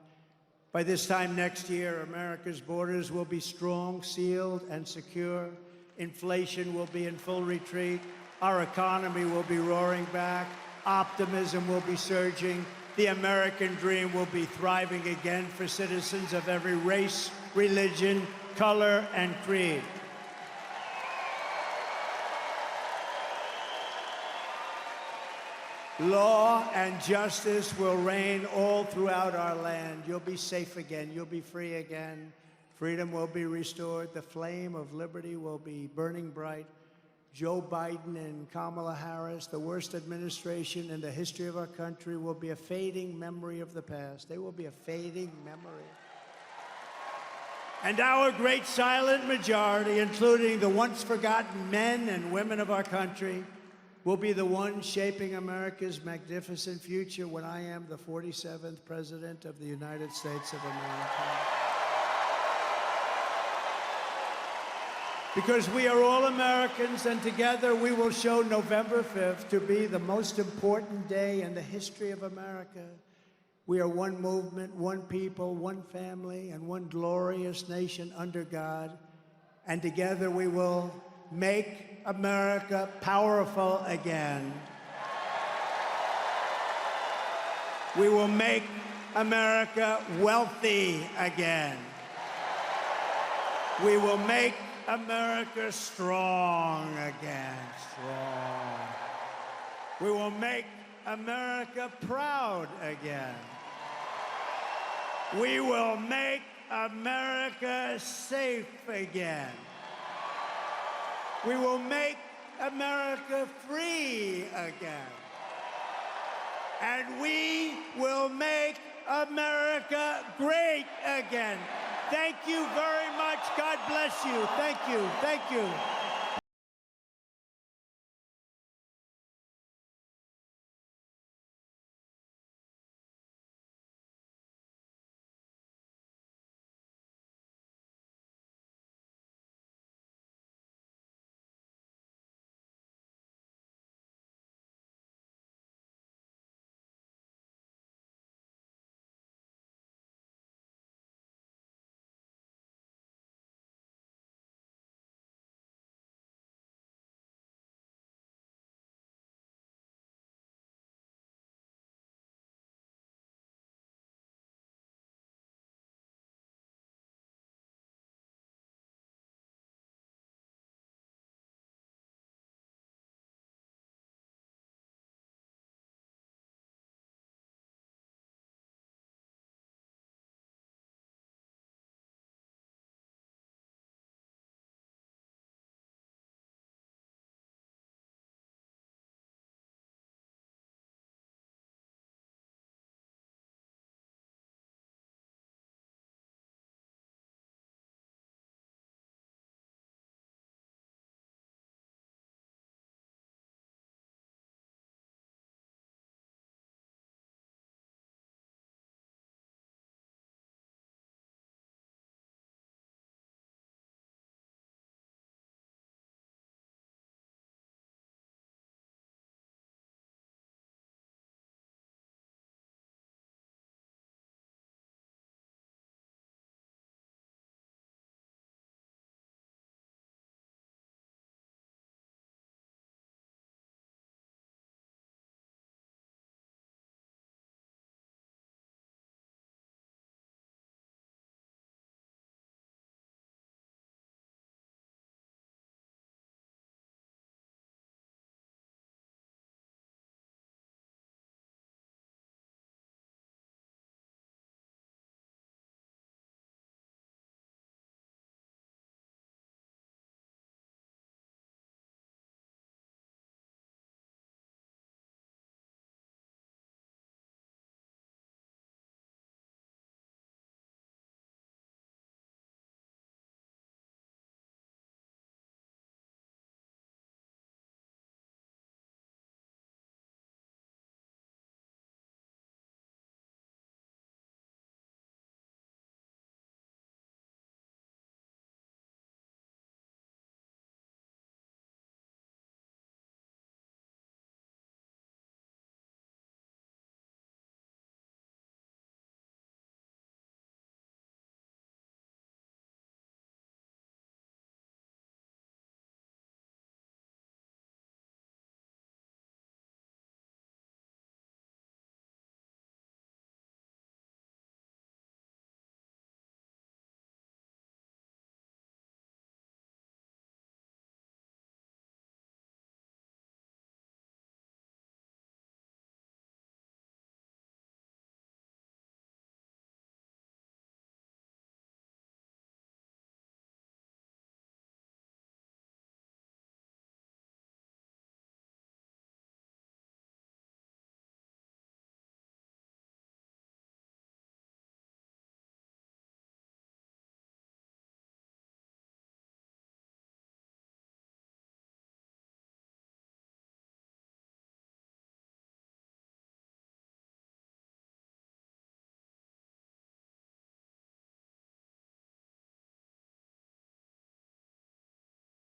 By this time next year, America's borders will be strong, sealed, and secure. Inflation will be in full retreat. Our economy will be roaring back. Optimism will be surging. The American dream will be thriving again for citizens of every race, religion, color, and creed. Law and justice will reign all throughout our land. You'll be safe again. You'll be free again. Freedom will be restored. The flame of liberty will be burning bright. Joe Biden and Kamala Harris, the worst administration in the history of our country, will be a fading memory of the past. They will be a fading memory. And our great silent majority, including the once forgotten men and women of our country, will be the ones shaping America's magnificent future when I am the 47th President of the United States of America. Because we are all Americans, and together we will show November 5th to be the most important day in the history of America. We are one movement, one people, one family, and one glorious nation under God. And together we will make America powerful again. We will make America wealthy again. We will make America strong again, strong. We will make America proud again. We will make America safe again. We will make America free again. And we will make America great again. Thank you very much. God bless you. Thank you. Thank you.